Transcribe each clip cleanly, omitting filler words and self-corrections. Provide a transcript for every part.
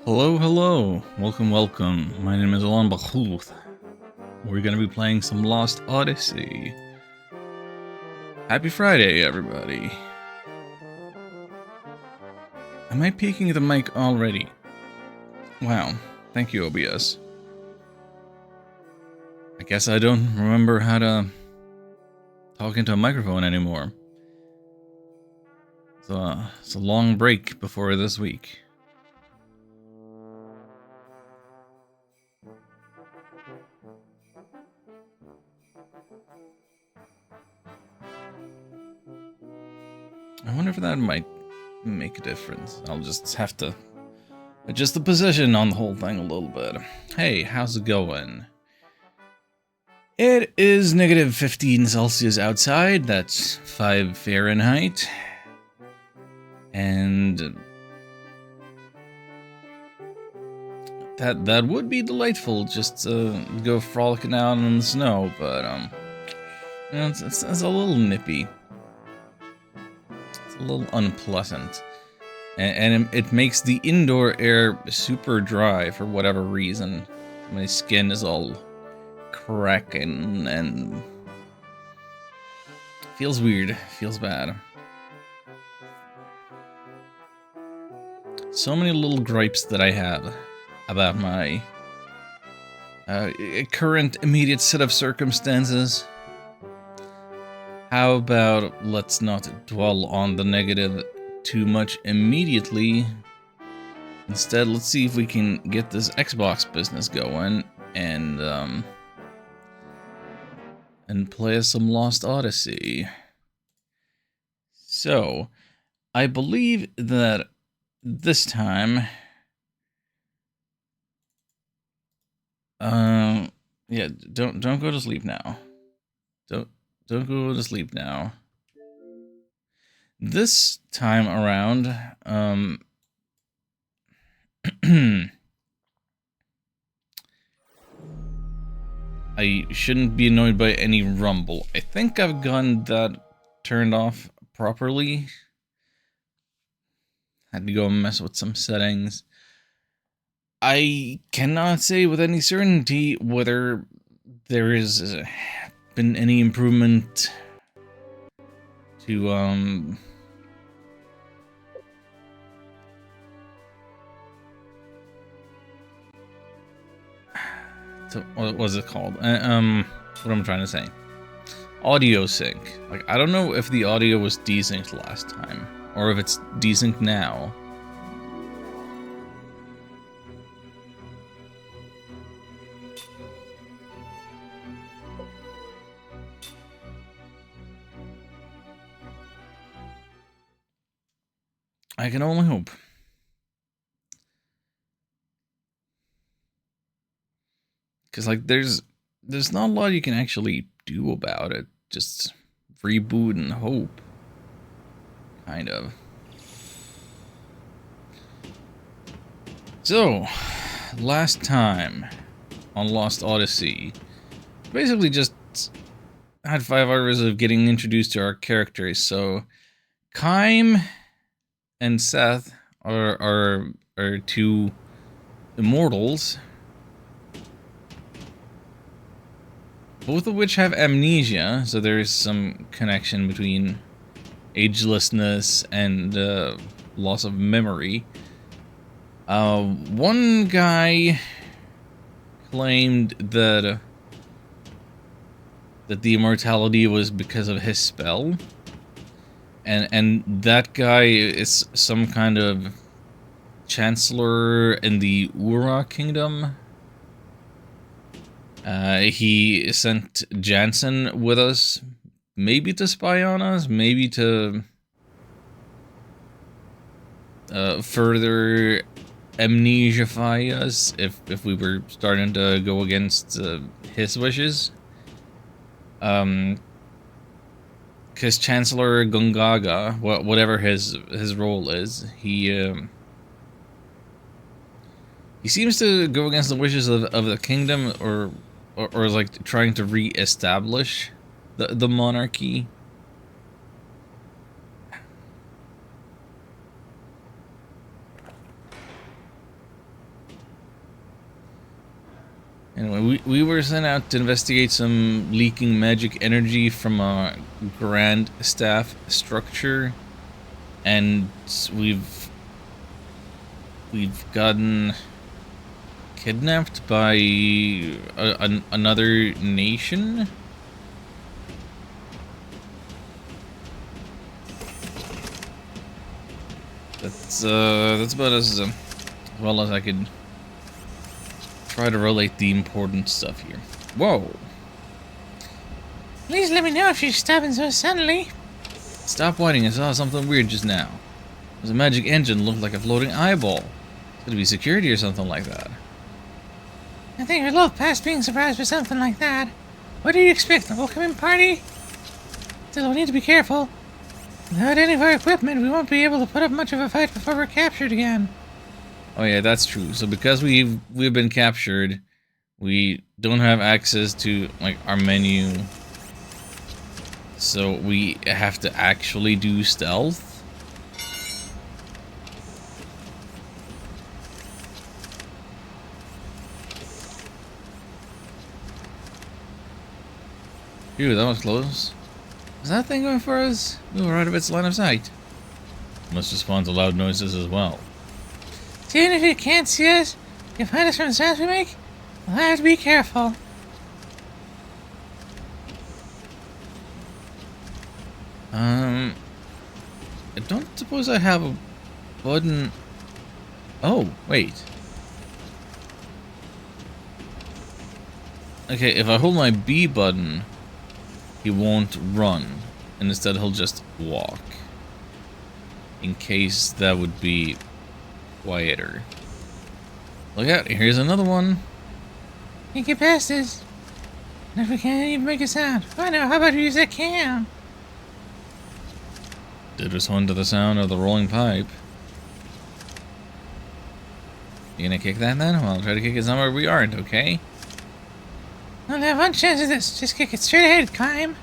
Hello, hello. Welcome, welcome. My name is Alan Bachuth. We're gonna be playing some Lost Odyssey. Happy Friday, everybody. Am I peeking the mic already? Wow. Thank you, OBS. I guess I don't remember how to talk into a microphone anymore. It's a long break before this week. I wonder if that might make a difference. I'll just have to adjust the position on the whole thing a little bit. Hey, how's it going? It is negative 15 Celsius outside, that's 5 Fahrenheit. And that would be delightful, just to go frolicking out in the snow, but you know, it's a little nippy. It's a little unpleasant. And it makes the indoor air super dry for whatever reason. My skin is all cracking and feels weird, feels bad. So many little gripes that I have about my current immediate set of circumstances. How about let's not dwell on the negative too much immediately. Instead, let's see if we can get this Xbox business going and play some Lost Odyssey. So, I believe that this time, yeah, don't go to sleep now. Don't go to sleep now. This time around, I shouldn't be annoyed by any rumble. I think I've gotten that turned off properly. Had to go mess with some settings. I cannot say with any certainty whether there has been any improvement to what was it called? What am I trying to say? Audio sync. Like, I don't know if the audio was desynced last time, or if it's desynced now. I can only hope. Because, like, there's not a lot you can actually do about it. Just reboot and hope. Kind of. So, last time on Lost Odyssey, basically just had 5 hours of getting introduced to our characters. So, Kym and Seth are two immortals, both of which have amnesia, so there's some connection between agelessness and loss of memory. One guy claimed that the immortality was because of his spell, and that guy is some kind of chancellor in the Ura kingdom. He sent Jansen with us, maybe to spy on us, maybe to further amnesiafy us if we were starting to go against his wishes. Because Chancellor Gungaga, whatever his role is, he seems to go against the wishes of the kingdom, or like trying to re-establish the monarchy. Anyway, we were sent out to investigate some leaking magic energy from a grand staff structure, and we've gotten kidnapped by another nation. That's about as well as I could try to relate the important stuff here. Whoa! Please let me know if she's stopping so suddenly. Stop whining, I saw something weird just now. There's a magic engine, looked like a floating eyeball. It's gonna be security or something like that. I think you're a little past being surprised by something like that. What do you expect, a welcoming party? Still, we need to be careful. Without any of our equipment, we won't be able to put up much of a fight before we're captured again. Oh yeah, that's true. So because we've been captured, we don't have access to like our menu. So we have to actually do stealth. Phew, that was close. Is that thing going for us? We were out of its line of sight. Must respond to loud noises as well. Even if you can't see us, you find us from the sounds we make, we'll have to be careful. I don't suppose I have a button. Oh, wait. Okay, if I hold my B button, he won't run, and instead he'll just walk. In case that would be quieter. Look out, here's another one. Can't get past this. And if we can't even make a sound, I know, how about we use that cam? Did respond to the sound of the rolling pipe. You gonna kick that then? Well, I'll try to kick it somewhere we aren't, okay? Only have one chance of this. Just kick it straight ahead, climb.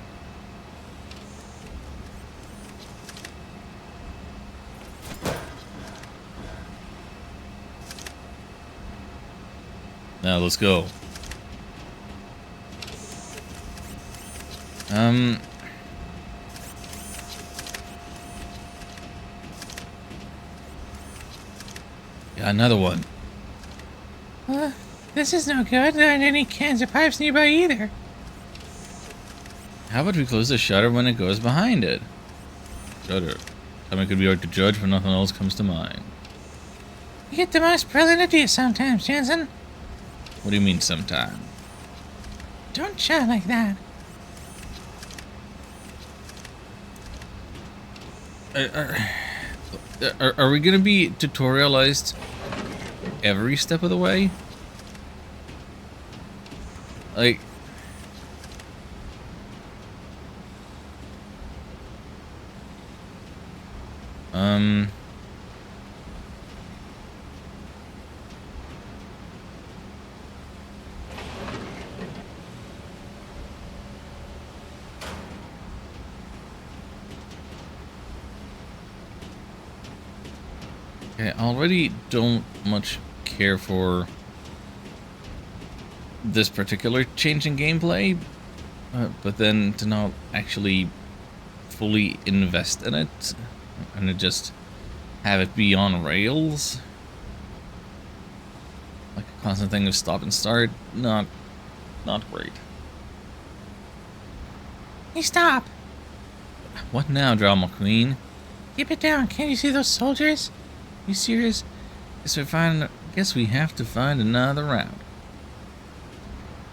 Now let's go. Yeah, another one. This is no good. There aren't any cans or pipes nearby either. How about we close the shutter when it goes behind it? Shutter. Something could be hard to judge, but nothing else comes to mind. You get the most brilliant ideas sometimes, Jensen. What do you mean sometime? Don't shout like that. Are we gonna be tutorialized every step of the way? Like, okay, I already don't much care for this particular change in gameplay, but then to not actually fully invest in it and to just have it be on rails, like a constant thing of stop and start, not great. Hey, stop! What now, drama queen? Keep it down. Can't you see those soldiers? You serious? Guess we have to find another route.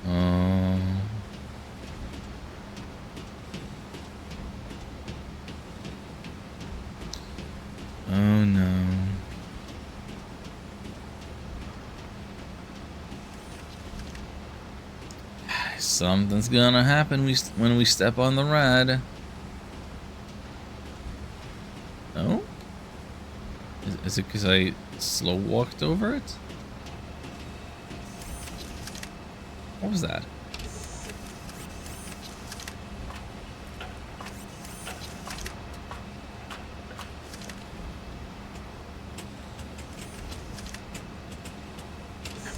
Oh no. Something's gonna happen when we step on the ride. Oh? Is it because I slow walked over it? What was that?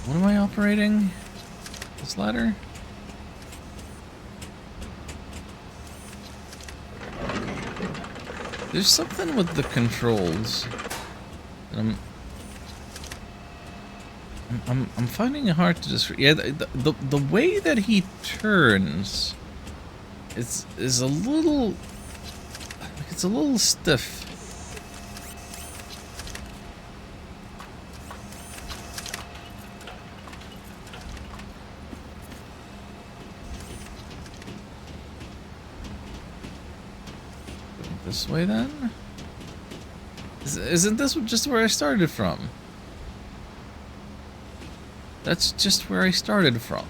What am I operating? this ladder? There's something with the controls that I'm finding it hard to just. Yeah, the way that he turns is a little. It's a little stiff. This way then? Isn't this just where I started from? That's just where I started from.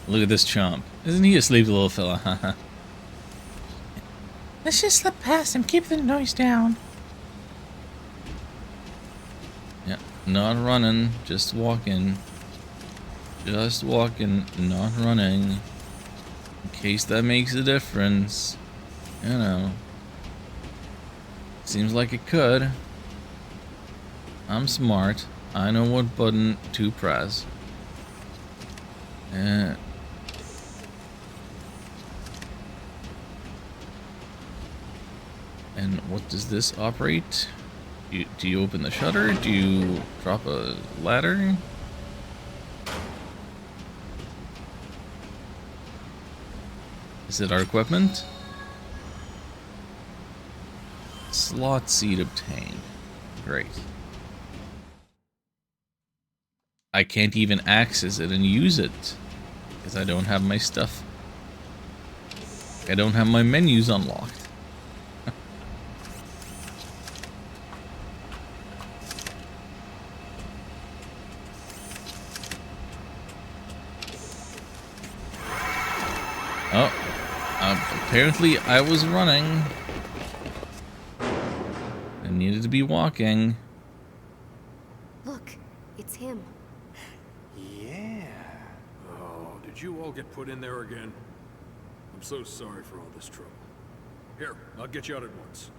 Look at this chomp. Isn't he a sleepy little fella? Haha. Let's just slip past him. Keep the noise down. Yeah, not running, just walking. Just walking, not running. In case that makes a difference. You know. Seems like it could. I'm smart. I know what button to press. And what does this operate? Do you open the shutter? Do you drop a ladder? Is it our equipment? Slot seat obtained. Great. I can't even access it and use it because I don't have my stuff. I don't have my menus unlocked. Oh, apparently I was running. I needed to be walking. Look, it's him. Yeah. Oh, did you all get put in there again? I'm so sorry for all this trouble. Here, I'll get you out at once.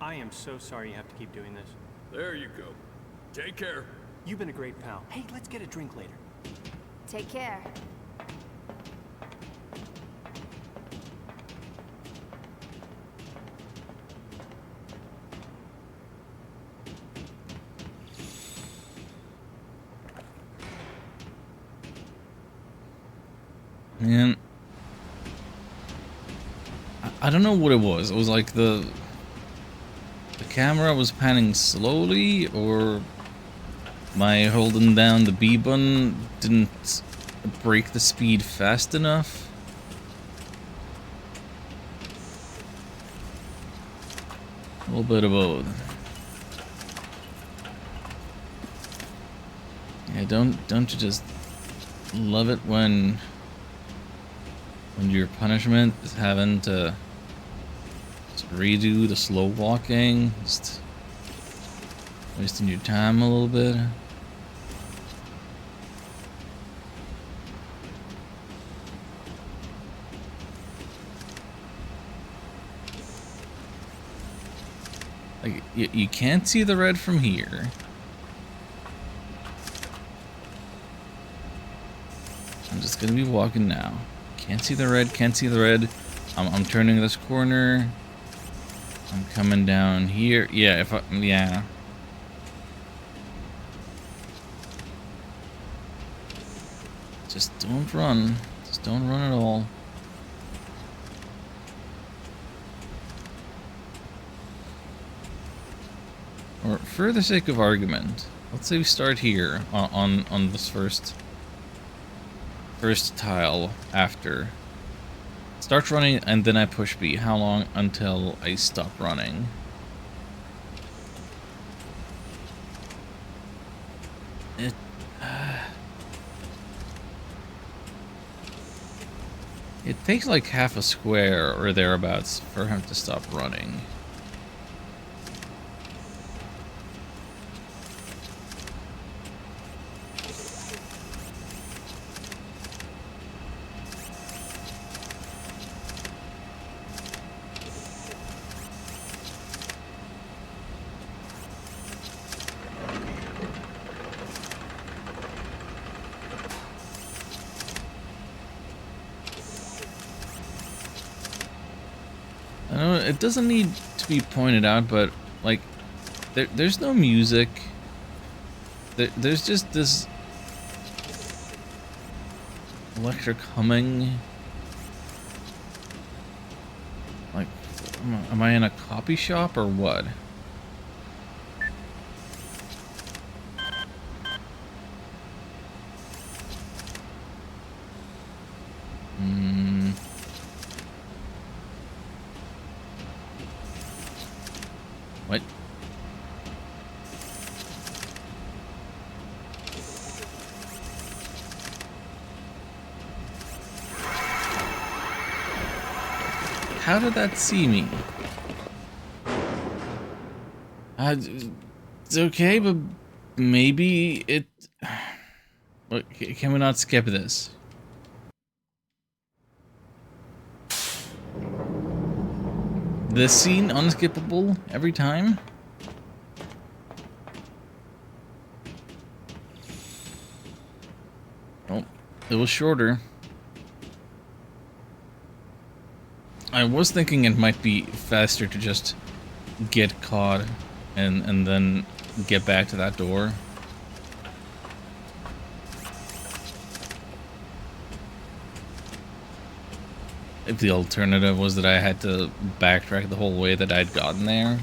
I am so sorry you have to keep doing this. There you go. Take care. You've been a great pal. Hey, let's get a drink later. Take care. Man, I don't know what it was. It was like the camera was panning slowly, or my holding down the B button didn't break the speed fast enough. A little bit of both. Yeah, don't you just love it when your punishment is having to redo the slow walking, just wasting your time a little bit. Like, you can't see the red from here. I'm just gonna be walking now. Can't see the red, can't see the red. I'm turning this corner. I'm coming down here. Yeah, yeah. Just don't run. Just don't run at all. For the sake of argument, let's say we start here on this first tile after. Start running and then I push B. How long until I stop running? It takes like half a square or thereabouts for him to stop running. I know it doesn't need to be pointed out, but like, there's no music. There's just this electric humming. Like, am I in a copy shop or what? What? How did that see me? It's okay, but maybe it... Look, can we not skip this? This scene unskippable every time? Oh, it was shorter. I was thinking it might be faster to just get caught and then get back to that door. If the alternative was that I had to backtrack the whole way that I'd gotten there.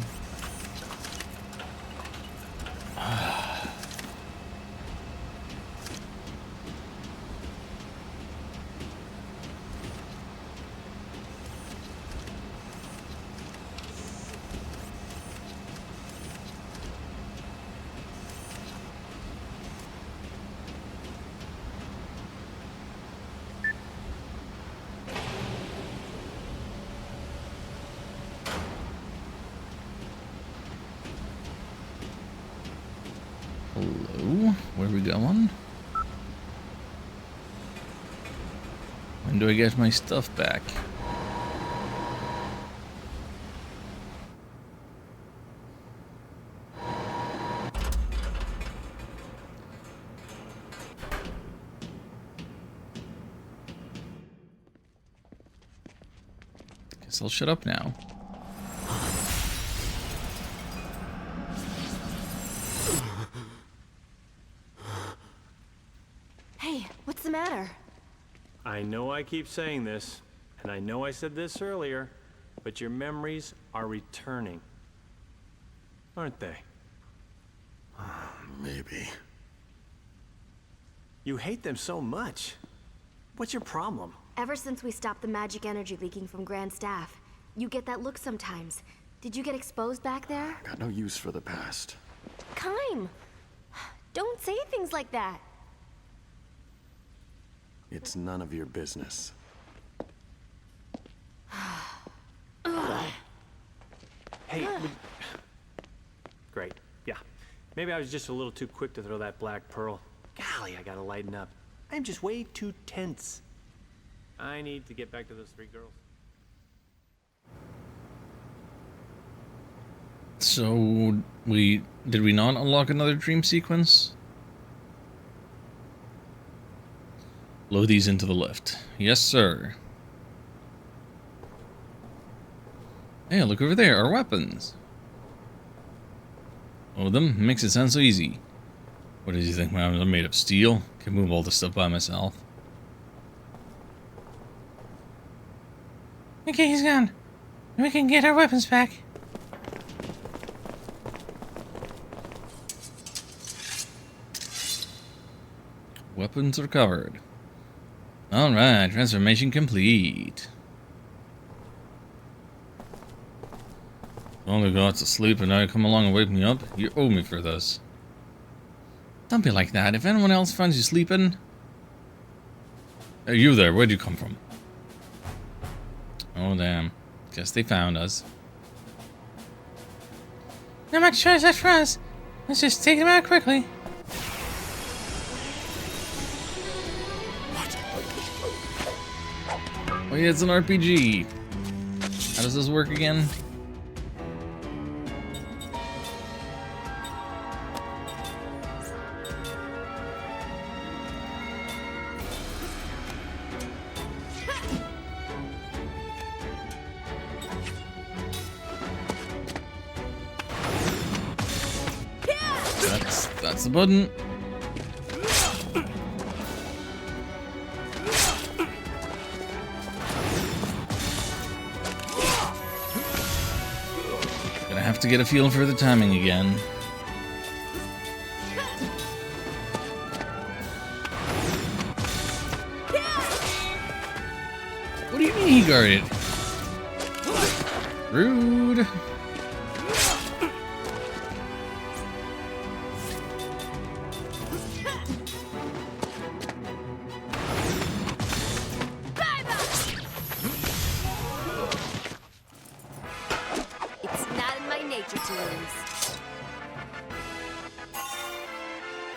Hello? Where are we going? When do I get my stuff back? Guess I'll shut up now. Hey, what's the matter? I know I keep saying this, and I know I said this earlier, but your memories are returning. Aren't they? Maybe. You hate them so much. What's your problem? Ever since we stopped the magic energy leaking from Grand Staff, you get that look sometimes. Did you get exposed back there? Got no use for the past. Kime! Don't say things like that. It's none of your business. Hey, great. Yeah. Maybe I was just a little too quick to throw that black pearl. Golly, I gotta lighten up. I'm just way too tense. I need to get back to those 3 girls. So, did we not unlock another dream sequence? Load these into the lift. Yes, sir. Hey, look over there, our weapons. Load them, makes it sound so easy. What did you think, man? I'm made of steel? Can move all this stuff by myself. Okay, he's gone. We can get our weapons back. Weapons recovered. Alright, transformation complete. Only got to sleep and now you come along and wake me up? You owe me for this. Don't be like that. If anyone else finds you sleeping... Hey, you there, where'd you come from? Oh damn. Guess they found us. Not much choice left for us. Let's just take them out quickly. Oh yeah, it's an RPG. How does this work again? That's the button. Gonna have to get a feel for the timing again. What do you mean he guarded? Rude.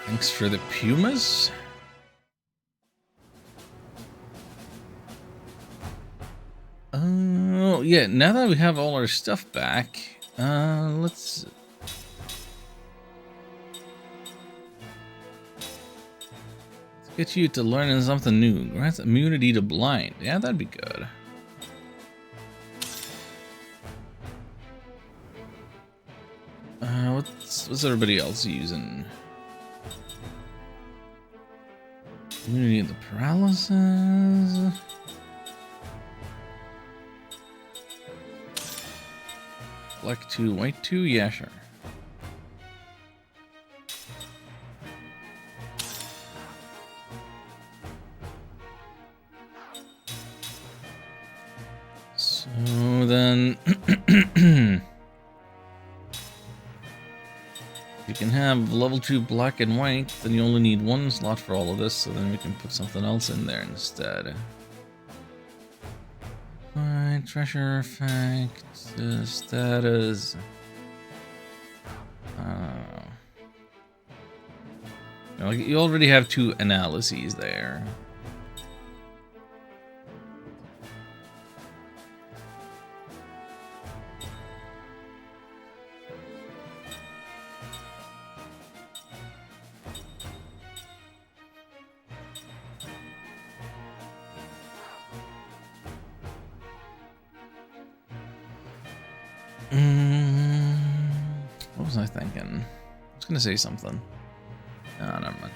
Thanks for the pumas. Oh yeah, now that we have all our stuff back, let's get you to learning something new. Grants immunity to blind. Yeah, that'd be good. What's everybody else using? Immunity to paralysis. Black 2, white 2, yeah, sure. So then you can have level 2 black and white, then you only need one slot for all of this, so then we can put something else in there instead. Alright, treasure effect, status. Like, you already have 2 analyses there. What was I thinking? I was gonna say something. No, never mind.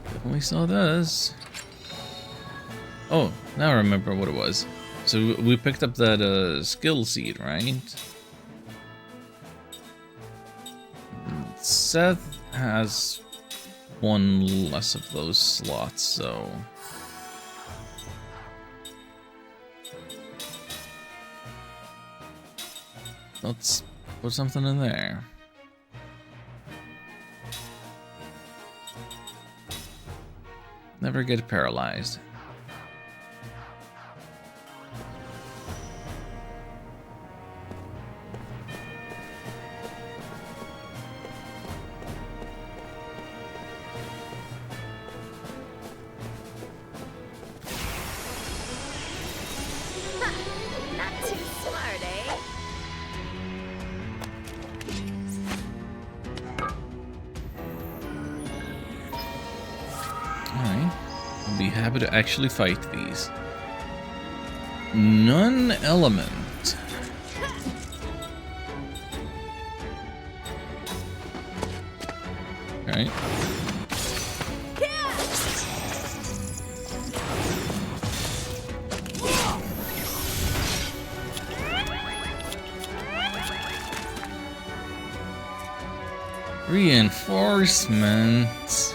Definitely saw this. Oh, now I remember what it was. So we picked up that skill seed, right? Seth has one less of those slots, so let's put something in there. Never get paralyzed. Happy to actually fight these. Non-element. Alright. Reinforcements.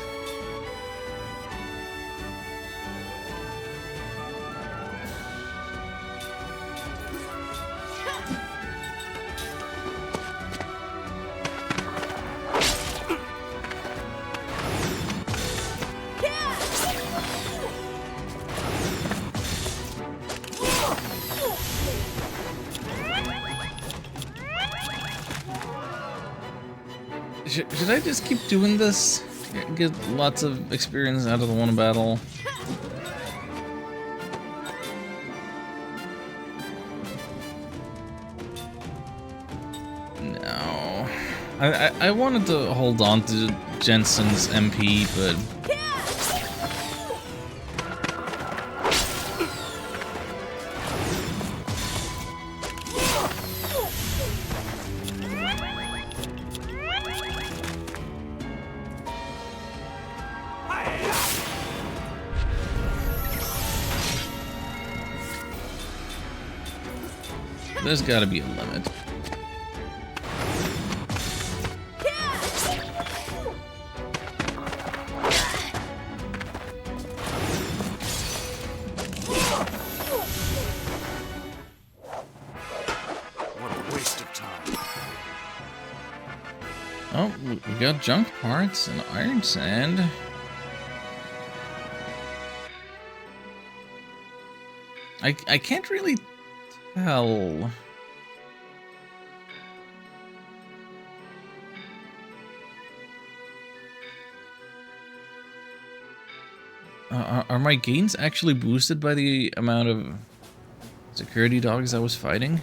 Should I just keep doing this? Get lots of experience out of the one battle? No. I wanted to hold on to Jensen's MP, but... There's gotta be a limit. What a waste of time. Oh, we got junk parts and iron sand. I can't really tell. Are my gains actually boosted by the amount of security dogs I was fighting?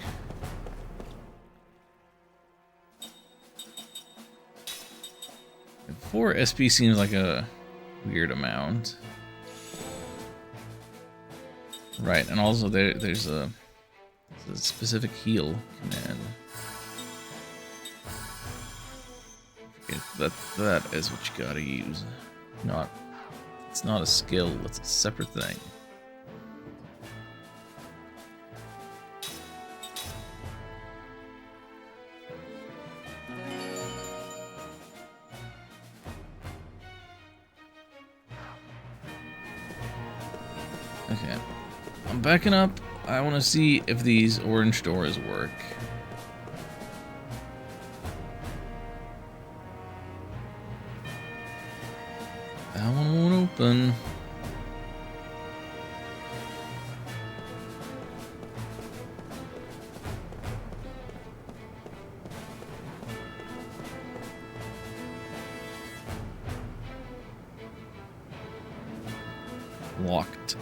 4 SP seems like a weird amount. Right, and also there's a specific heal command. That is what you gotta use. It's not a skill, it's a separate thing. Okay, I'm backing up. I want to see if these orange doors work. That one won't open. Locked.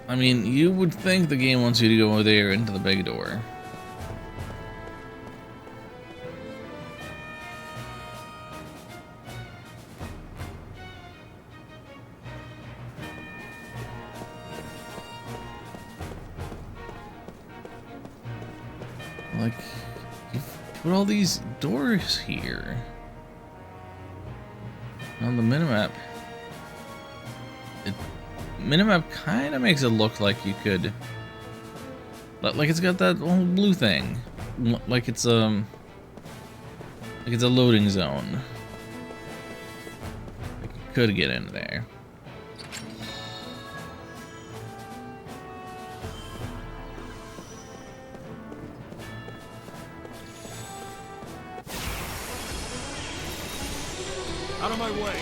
I mean, you would think the game wants you to go over there into the big door. Like, you've put all these doors here on the minimap. Minimap kind of makes it look like you could, like it's got that little blue thing, like it's a loading zone. Like you could get in there. Out of my way!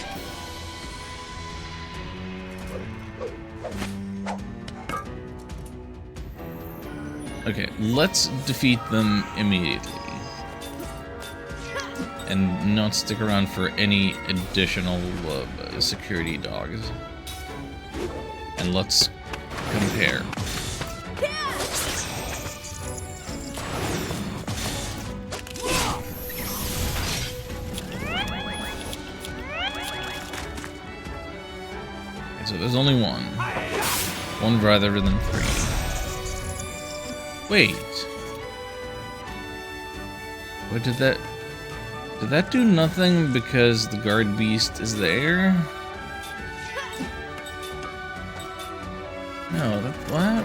Okay, let's defeat them immediately. And not stick around for any additional security dogs. And let's compare. Okay, so there's only one. One rather than 3. Wait. What did that do nothing because the guard beast is there? No, why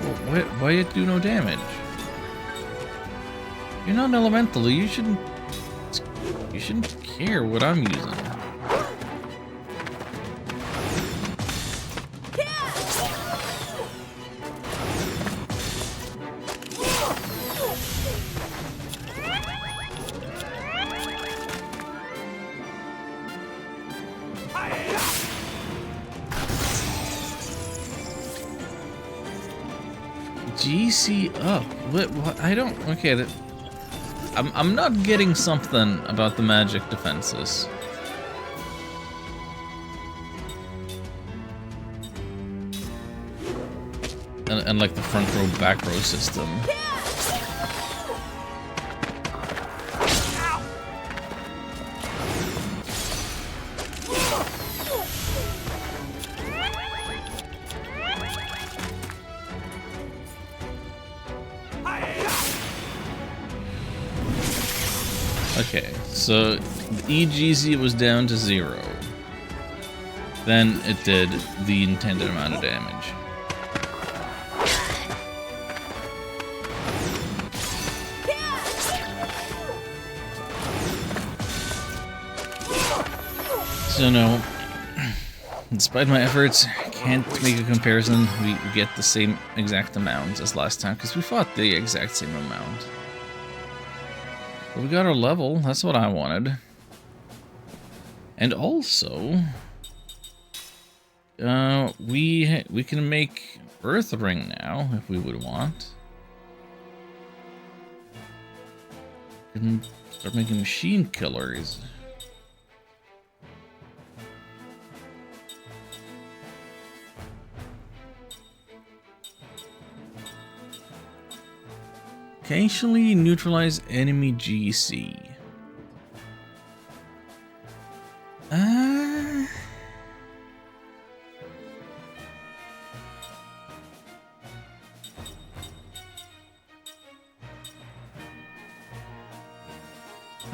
it do no damage? You're not elemental, you shouldn't You shouldn't care what I'm using. GC up. What? I don't. Okay, I'm not getting something about the magic defenses. And like the front row, back row system. Okay, so the EGZ was down to 0. Then it did the intended amount of damage. So no, despite my efforts, I can't make a comparison. We get the same exact amount as last time, because we fought the exact same amount. But we got our level, that's what I wanted. And also, we can make Earth Ring now, if we would want. We can start making machine killers. Occasionally neutralize enemy GC. I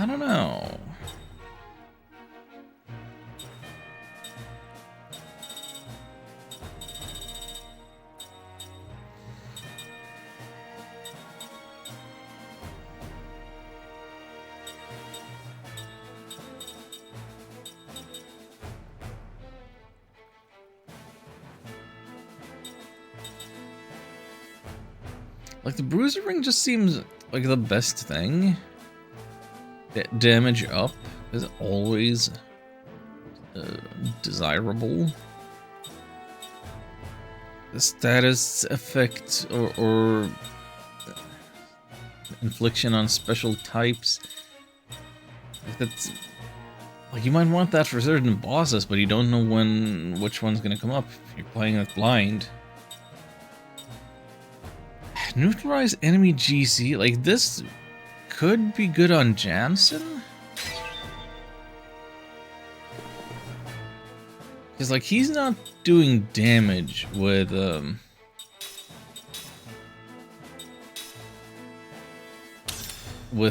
don't know. Like, the Bruiser Ring just seems like the best thing. Damage up is always desirable. The status effect or infliction on special types. That's like, you might want that for certain bosses, but you don't know which one's gonna come up if you're playing it blind. Neutralize enemy GC, like this could be good on Jansen. Because like he's not doing damage with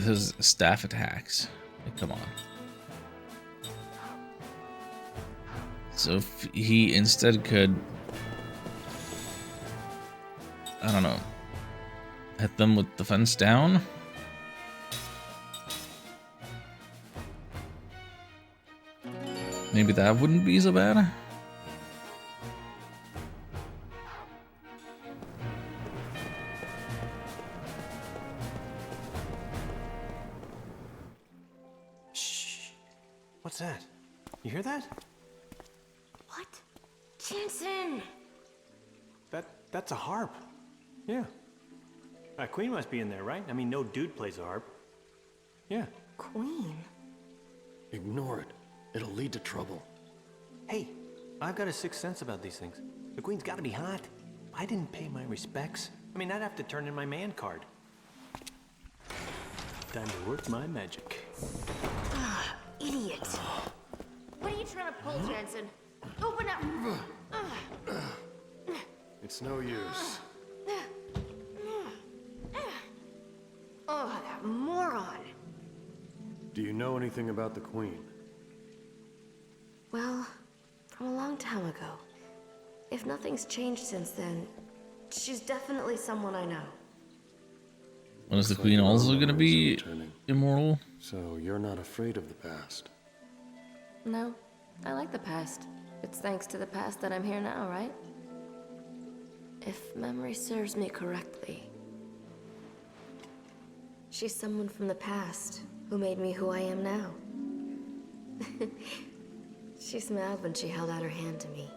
his staff attacks. Like, come on. So if he instead could, I don't know, hit them with the fence down. Maybe that wouldn't be so bad. Shh. What's that? You hear that? What? Jansen! That's a harp. Yeah. Queen must be in there, right? I mean, no dude plays a harp. Yeah. Queen? Ignore it. It'll lead to trouble. Hey, I've got a sixth sense about these things. The Queen's gotta be hot. If I didn't pay my respects, I mean, I'd have to turn in my man card. Time to work my magic. Ah, idiot. What are you trying to pull, Jansen? Open up! It's no use. Oh, that moron. Do you know anything about the Queen? Well, from a long time ago. If nothing's changed since then, she's definitely someone I know. Well, is the Looks like queen your also own gonna memories are be returning. immortal? So you're not afraid of the past. No, I like the past. It's thanks to the past that I'm here now, right? If memory serves me correctly. She's someone from the past who made me who I am now. She smiled when she held out her hand to me,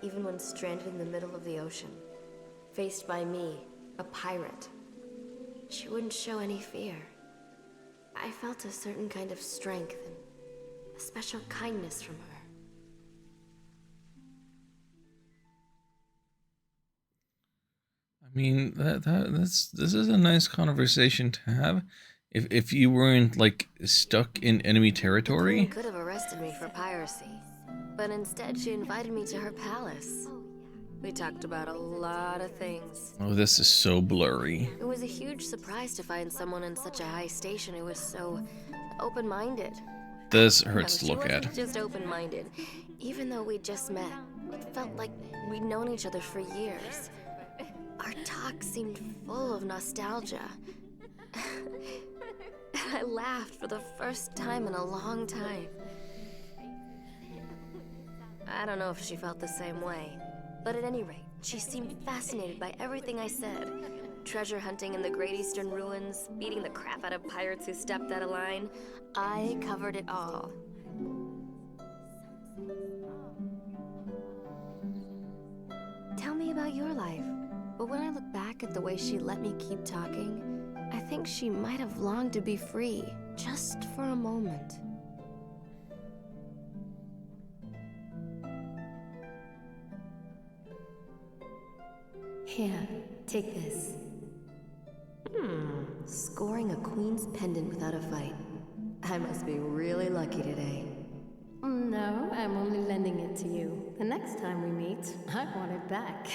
even when stranded in the middle of the ocean, faced by me, a pirate. She wouldn't show any fear. I felt a certain kind of strength and a special kindness from her. I mean, this is a nice conversation to have. If you weren't like stuck in enemy The queen territory. could have arrested me for piracy, but instead she invited me to her palace. We talked about a lot of things. Oh, this is so blurry. It was a huge surprise to find someone in such a high station who was so open-minded. This No, hurts to she look wasn't at. just open-minded. Even though we'd just met, it felt like we'd known each other for years. Our talk seemed full of nostalgia. I laughed for the first time in a long time. I don't know if she felt the same way, but at any rate, she seemed fascinated by everything I said. Treasure hunting in the Great Eastern Ruins, beating the crap out of pirates who stepped out of line. I covered it all. Tell me about your life. But when I look back at the way she let me keep talking, I think she might have longed to be free, just for a moment. Here, take this. Scoring a queen's pendant without a fight. I must be really lucky today. No, I'm only lending it to you. The next time we meet, I want it back.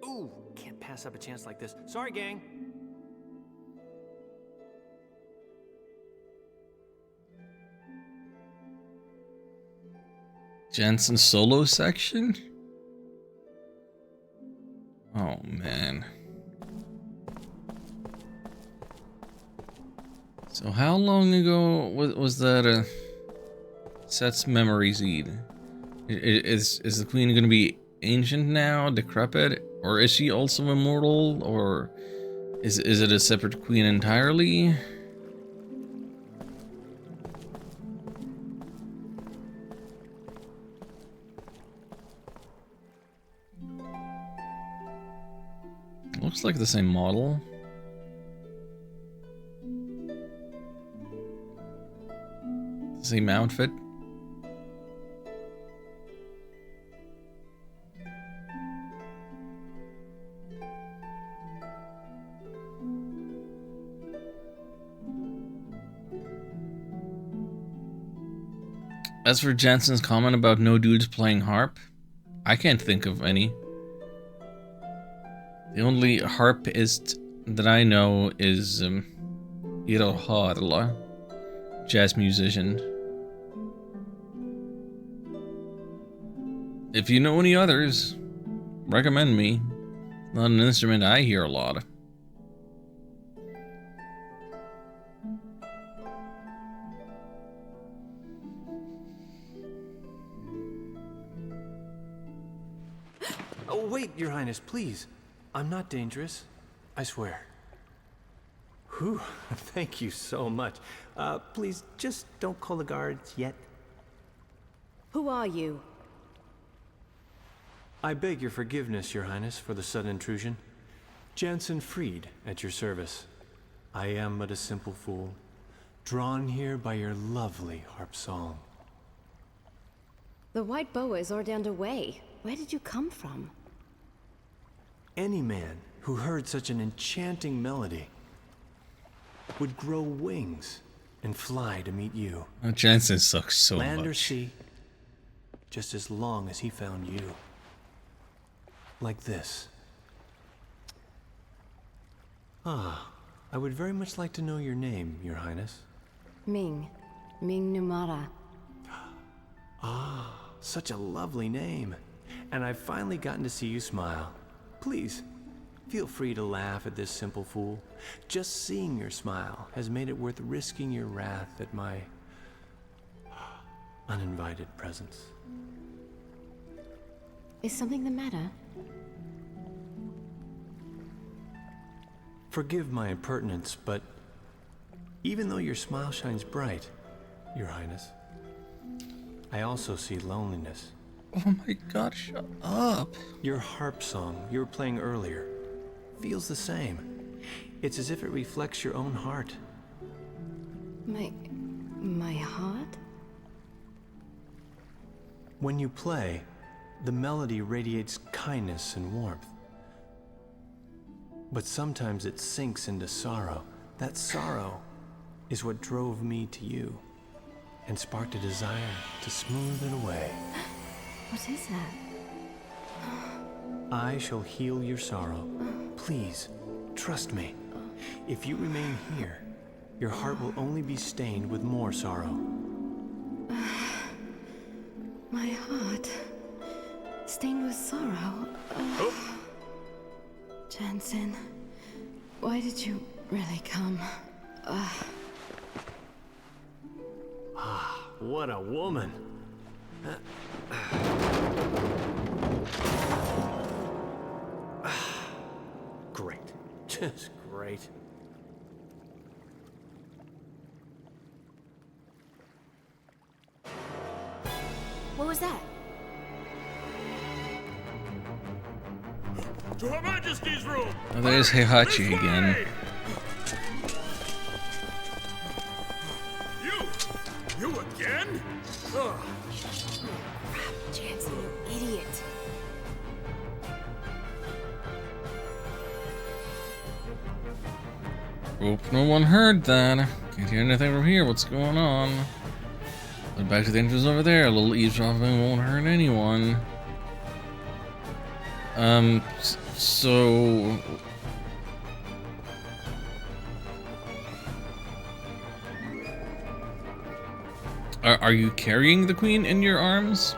Ooh, can't pass up a chance like this. Sorry, gang. Jensen solo section? Oh man. So how long ago was that Set's memory seed? Is the queen gonna be ancient now, decrepit, or is she also immortal, or is it a separate queen entirely? Looks like the same model. Same outfit. As for Jensen's comment about no dudes playing harp, I can't think of any. The only harpist that I know is Hiro Harla, jazz musician. If you know any others, recommend me. Not an instrument I hear a lot. Oh, wait, Your Highness, please. I'm not dangerous. I swear. Whew, thank you so much. Please, just don't call the guards yet. Who are you? I beg your forgiveness, Your Highness, for the sudden intrusion. Jansen Freed, at your service. I am but a simple fool, drawn here by your lovely harp song. The White Boa is ordained away. Where did you come from? Any man who heard such an enchanting melody would grow wings and fly to meet you. Oh, Jensen sucks so Land or much. sea, just as long as he found you. Like this. Ah, I would very much like to know your name, Your Highness. Ming. Ming Numara. Ah, such a lovely name. And I've finally gotten to see you smile. Please, feel free to laugh at this simple fool. Just seeing your smile has made it worth risking your wrath at my uninvited presence. Is something the matter? Forgive my impertinence, but even though your smile shines bright, Your Highness, I also see loneliness. Oh my god, shut up. Your harp song you were playing earlier feels the same. It's as if it reflects your own heart. My heart? When you play, the melody radiates kindness and warmth. But sometimes it sinks into sorrow. That sorrow is what drove me to you and sparked a desire to smooth it away. What is that? I shall heal your sorrow. Please, trust me. If you remain here, your heart will only be stained with more sorrow. My heart. Stained with sorrow. Jansen, why did you really come? What a woman! Great. Just great. What was that? To Her Majesty's room! Oh, there's Heihachi again. You again? Ugh. Jansen, you idiot. Hope no one heard that. Can't hear anything from here. What's going on? But back to the entrance over there. A little eavesdropping won't hurt anyone. So... Are you carrying the queen in your arms?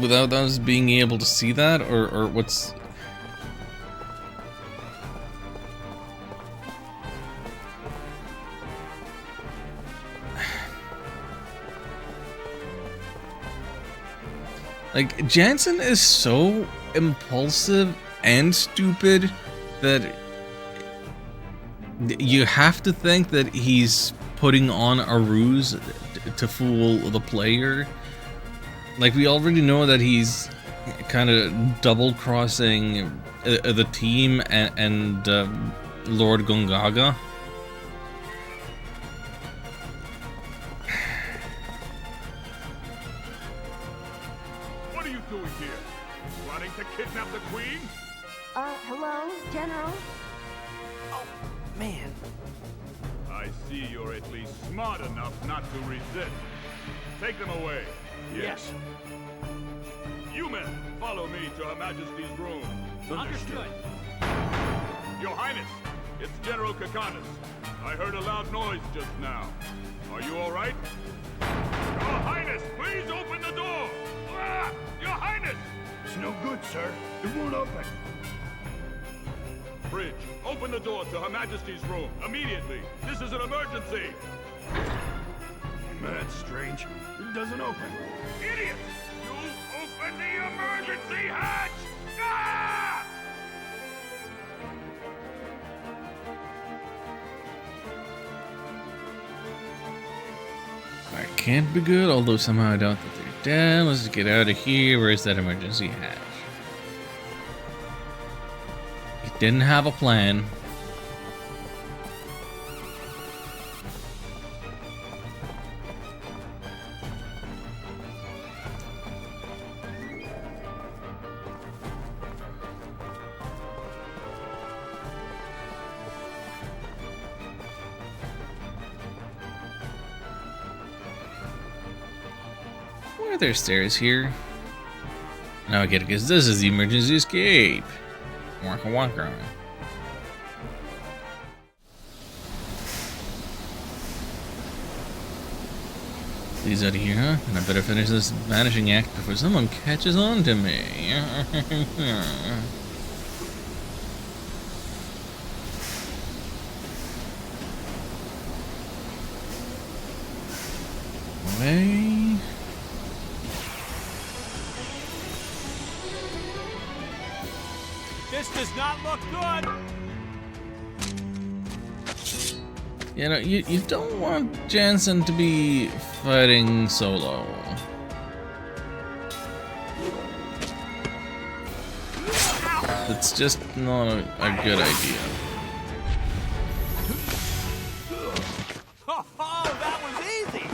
Without us being able to see that? Or what's... Like, Jansen is so impulsive and stupid that you have to think that he's putting on a ruse to fool the player. Like, we already know that he's kind of double-crossing the team and Lord Gongaga. What are you doing here? Planning to kidnap the Queen? Hello, General? Man. I see you're at least smart enough not to resist. Take them away. Yes. You men, follow me to Her Majesty's room. Understood. Your Highness, it's General Kakanis. I heard a loud noise just now. Are you all right? Your Highness, please open the door! Ah! Your Highness! It's no good, sir. It won't open. Bridge, open the door to Her Majesty's room, immediately. This is an emergency. That's strange. It doesn't open. Idiot! You open the emergency hatch! Ah! Alright, can't be good, although somehow I doubt that they're dead. Let's just get out of here. Where's that emergency hatch? He didn't have a plan. Why are there stairs here? Now I get it, because this is the emergency escape. Waka waka. He's out of here, huh? And I better finish this vanishing act before someone catches on to me. Away. This does not look good. You know, you don't want Jansen to be fighting solo. It's just not a good idea. Oh, that was easy.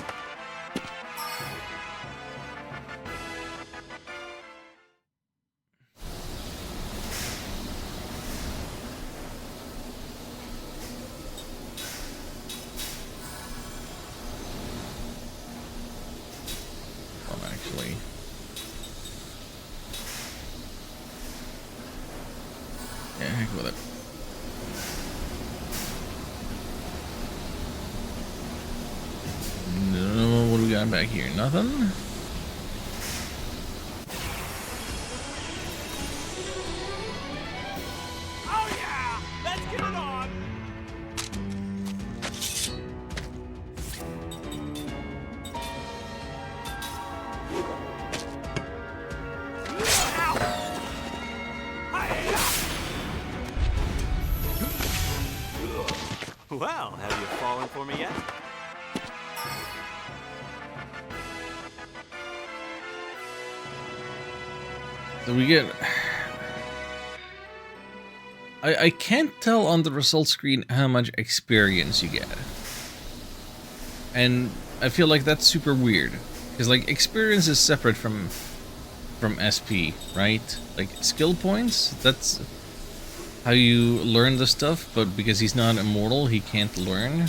Actually. Yeah, heck with it. No, what do we got back here? Nothing? Oh yeah, let's get it on. Well, have you fallen for me yet? So we get... I can't tell on the result screen how much experience you get. And I feel like that's super weird. Because, like, experience is separate from SP, right? Like, skill points, that's how you learn the stuff, but because he's not immortal, he can't learn.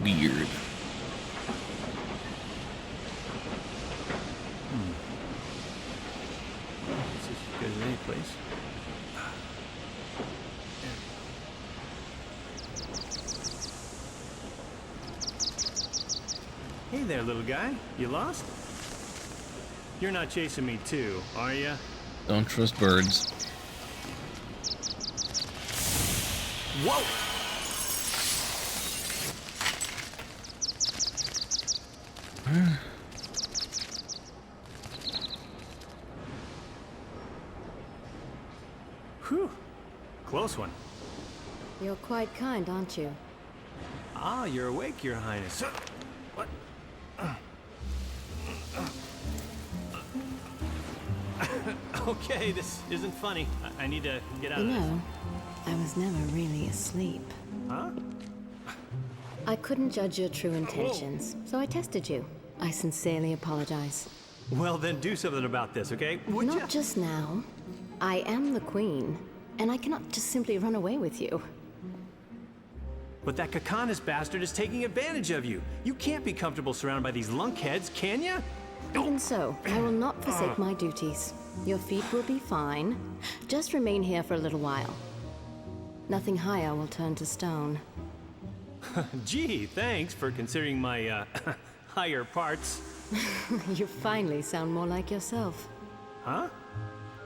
Weird. This is as good as any place. Hey there, little guy. You lost? You're not chasing me too, are ya? Don't trust birds. Whoa! Whew. Close one. You're quite kind, aren't you? Ah, you're awake, Your Highness. What? Okay, this isn't funny. I need to get out You of this. know, I was never really asleep. Huh? I couldn't judge your true intentions, so I tested you. I sincerely apologize. Well, then do something about this, okay? Would ya? Not just now. I am the queen, and I cannot just simply run away with you. But that Kakanas bastard is taking advantage of you. You can't be comfortable surrounded by these lunkheads, can ya? Even so, I will not forsake my duties. Your feet will be fine. Just remain here for a little while. Nothing higher will turn to stone. Gee, thanks for considering my, higher parts. You finally sound more like yourself. Huh?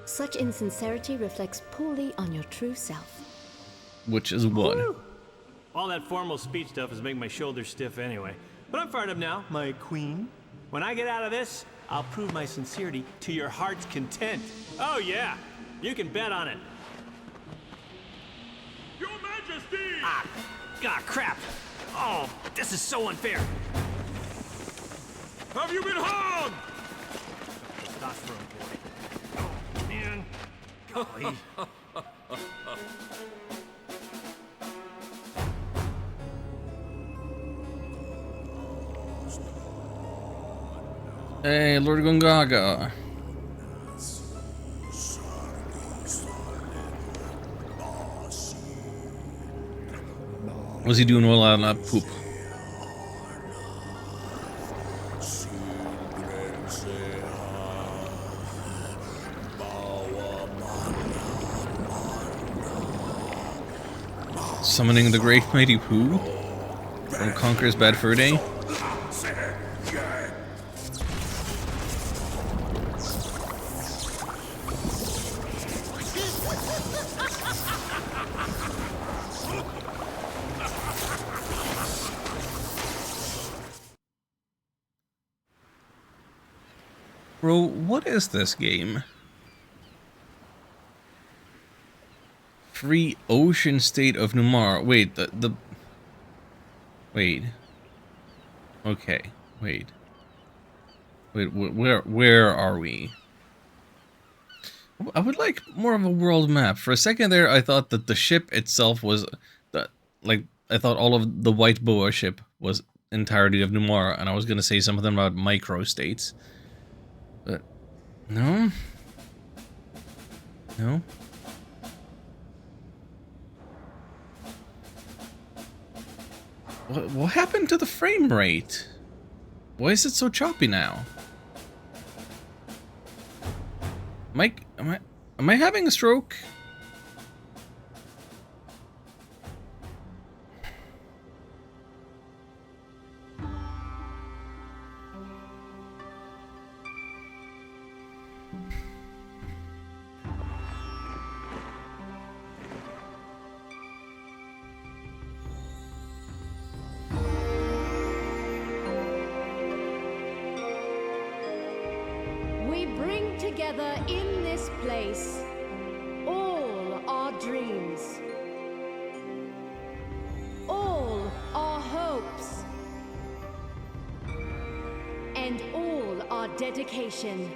Such insincerity reflects poorly on your true self. Which is what? Woo! All that formal speech stuff is making my shoulders stiff anyway. But I'm fired up now, my queen. When I get out of this, I'll prove my sincerity to your heart's content. Oh yeah, you can bet on it. Your Majesty! Ah, crap. Oh, this is so unfair. Have you been harmed? Testosterone boy. Oh, man. Golly. Hey, Lord Gongaga. What's he doing while out on that poop? Summoning the Great Mighty Pooh from Conqueror's Bad Fur Day. Bro, what is this game? Free Ocean State of Numar. Wait, wait. Okay, wait. Wait, where are we? I would like more of a world map. For a second there, I thought that the ship itself was I thought all of the White Boa ship was entirety of Numar, and I was gonna say something about microstates. But no. No. What happened to the frame rate? Why is it so choppy now? Am I having a stroke? Together in this place, all our dreams, all our hopes, and all our dedication.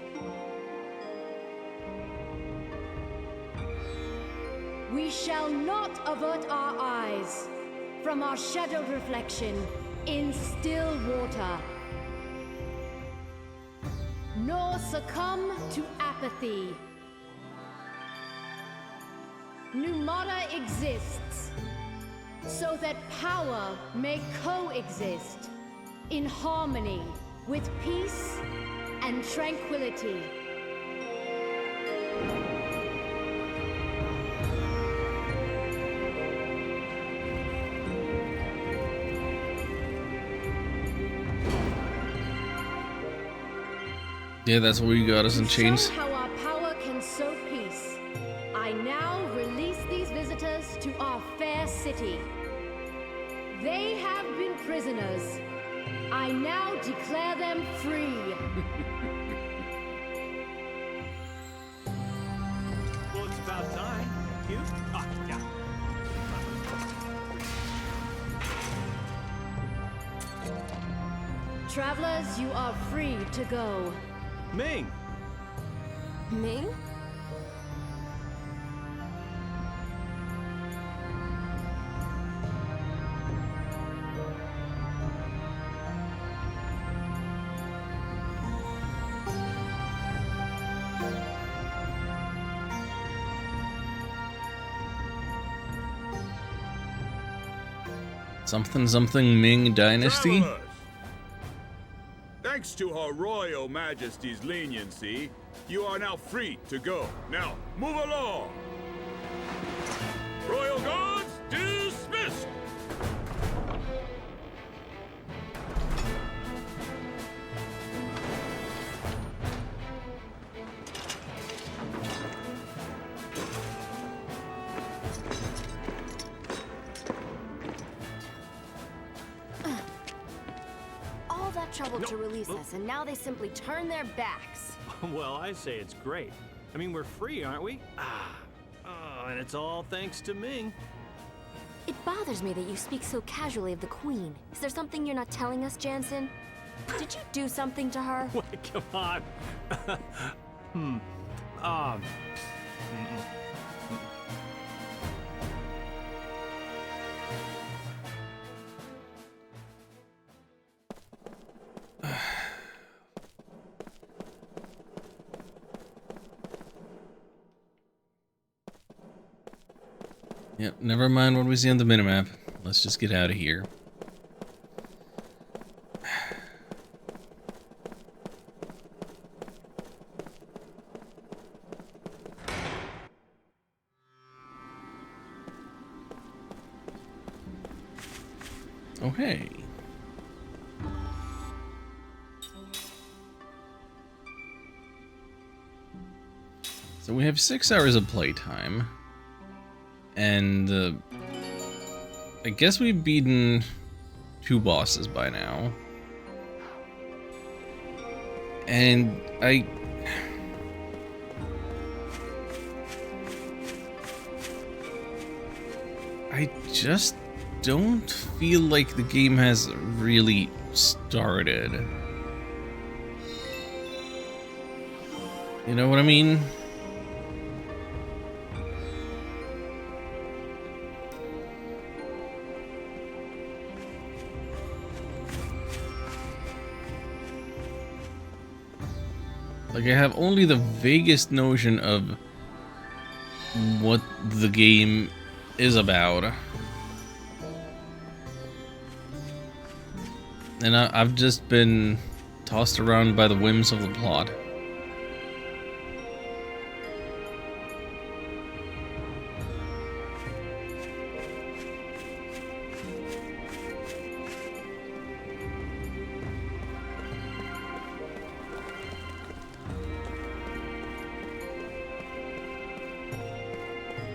We shall not avert our eyes from our shadowed reflection in still water, nor succumb to apathy. Numara exists so that power may coexist in harmony with peace and tranquility. Yeah, that's what you got us in chains. To show how our power can sow peace, I now release these visitors to our fair city. They have been prisoners. I now declare them free. Well, it's about time. You? Ah, yeah. Travelers, you are free to go. Ming! Ming? Something Ming Dynasty? Travelers! Thanks to Her Royal Majesty's leniency, you are now free to go. Now, move along! Royal Guards, dismissed! Trouble to release us, and now they simply turn their backs. Well, I say it's great. I mean, we're free, aren't we? And it's all thanks to Ming. It bothers me that you speak so casually of the Queen. Is there something you're not telling us, Jansen? Did you do something to her? Wait, come on. Yep, never mind what we see on the minimap. Let's just get out of here. Oh, hey. So we have 6 hours of playtime. And I guess we've beaten 2 bosses by now. And I just don't feel like the game has really started. You know what I mean? Like, I have only the vaguest notion of what the game is about. And I've just been tossed around by the whims of the plot.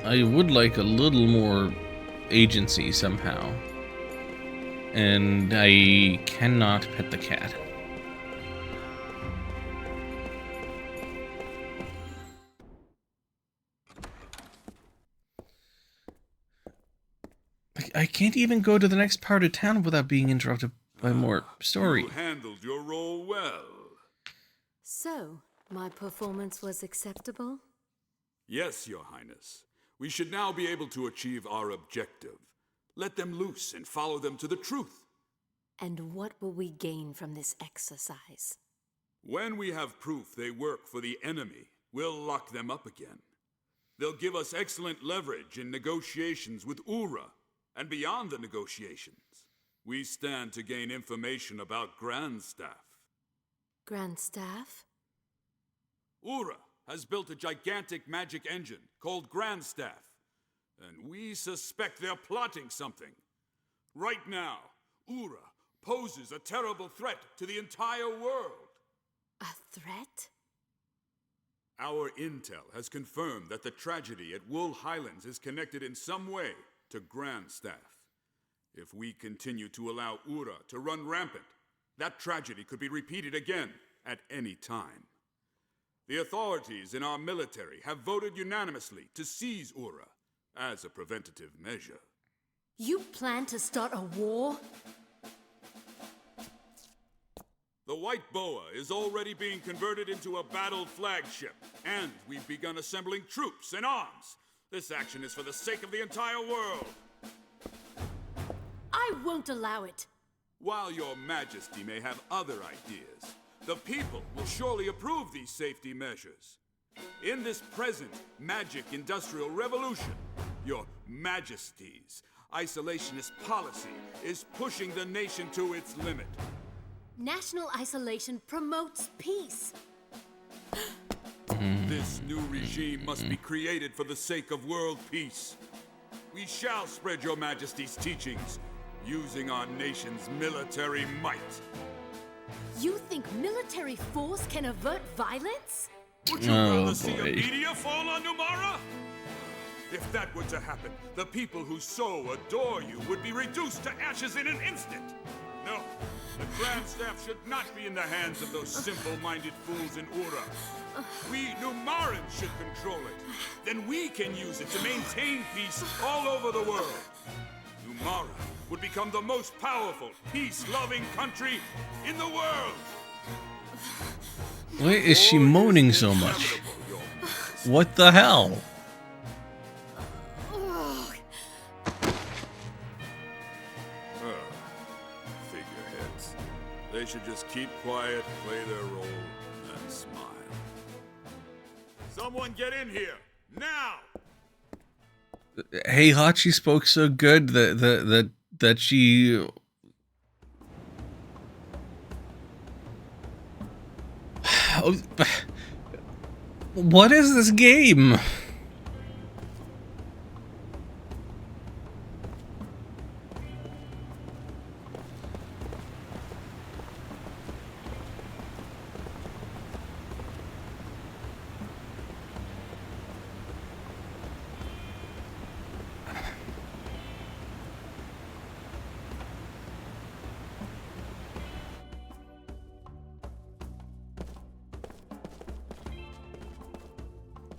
I would like a little more agency somehow. And I cannot pet the cat. I can't even go to the next part of town without being interrupted by more story. You handled your role well. So, my performance was acceptable? Yes, Your Highness. We should now be able to achieve our objective. Let them loose and follow them to the truth. And what will we gain from this exercise? When we have proof they work for the enemy, we'll lock them up again. They'll give us excellent leverage in negotiations with Ura, and beyond the negotiations, we stand to gain information about Grand Staff. Grand Staff? Ura has built a gigantic magic engine called Grand Staff, and we suspect they're plotting something. Right now, Ura poses a terrible threat to the entire world. A threat? Our intel has confirmed that the tragedy at Wool Highlands is connected in some way to Grand Staff. If we continue to allow Ura to run rampant, that tragedy could be repeated again at any time. The authorities in our military have voted unanimously to seize Ura as a preventative measure. You plan to start a war? The White Boa is already being converted into a battle flagship, and we've begun assembling troops and arms. This action is for the sake of the entire world. I won't allow it. While your Majesty may have other ideas, the people will surely approve these safety measures. In this present magic industrial revolution, your Majesty's isolationist policy is pushing the nation to its limit. National isolation promotes peace. This new regime must be created for the sake of world peace. We shall spread your Majesty's teachings using our nation's military might. You think military force can avert violence? Would you rather see a meteor fall on Numara? If that were to happen, the people who so adore you would be reduced to ashes in an instant. No, the Grand Staff should not be in the hands of those simple-minded fools in Ura. We Numarans should control it. Then we can use it to maintain peace all over the world. Numara would become the most powerful, peace-loving country in the world. Why is she moaning so much? What the hell? Figureheads. They should just keep quiet, play their role, and smile. Someone get in here, now! Heihachi spoke so good that she... What is this game?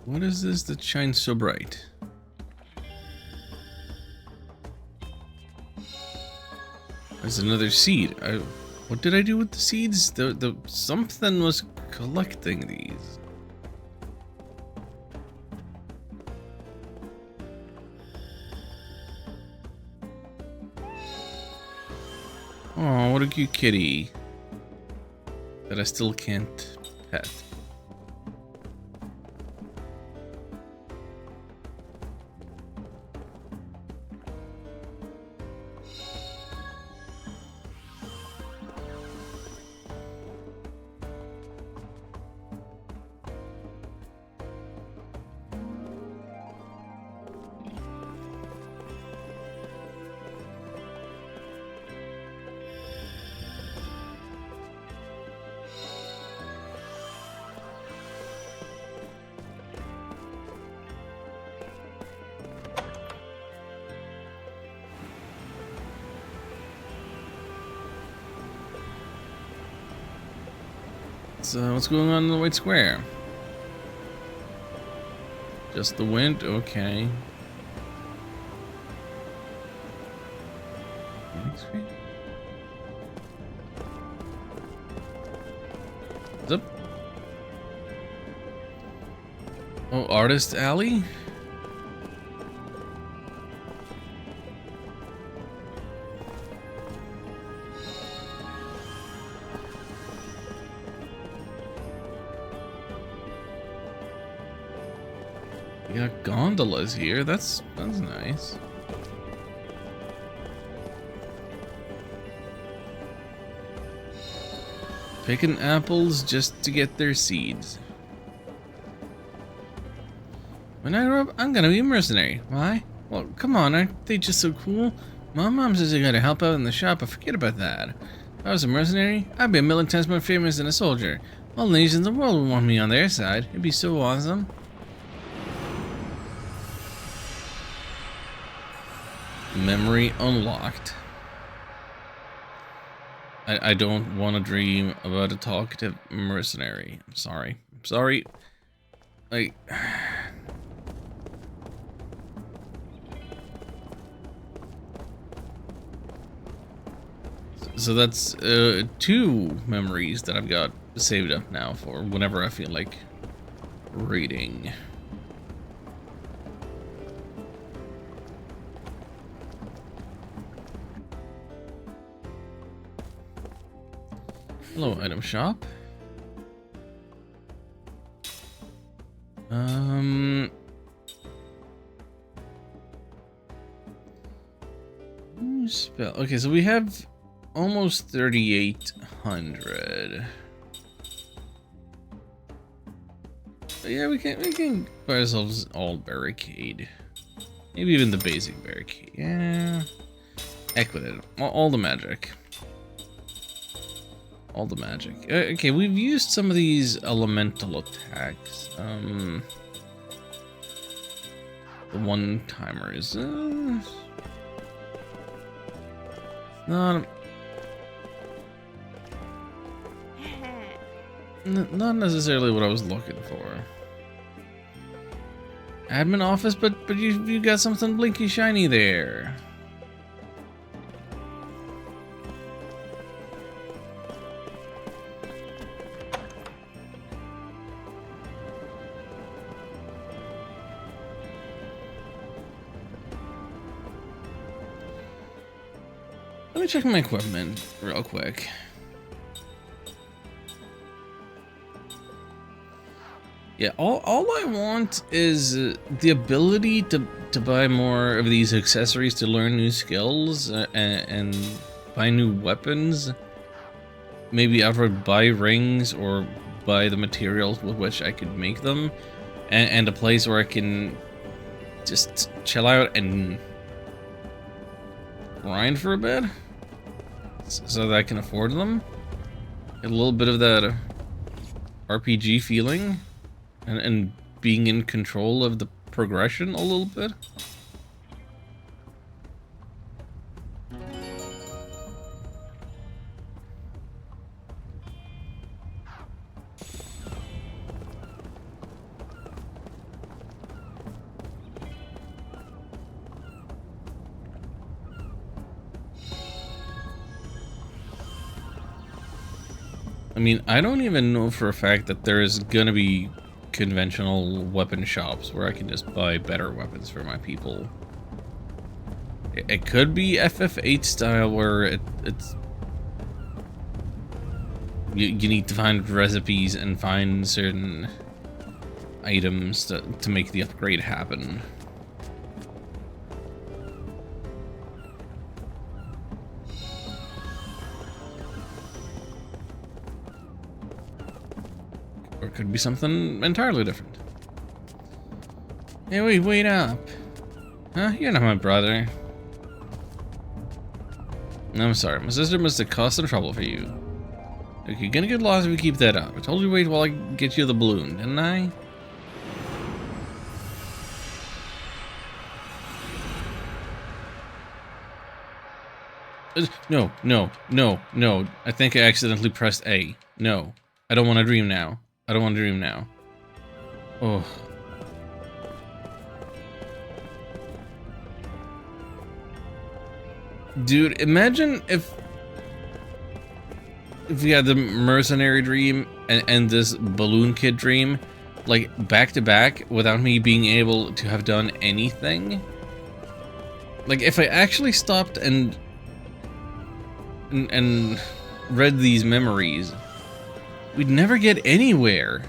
What is this that shines so bright? There's another seed. What did I do with the seeds? The something was collecting these. Oh, what a cute kitty that I still can't pet. So what's going on in the white square? Just the wind? Okay. What's up? Oh, Artist Alley? You got gondolas here. That's nice. Picking apples just to get their seeds. When I grow up, I'm gonna be a mercenary. Why? Well, come on, aren't they just so cool? My mom says I gotta help out in the shop, but forget about that. If I was a mercenary, I'd be a million times more famous than a soldier. All the nations in the world would want me on their side. It'd be so awesome. Memory unlocked. I don't want to dream about a talkative mercenary. I'm sorry. I'm sorry. Like... So that's 2 memories that I've got saved up now for whenever I feel like reading. Hello, item shop. Spell. Okay, so we have almost 3,800. But yeah, we can buy ourselves all barricade. Maybe even the basic barricade. Yeah. Heck with it. All the magic. All the magic. Okay, we've used some of these elemental attacks. The one-timers. Not necessarily what I was looking for. Admin office, but you got something blinky shiny there. Let me check my equipment real quick. Yeah, all I want is the ability to buy more of these accessories to learn new skills and buy new weapons. Maybe outright buy rings or buy the materials with which I could make them. And a place where I can just chill out and grind for a bit. So that I can afford them. Get a little bit of that RPG feeling. And being in control of the progression a little bit. I mean, I don't even know for a fact that there's gonna be conventional weapon shops where I can just buy better weapons for my people. It could be FF8 style where it's... You need to find recipes and find certain items to make the upgrade happen. Or it could be something entirely different. Hey, wait up. Huh? You're not my brother. I'm sorry, my sister must have caused some trouble for you. Look, you're gonna get lost if you keep that up. I told you to wait while I get you the balloon, didn't I? No. I think I accidentally pressed A. No. I don't want to dream now. Oh. Dude, imagine if we had the mercenary dream and this balloon kid dream, like, back to back without me being able to have done anything. Like, if I actually stopped and read these memories, we'd never get anywhere.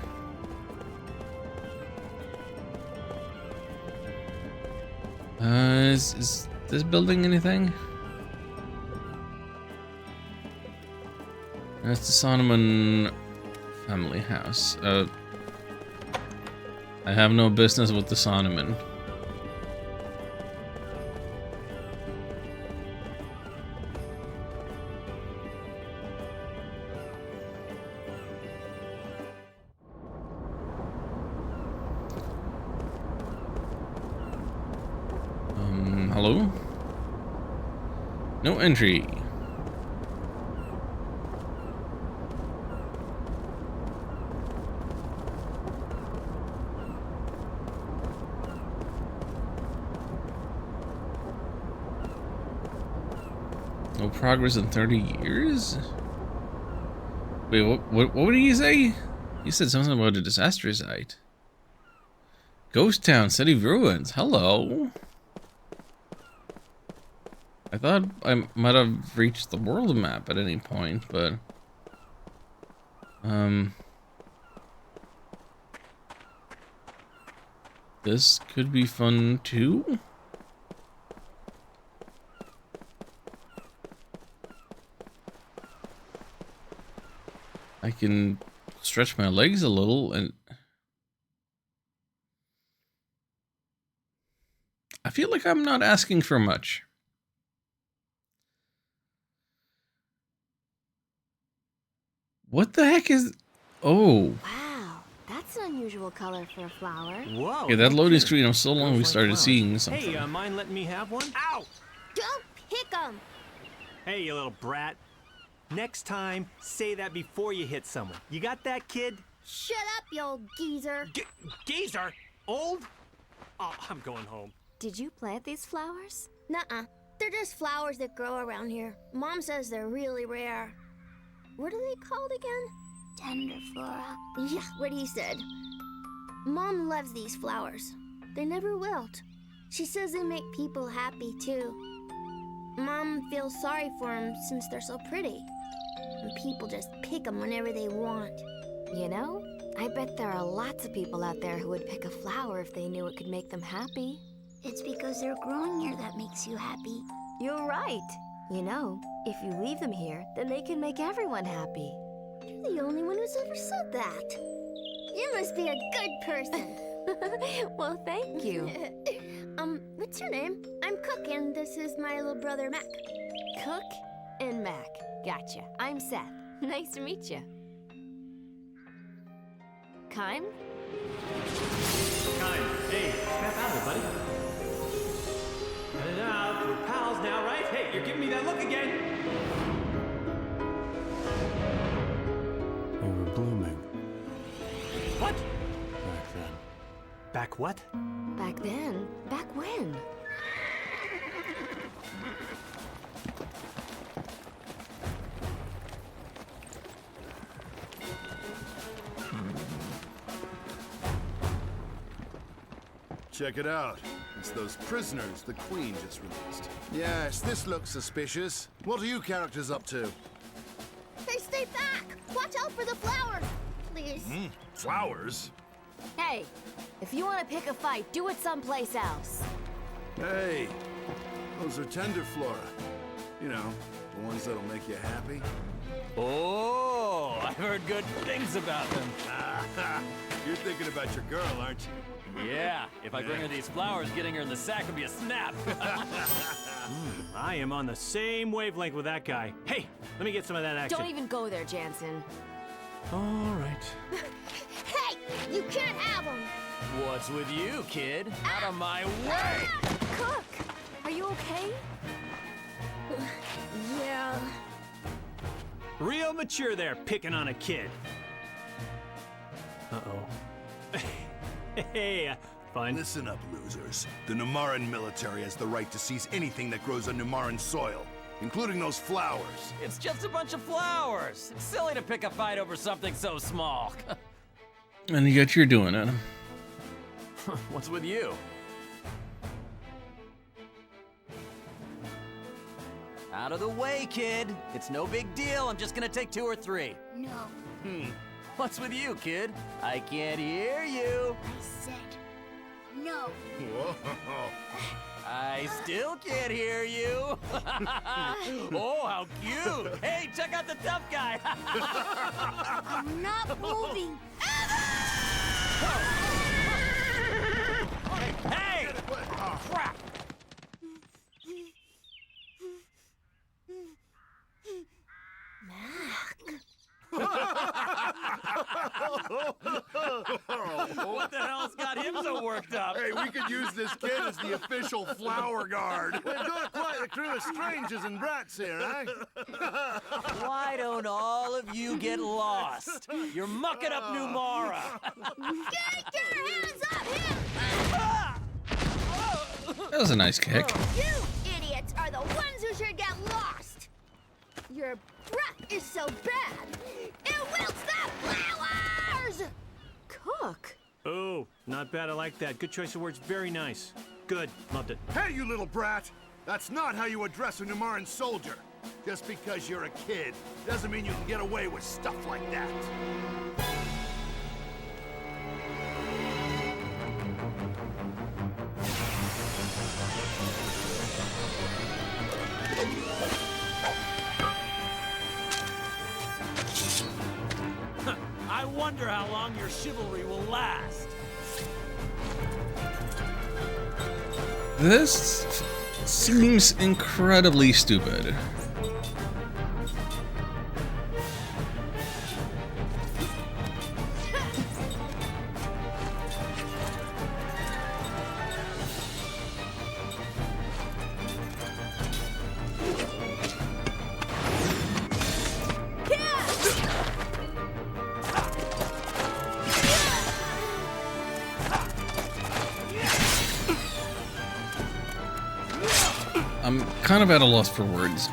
Is this building anything? That's the Sonneman family house. I have no business with the Sonneman. Hello? No entry. No progress in 30 years? Wait, what did he say? He said something about a disaster site. Ghost Town, City of Ruins. Hello. I thought I might have reached the world map at any point, but... This could be fun too? I can stretch my legs a little and... I feel like I'm not asking for much. What the heck is... Oh. Wow, that's an unusual color for a flower. Whoa. Okay, that loading screen, I'm so long we started seeing something. Hey, mind letting me have one? Ow! Don't pick 'em! Hey, you little brat. Next time, say that before you hit someone. You got that, kid? Shut up, you old geezer. Geezer? Old? Oh, I'm going home. Did you plant these flowers? Nuh-uh. They're just flowers that grow around here. Mom says they're really rare. What are they called again? Tender flora. Yeah, what he said. Mom loves these flowers. They never wilt. She says they make people happy, too. Mom feels sorry for them since they're so pretty. And people just pick them whenever they want. You know, I bet there are lots of people out there who would pick a flower if they knew it could make them happy. It's because they're growing here that makes you happy. You're right. You know, if you leave them here, then they can make everyone happy. You're the only one who's ever said that. You must be a good person. Well, thank you. What's your name? I'm Cook, and this is my little brother, Mac. Cook and Mac. Gotcha. I'm Seth. Nice to meet you. Kime? Kime, hey, snap out of it, buddy. Cut it out. We're pals now, right? Hey, you're giving me that look again. They were blooming What? back then. Back what? Back then? Back when? Check it out. It's those prisoners the Queen just released. Yes, this looks suspicious. What are you characters up to? Hey, stay back! Watch out for the flowers! Please. Flowers? Hey, if you want to pick a fight, do it someplace else. Hey, those are tender flora. You know, the ones that'll make you happy. Oh, I've heard good things about them. You're thinking about your girl, aren't you? Yeah, if I bring her these flowers, getting her in the sack would be a snap. I am on the same wavelength with that guy. Hey, let me get some of that action. Don't even go there, Jansen. All right. Hey! You can't have them! What's with you, kid? Out of my way! Cook, are you okay? Yeah. Real mature there, picking on a kid. Uh-oh. Hey, fun. Listen up, losers. The Numaran military has the right to seize anything that grows on Numaran soil, including those flowers. It's just a bunch of flowers. It's silly to pick a fight over something so small. And yet you're doing it. What's with you? Out of the way, kid. It's no big deal. I'm just gonna take 2 or 3. No. What's with you, kid? I can't hear you. I said no. Whoa. I still can't hear you. Oh, how cute. Hey, check out the tough guy. I'm not moving. Hey! Crap! What the hell's got him so worked up? Hey, we could use this kid as the official flower guard. We've got quite a crew of strangers and brats here, eh? Why don't all of you get lost? You're mucking up Numara. Get your hands up here! That was a nice kick. You idiots are the ones who should get lost! Your breath is so bad, it wilts the flowers! Cook. Oh, not bad. I like that. Good choice of words. Very nice. Good. Loved it. Hey, you little brat! That's not how you address a Numaran soldier. Just because you're a kid doesn't mean you can get away with stuff like that. I wonder how long your chivalry will last. This seems incredibly stupid. I'm kind of at a loss for words.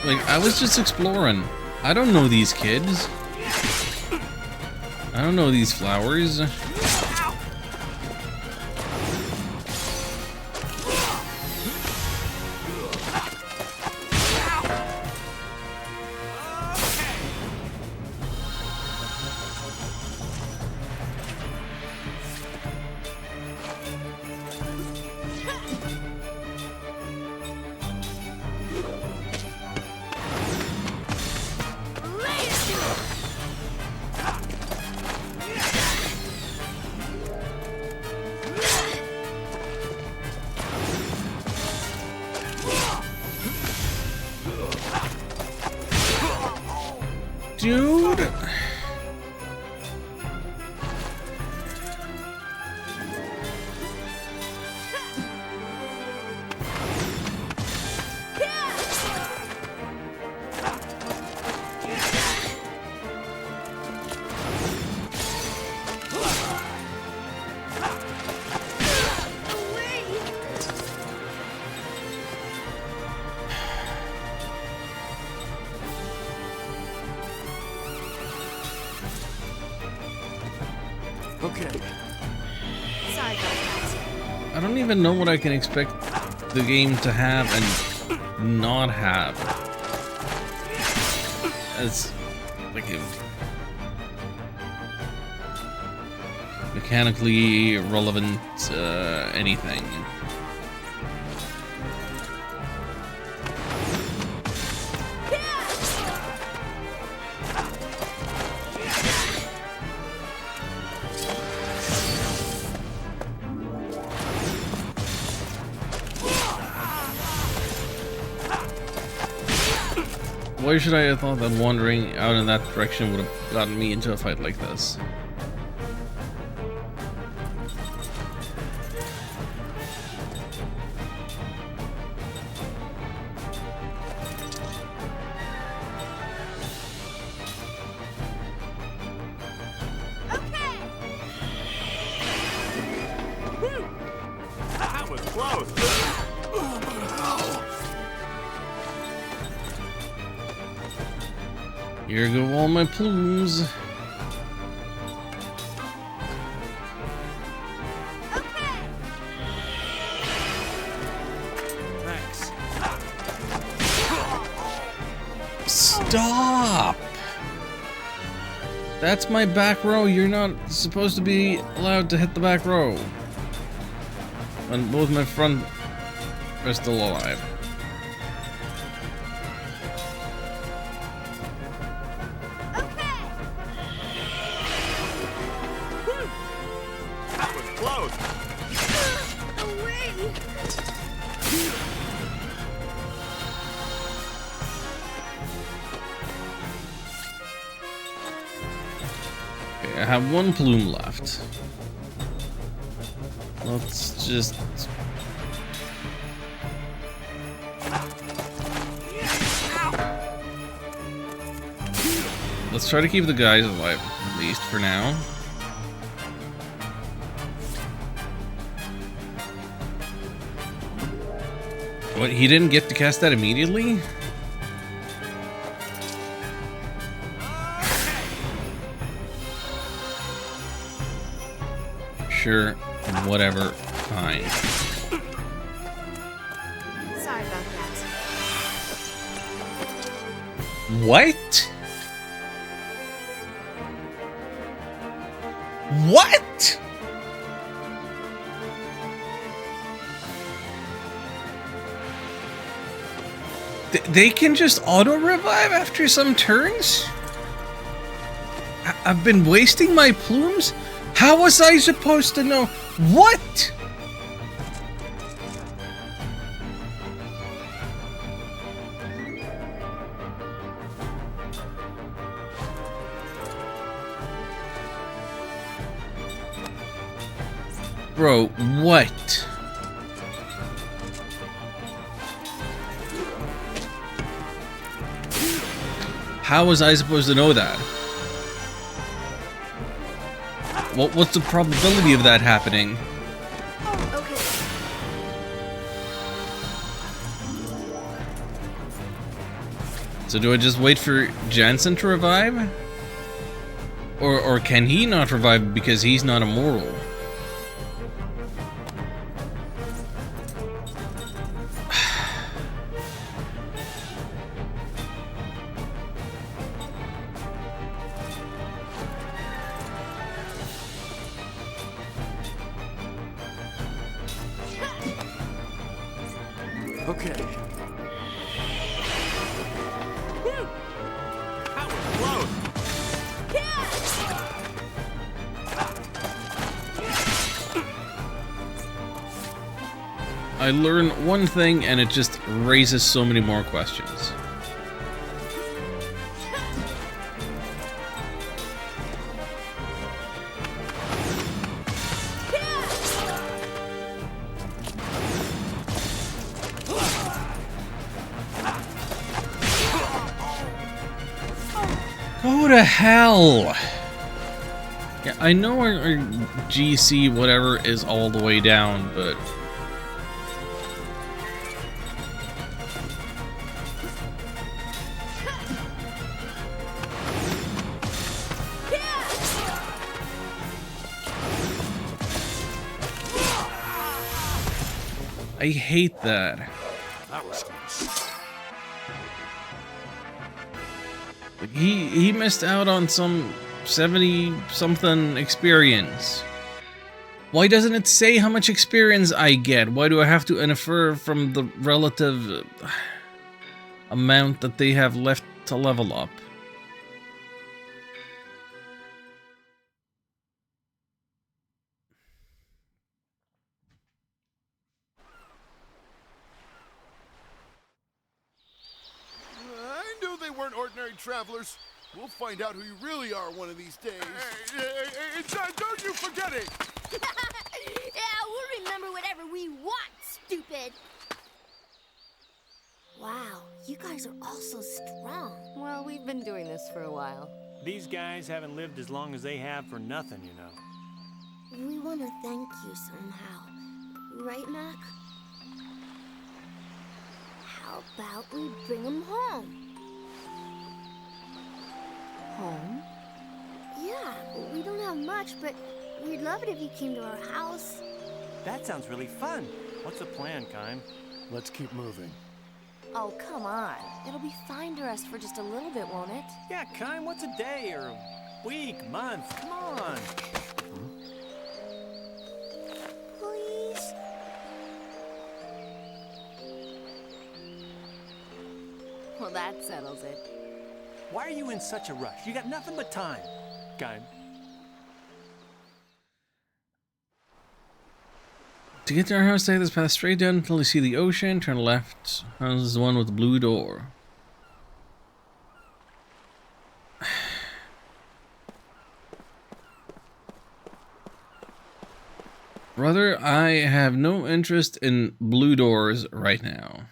Like, I was just exploring. I don't know these kids. I don't know these flowers. Dude. Okay. Sorry about that. I don't even know what I can expect the game to have and not have. As like a mechanically relevant anything. Why should I have thought that wandering out in that direction would have gotten me into a fight like this? Okay. That was close. Here go all my plumes. Okay. Thanks. Stop! That's my back row. You're not supposed to be allowed to hit the back row. And both my front are still alive. That was close. Away. Okay, I have one plume left. Let's just... Let's try to keep the guys alive, at least for now. What, he didn't get to cast that immediately? Sure, whatever, fine. Sorry about that. What? What? They can just auto-revive after some turns? I've been wasting my plumes? How was I supposed to know? What? Bro, what? How was I supposed to know that? What's the probability of that happening? Oh, okay. So do I just wait for Jansen to revive? Or can he not revive because he's not immortal? Okay. That was close. I learn one thing and it just raises so many more questions. Go to hell! Yeah, I know our GC whatever is all the way down, but... I hate that. That was close. Like, he missed out on some 70-something experience. Why doesn't it say how much experience I get? Why do I have to infer from the relative amount that they have left to level up? I knew they weren't ordinary travelers. We'll find out who you really are one of these days. Hey, don't you forget it! Yeah, we'll remember whatever we want, stupid. Wow, you guys are all so strong. Well, we've been doing this for a while. These guys haven't lived as long as they have for nothing, you know. We want to thank you somehow. Right, Mac? How about we bring him home? Home? Yeah, we don't have much, but we'd love it if you came to our house. That sounds really fun. What's the plan, Kime? Let's keep moving. Oh, come on. It'll be fine to rest for just a little bit, won't it? Yeah, Kime, what's a day or a week, month? Come on. Please? Well, that settles it. Why are you in such a rush? You got nothing but time. Kime. To get to our house, take this path straight down until you see the ocean. Turn left. This is the one with the blue door. Brother, I have no interest in blue doors right now.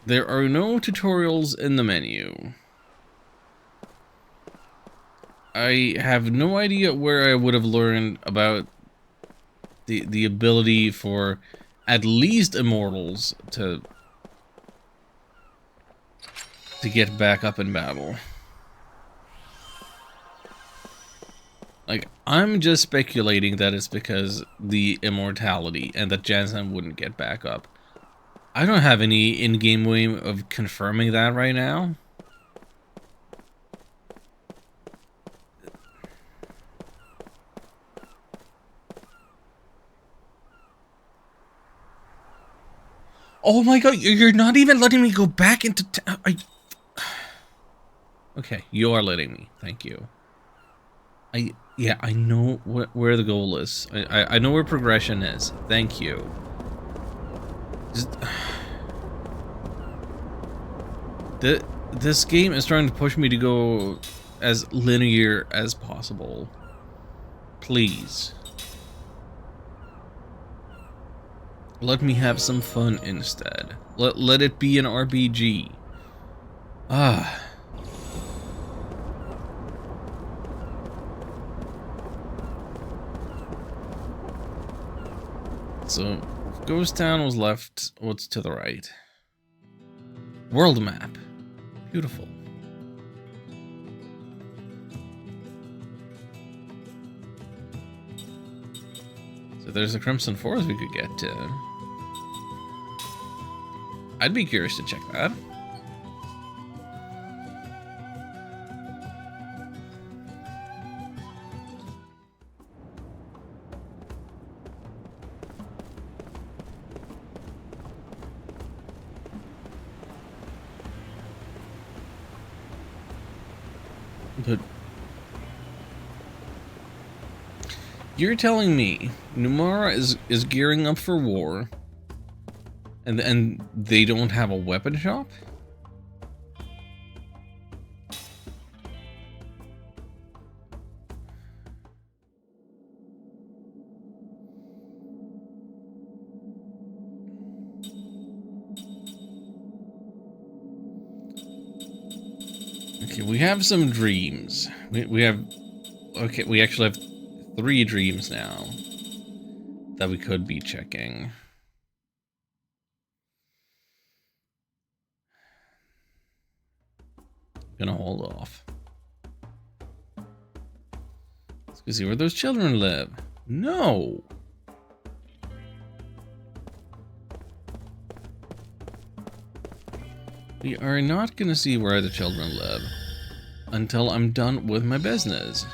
There are no tutorials in the menu. I have no idea where I would have learned about the ability for at least immortals to get back up in battle. Like, I'm just speculating that it's because the immortality and that Jansen wouldn't get back up. I don't have any in-game way of confirming that right now. Oh my god, you're not even letting me go back into Okay, you are letting me. Thank you. Yeah, I know where the goal is. I know where progression is. Thank you. This game is trying to push me to go as linear as possible. Please. Let me have some fun instead. Let it be an RPG. Ah. So, Ghost Town was left. What's to the right? World map. Beautiful. So there's a Crimson Forest we could get to. I'd be curious to check that. But you're telling me Numara is gearing up for war, and they don't have a weapon shop? Okay, we have some dreams. We have... Okay, we actually have 3 dreams now that we could be checking. Gonna hold off. Let's go see where those children live. No! We are not gonna see where the children live until I'm done with my business.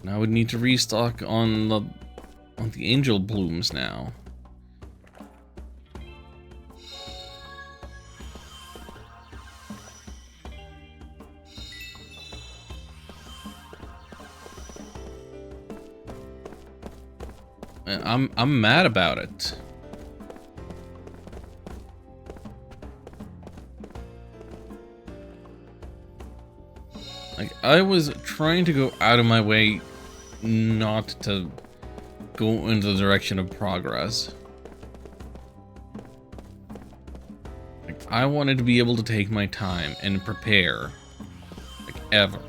Now I would need to restock on the angel blooms now. I'm mad about it. Like, I was trying to go out of my way not to go in the direction of progress. Like, I wanted to be able to take my time and prepare. Like, ever.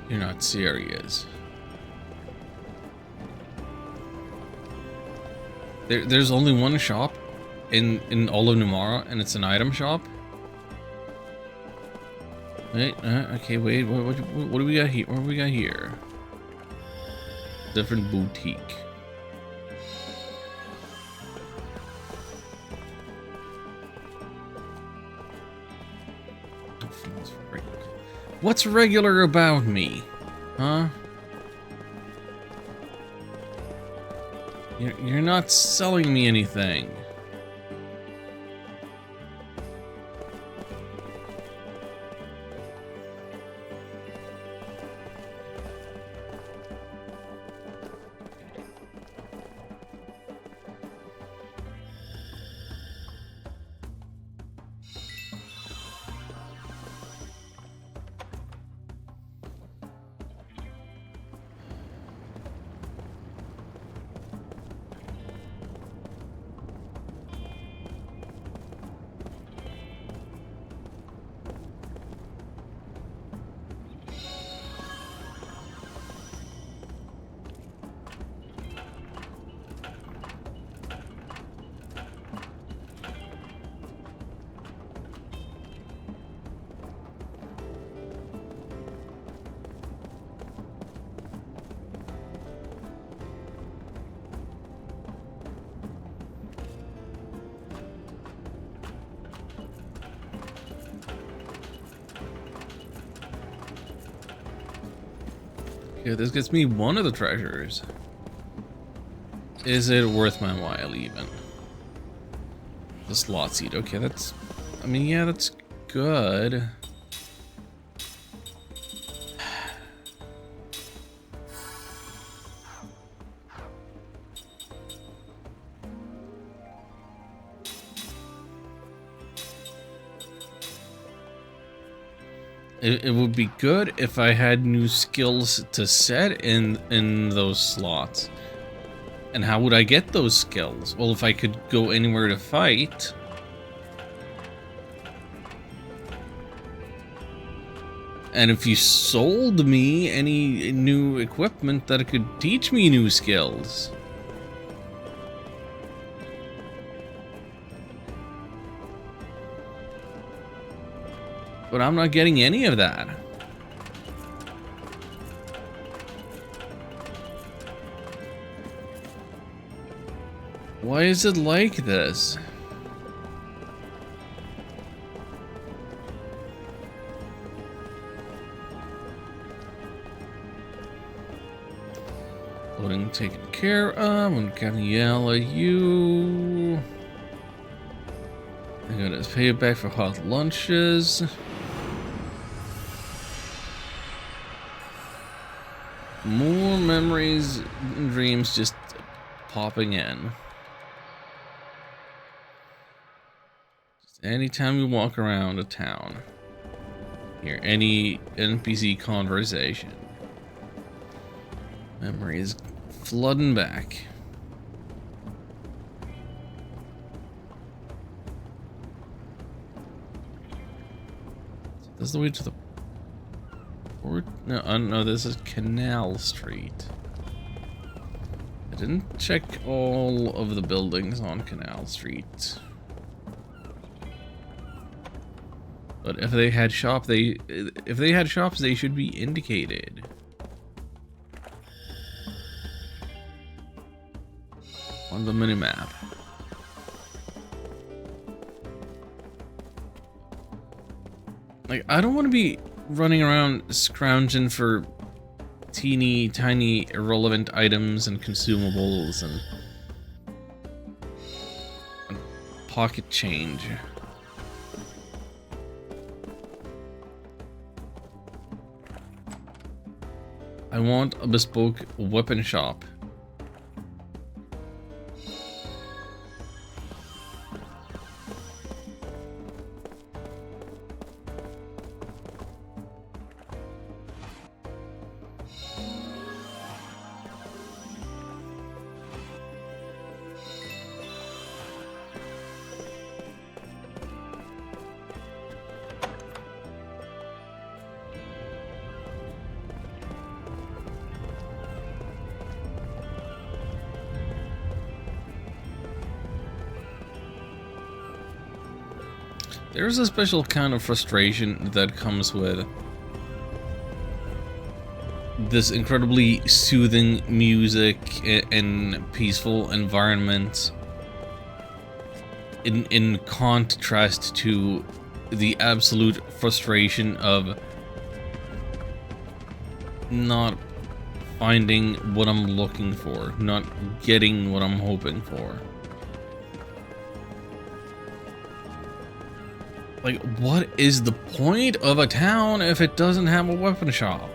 You're not serious. There's only one shop in all of Numara, and it's an item shop. Wait, okay, wait. What do we got here? What do we got here? Different boutique. What's regular about me? Huh? You're not selling me anything. Yeah, this gets me one of the treasures. Is it worth my while, even? The slot seed. Okay, that's... I mean, yeah, that's good. It would be good if I had new skills to set in those slots. And how would I get those skills? Well, if I could go anywhere to fight. And if you sold me any new equipment that could teach me new skills. But I'm not getting any of that. Why is it like this? Loading taken care of. I'm gonna yell at you. I'm gonna pay you back for hot lunches. More memories and dreams just popping in. Just anytime you walk around a town, hear any NPC conversation, memories flooding back. This is the way to the port? No, no, this is Canal Street. I didn't check all of the buildings on Canal Street. But if they had shops, they should be indicated. On the minimap. Like, I don't want to be running around scrounging for teeny tiny irrelevant items and consumables and pocket change. I want a bespoke weapon shop. There's a special kind of frustration that comes with this incredibly soothing music and peaceful environment in contrast to the absolute frustration of not finding what I'm looking for, not getting what I'm hoping for. Like, what is the point of a town if it doesn't have a weapon shop?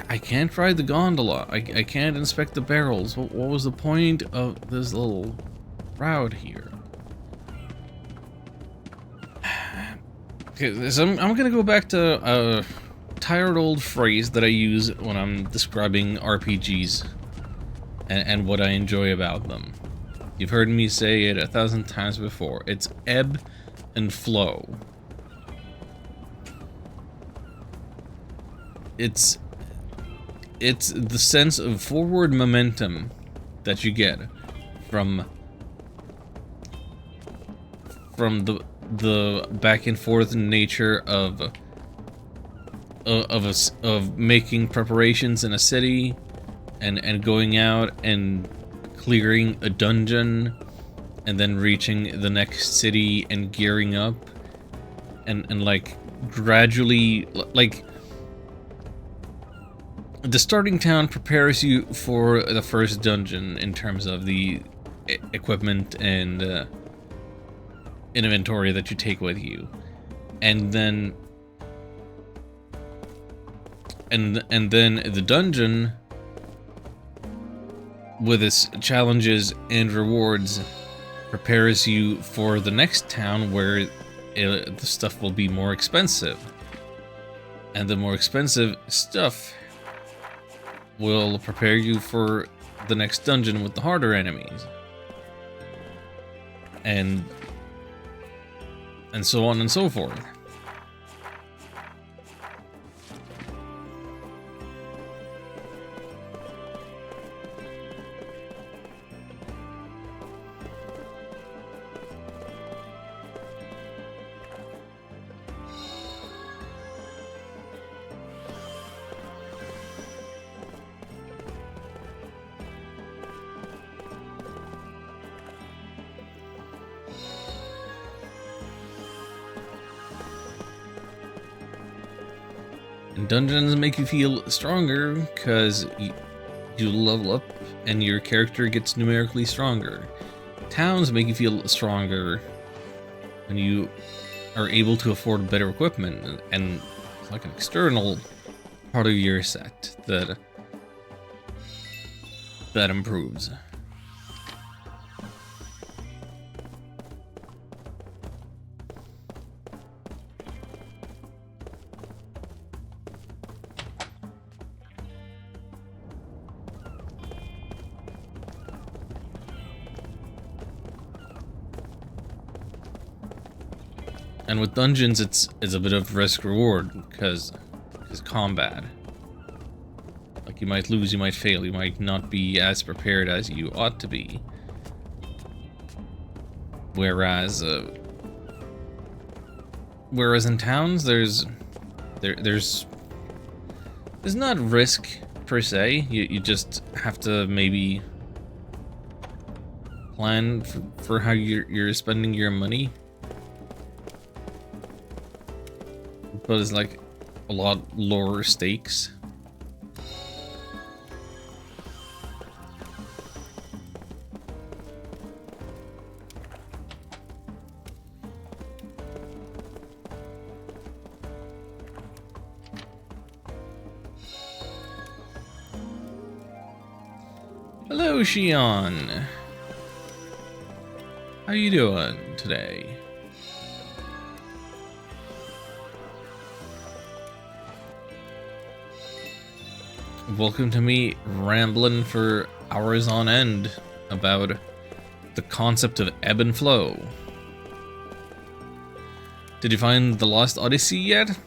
I can't ride the gondola. I can't inspect the barrels. What was the point of this little route here? Okay, so I'm gonna go back to tired old phrase that I use when I'm describing RPGs and what I enjoy about them. You've heard me say it 1,000 times before. It's ebb and flow. It's the sense of forward momentum that you get from the back and forth nature of making preparations in a city and going out and clearing a dungeon and then reaching the next city and gearing up and like gradually, like, the starting town prepares you for the first dungeon in terms of the equipment and inventory that you take with you, and then the dungeon with its challenges and rewards prepares you for the next town where the stuff will be more expensive, and the more expensive stuff will prepare you for the next dungeon with the harder enemies, and so on and so forth. And dungeons make you feel stronger because you level up and your character gets numerically stronger. Towns make you feel stronger when you are able to afford better equipment, and it's like an external part of your set that improves. And with dungeons, it's a bit of risk reward because combat. Like, you might lose, you might fail, you might not be as prepared as you ought to be. Whereas in towns, there's not risk per se. You just have to maybe plan for how you're spending your money. But it's like a lot lower stakes. Hello, Shion. How you doing today? Welcome to me rambling for hours on end about the concept of ebb and flow. Did you find the Lost Odyssey yet?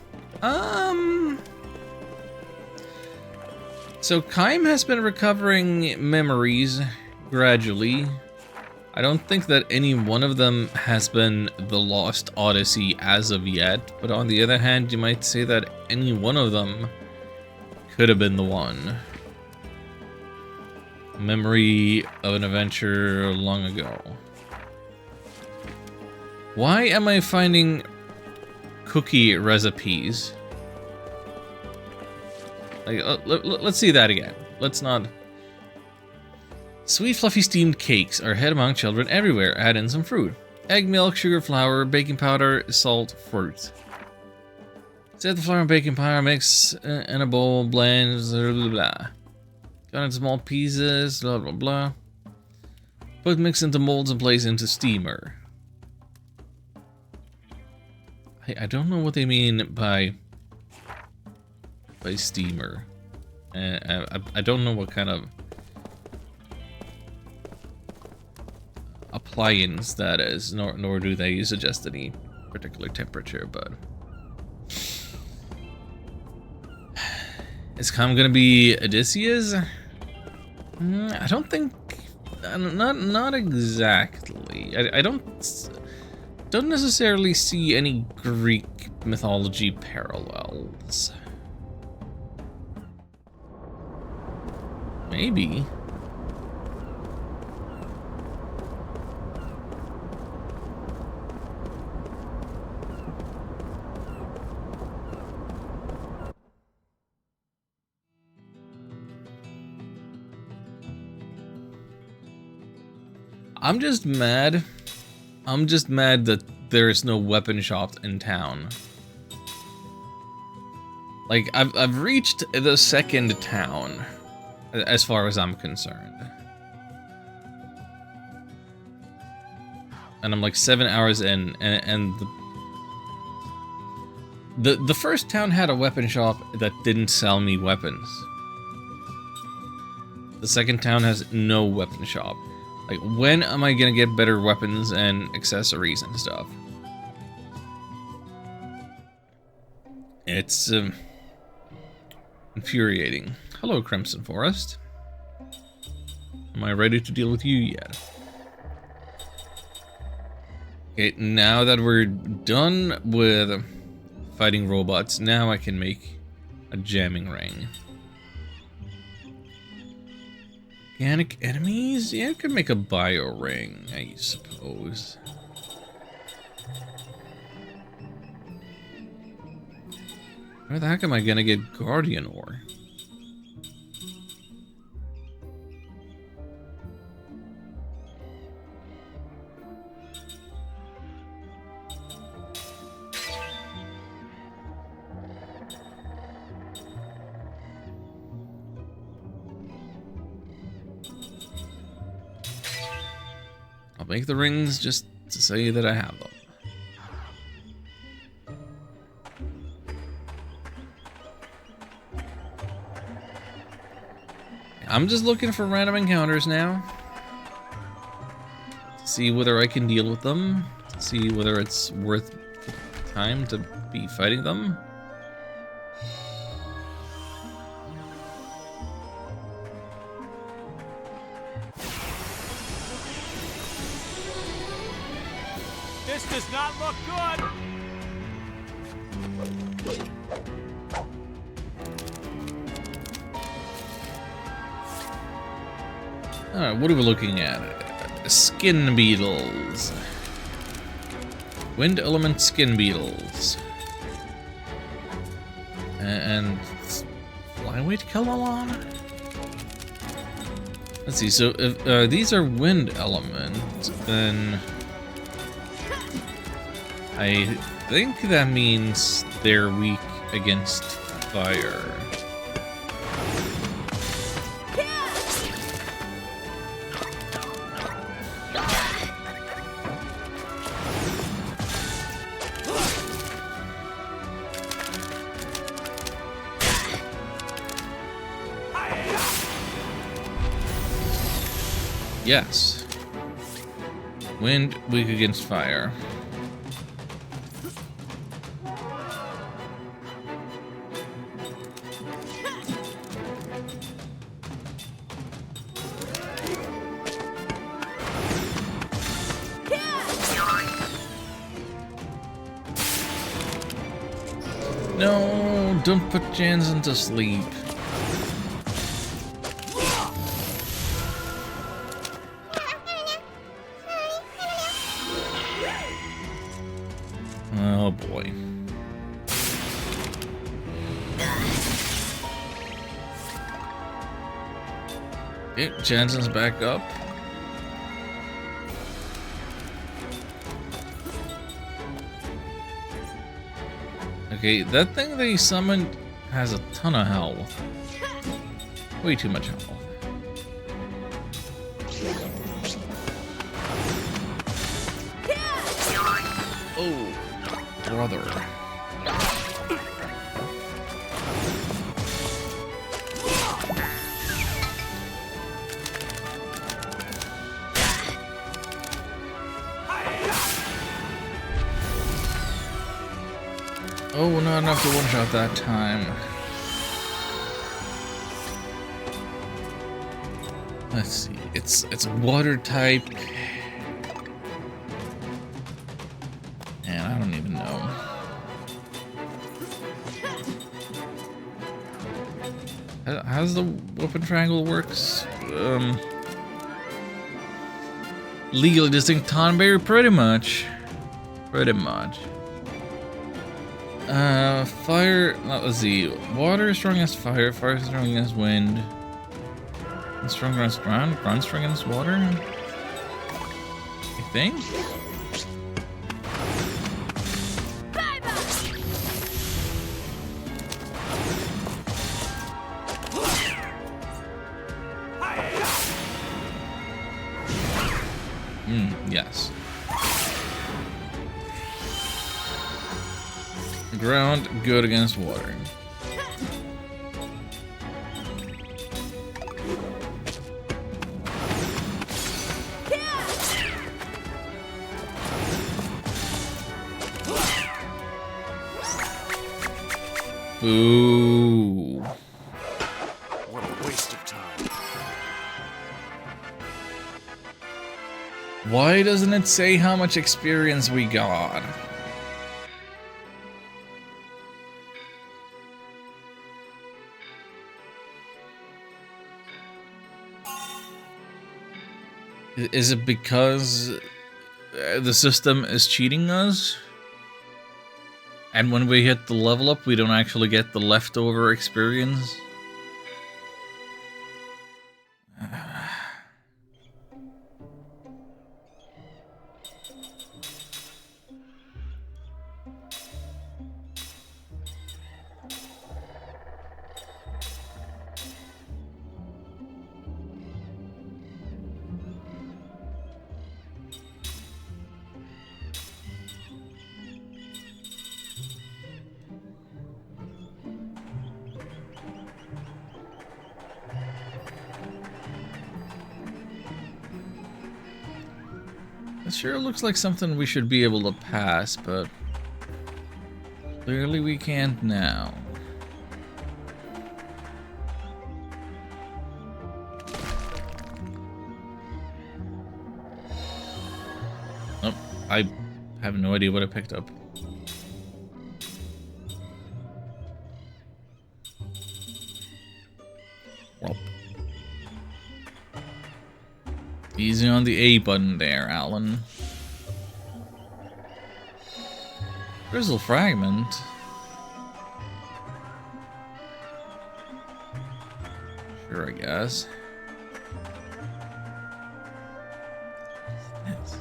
So Kaim has been recovering memories gradually. I don't think that any one of them has been the Lost Odyssey as of yet, but on the other hand, you might say that any one of them could have been the one. Memory of an adventure long ago. Why am I finding cookie recipes? Like, let's see that again. Let's not. Sweet fluffy steamed cakes are head among children everywhere. Add in some fruit. Egg, milk, sugar, flour, baking powder, salt, fruit. Set the flour and baking powder mix in a bowl, blend, blah, blah, blah. Cut into small pieces, blah, blah, blah. Put mix into molds and place into steamer. I don't know what they mean by steamer. I don't know what kind of appliance that is, nor do they suggest any particular temperature, but is Kaim gonna be Odysseus? I don't think, not exactly. I don't necessarily see any Greek mythology parallels. Maybe. I'm just mad that there is no weapon shop in town. Like, I've reached the second town, as far as I'm concerned. And I'm like 7 hours in, and the first town had a weapon shop that didn't sell me weapons. The second town has no weapon shop. Like, when am I gonna get better weapons and accessories and stuff? It's infuriating. Hello, Crimson Forest. Am I ready to deal with you yet? Okay, now that we're done with fighting robots, now I can make a jamming ring. Organic enemies? Yeah, I could make a bio ring, I suppose. Where the heck am I gonna get Guardian ore? I'll make the rings just to say that I have them. I'm just looking for random encounters now. To see whether I can deal with them. To see whether it's worth time to be fighting them. This does not look good! Alright, what are we looking at? Skin beetles. Wind element skin beetles. And flyweight Kellalon? Let's see, so if these are wind element, then I think that means they're weak against fire. Yes. Wind, weak against fire. No, don't put Jansen to sleep. Oh boy. Okay, Jansen's back up. Okay, that thing they summoned has a ton of health. Way too much health. Oh, brother. Oh, not enough to one-shot that time. Let's see. It's water type. And I don't even know. How's the weapon triangle works? Legally distinct Tonberry, pretty much. Pretty much. Fire, let's see. Water is strong against fire, fire is strong against wind. And strong against ground, ground strong against water? I think? Yes. Ground, good against water. Ooh. What a waste of time. Why doesn't it say how much experience we got? Is it because the system is cheating us? And when we hit the level up, we don't actually get the leftover experience? It sure looks like something we should be able to pass, but clearly we can't now. Oh, I have no idea what I picked up. Well. Easy on the A button there, Alan. Crystal fragment. Sure, I guess. Yes.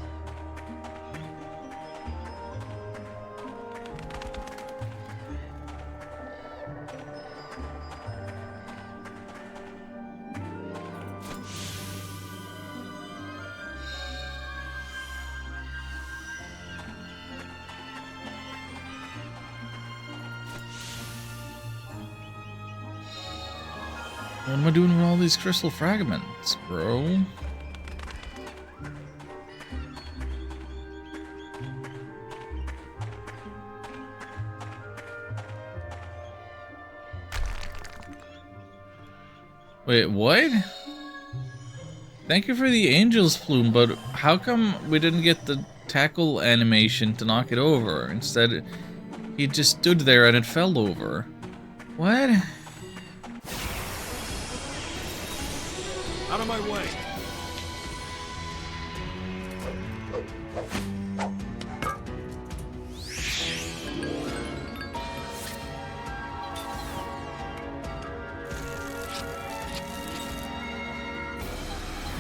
What am I doing with all these crystal fragments, bro? Wait, what? Thank you for the angel's plume, but how come we didn't get the tackle animation to knock it over? Instead, he just stood there and it fell over. What? Out of my way.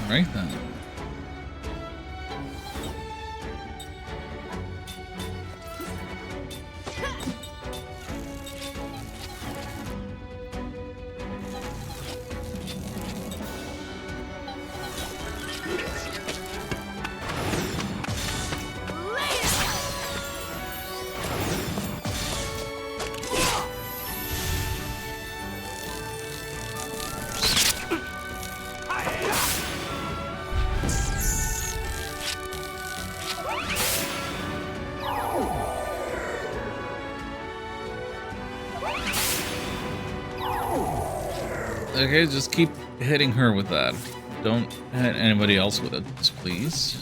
Alright then. Okay, just keep hitting her with that. Don't hit anybody else with it, please.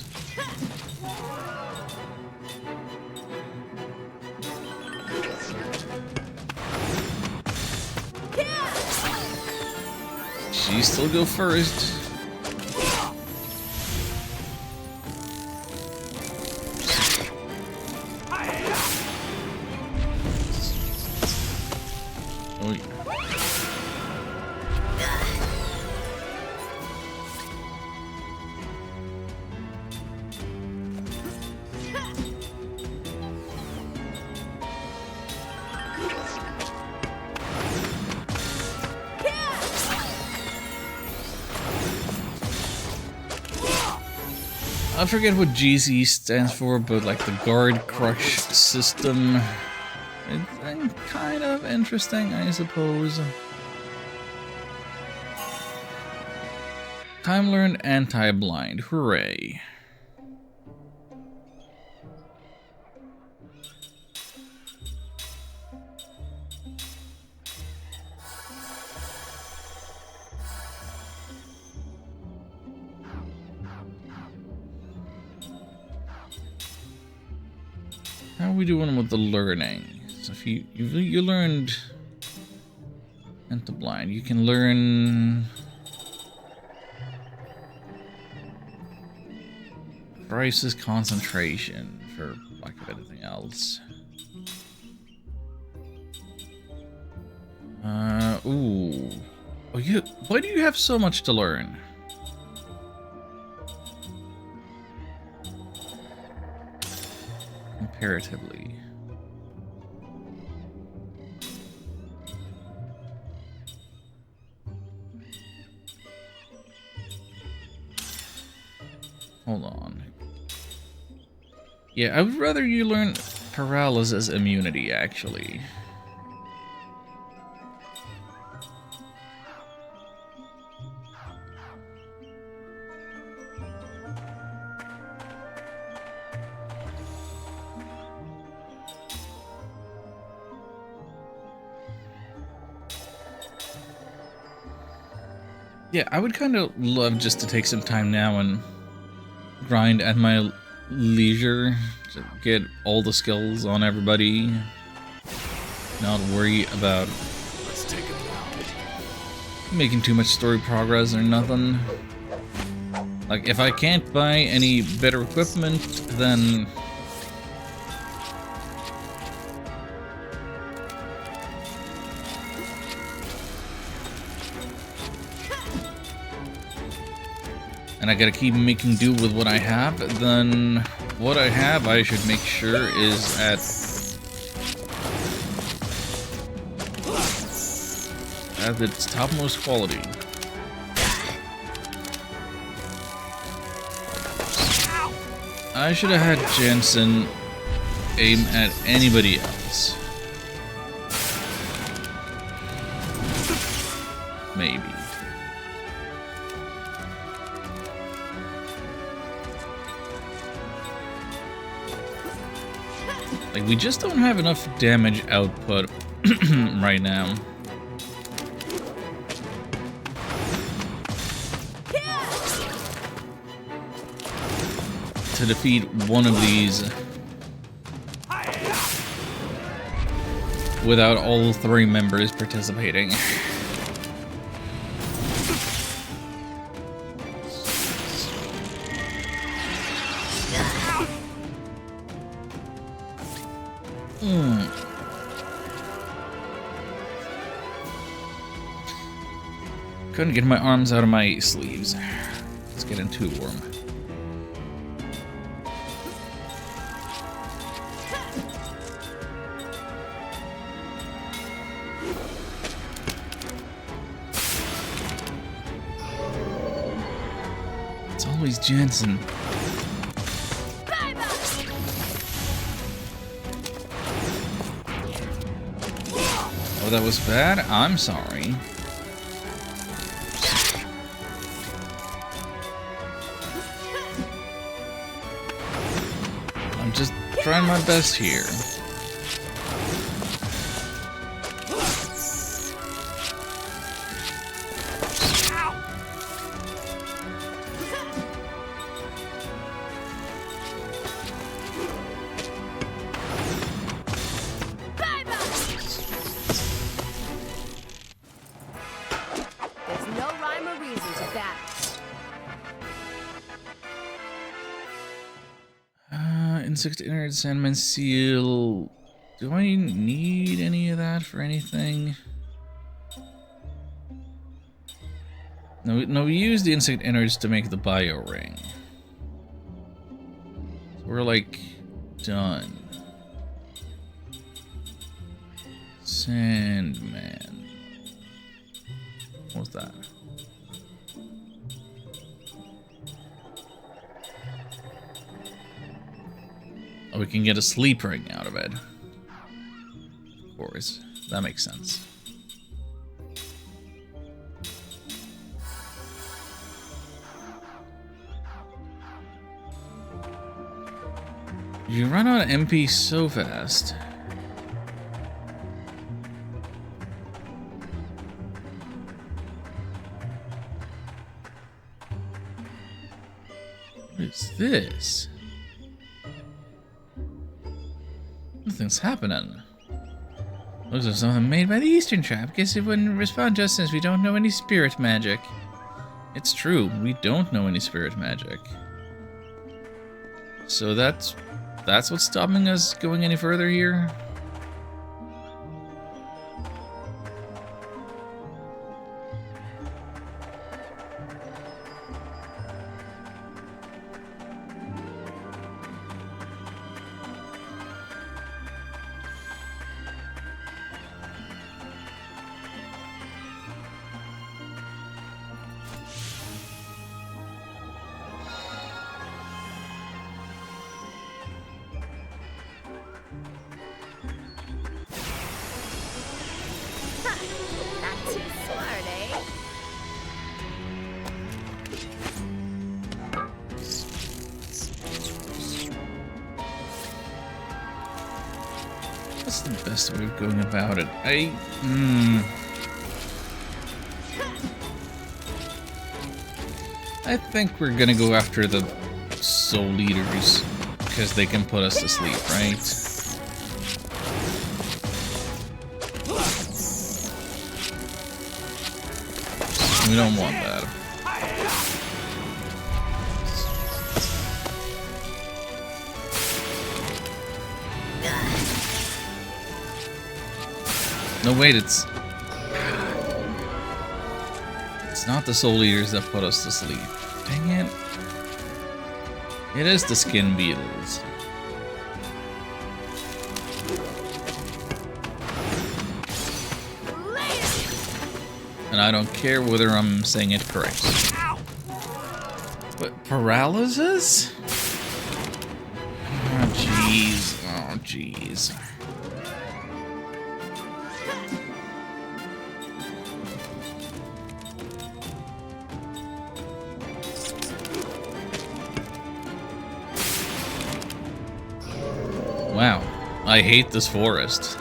She still go first. Oh, yeah. I forget what GZ stands for, but like the guard crush system. It's kind of interesting, I suppose. Time learned anti-blind, hooray. How are we doing with the learning? So if you learned anti-blind, you can learn crisis concentration for lack of anything else. Ooh. Oh, why do you have so much to learn? Comparatively. Hold on. Yeah, I would rather you learn paralysis immunity, actually. Yeah, I would kind of love just to take some time now and grind at my leisure to get all the skills on everybody. Not worry about making too much story progress or nothing. Like, if I can't buy any better equipment, then and I gotta keep making do with what I have, then what I have I should make sure is at its topmost quality. I should have had Jensen aim at anybody else. Maybe. Like, we just don't have enough damage output right now. To defeat one of these without all 3 members participating. Couldn't get my arms out of my sleeves. Let's get into them. It's always Jensen. Oh, that was bad? I'm sorry. I'm just trying my best here. Insect innards, Sandman seal. Do I need any of that for anything? No, we use the insect innards to make the bio ring. So we're like done. Sandman. What's that? Oh, we can get a sleep ring out of it. Of course. That makes sense. You run out of MP so fast. What is this? Nothing's happening. Looks like something made by the Eastern tribe. Guess it wouldn't respond just since we don't know any spirit magic. It's true, we don't know any spirit magic. So that's what's stopping us going any further here? What's the best way of going about it? I think we're gonna go after the soul eaters because they can put us to sleep, right? We don't want that. No, wait, it's not the soul eaters that put us to sleep. Dang it. It is the skin beetles. And I don't care whether I'm saying it correct. But paralysis? Oh, jeez. Oh, jeez. Wow, I hate this forest.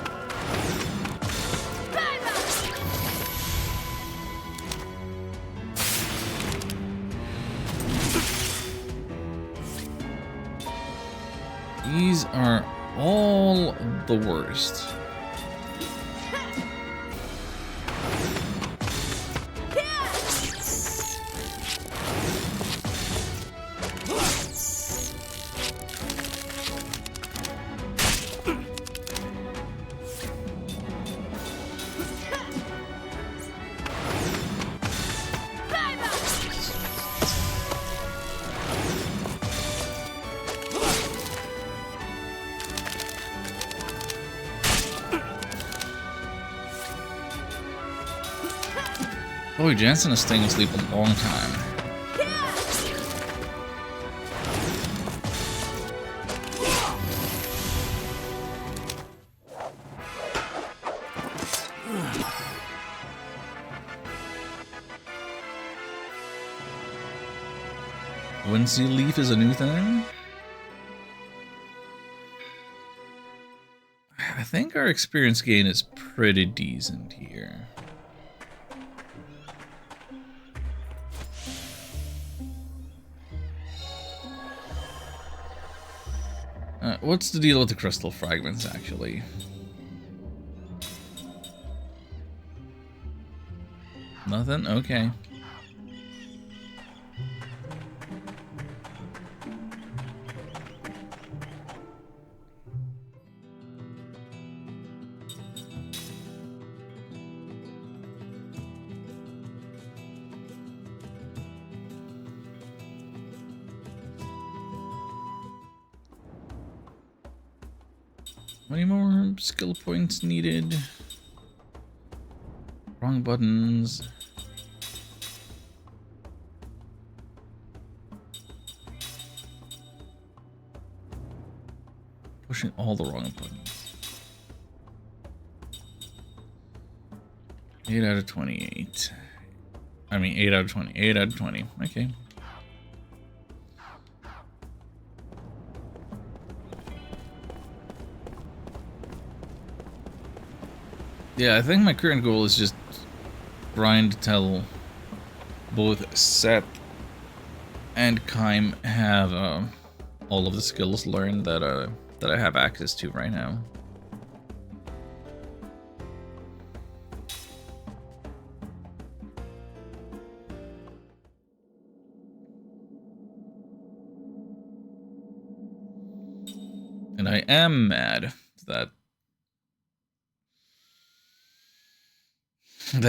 These are all the worst. Boy, Jensen is staying asleep a long time. Windsea Leaf is a new thing? I think our experience gain is pretty decent here. What's the deal with the crystal fragments, actually? Nothing? Okay. How many more skill points needed? Wrong buttons. Pushing all the wrong buttons. 8 out of 28. I mean 8 out of 20. 8 out of 20. Okay. Yeah, I think my current goal is just grind till both Seth and Kaim have all of the skills learned that I have access to right now. And I am mad that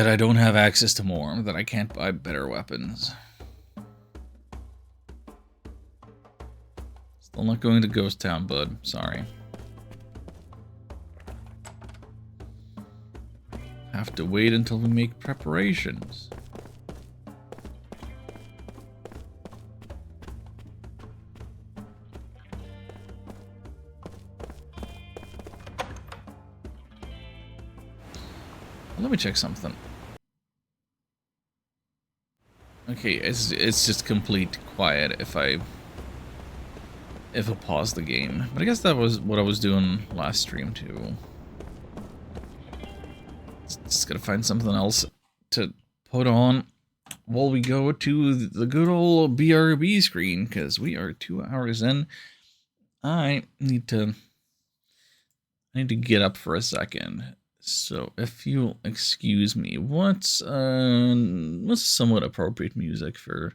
I don't have access to more, that I can't buy better weapons. Still not going to Ghost Town, bud. Sorry. Have to wait until we make preparations. Let me check something. Okay, it's just complete quiet if I pause the game. But I guess that was what I was doing last stream too. Just gotta find something else to put on. while we go to the good old BRB screen, because we are 2 hours in. I need to get up for a second. So if you'll excuse me, what's somewhat appropriate music for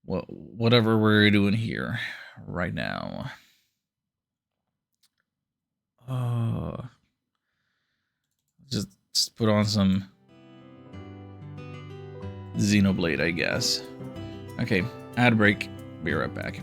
whatever we're doing here right now? Just put on some Xenoblade, I guess. Okay, ad break. Be right back.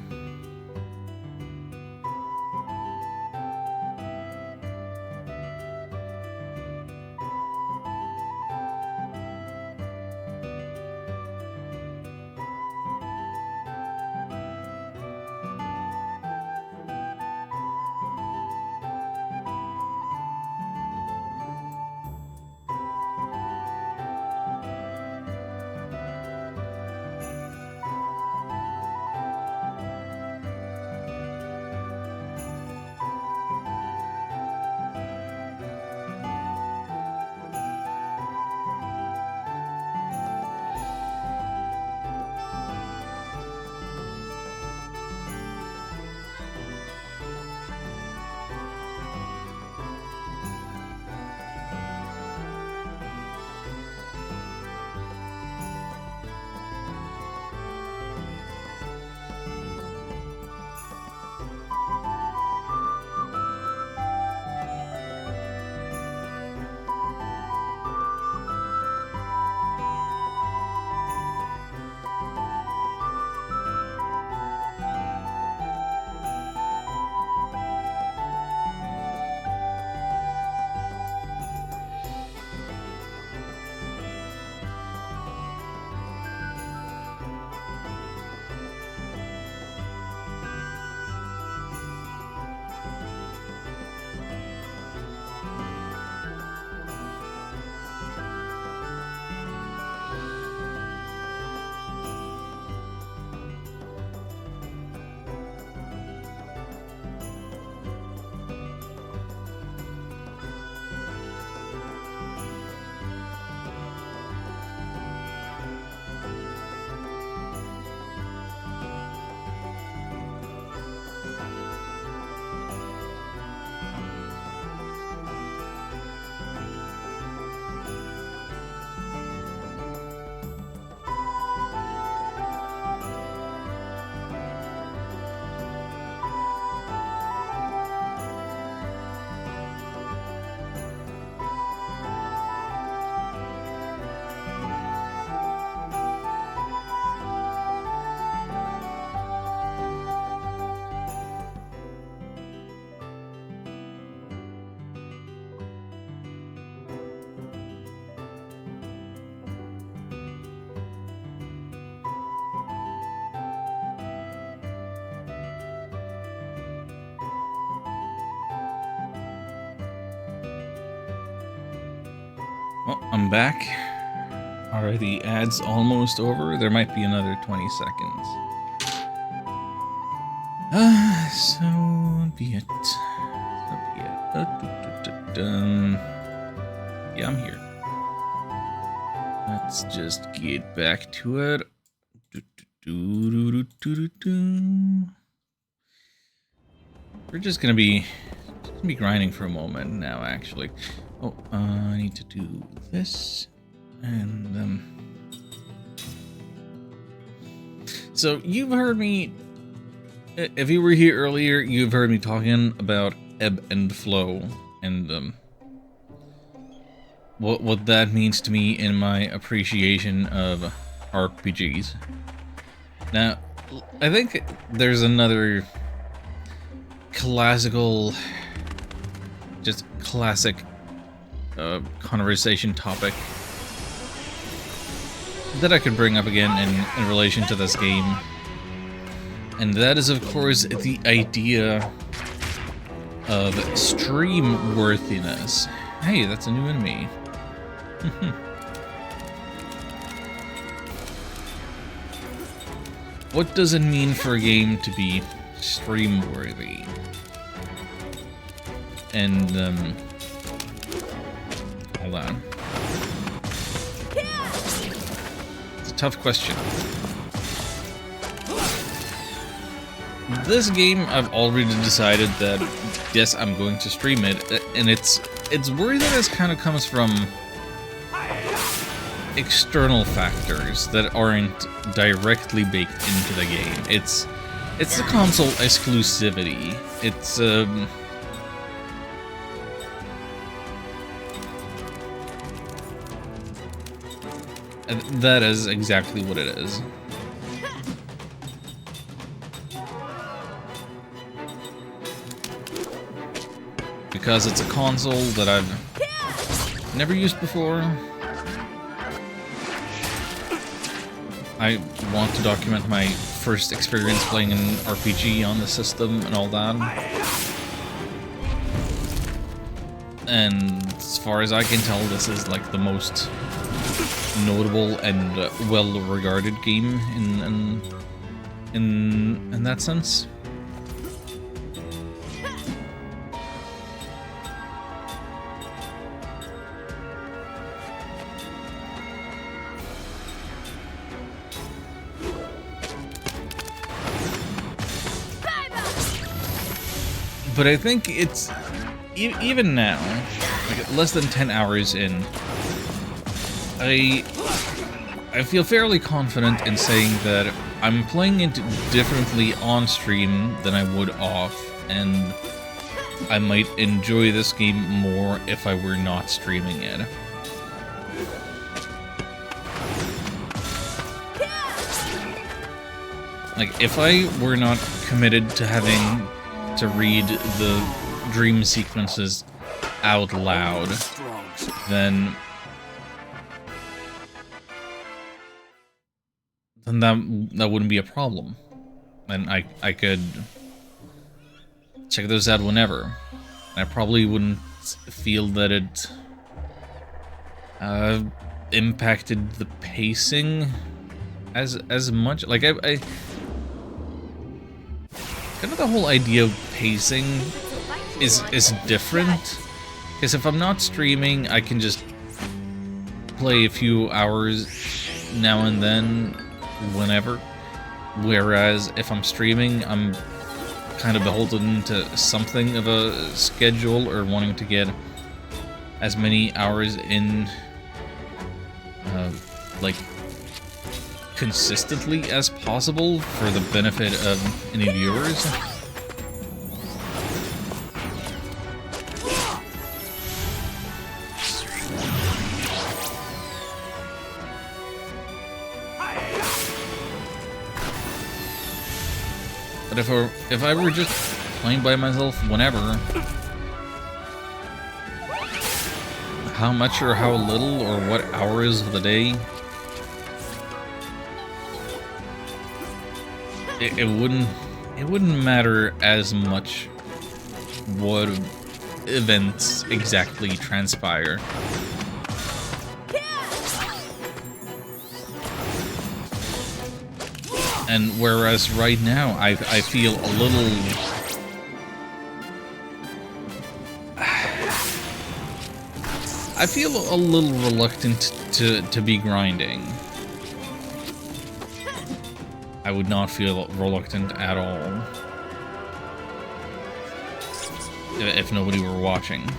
Well, I'm back. Are the ads almost over? There might be another 20 seconds. So be it. Yeah, I'm here. Let's just get back to it. We're just gonna be grinding for a moment now, actually. Oh, I need to do this, and so you've heard me. If you were here earlier, you've heard me talking about ebb and flow, and what that means to me in my appreciation of RPGs. Now, I think there's another classic conversation topic that I could bring up again in relation to this game. And that is, of course, the idea of stream worthiness. Hey, that's a new enemy. What does it mean for a game to be stream worthy? And, hold on. tough question. This game, I've already decided that, yes, I'm going to stream it, and it's weird that this kind of comes from external factors that aren't directly baked into the game. It's the console exclusivity. It's and that is exactly what it is. Because it's a console that I've never used before. I want to document my first experience playing an RPG on the system and all that. And as far as I can tell, this is like the most notable and well-regarded game in that sense. But I think it's, even now, like less than 10 hours in, I feel fairly confident in saying that I'm playing it differently on stream than I would off, and I might enjoy this game more if I were not streaming it. Like, if I were not committed to having to read the dream sequences out loud, then that wouldn't be a problem. And I could check those out whenever. I probably wouldn't feel that it impacted the pacing as much. Like I kind of the whole idea of pacing is different, because if I'm not streaming, I can just play a few hours now and then, whenever. Whereas if I'm streaming, I'm kind of beholden to something of a schedule, or wanting to get as many hours in, like, consistently as possible for the benefit of any viewers. But if I were just playing by myself whenever, how much or how little or what hours of the day, it wouldn't matter as much what events exactly transpire. And whereas right now I feel a little reluctant to be grinding. I would not feel reluctant at all if nobody were watching.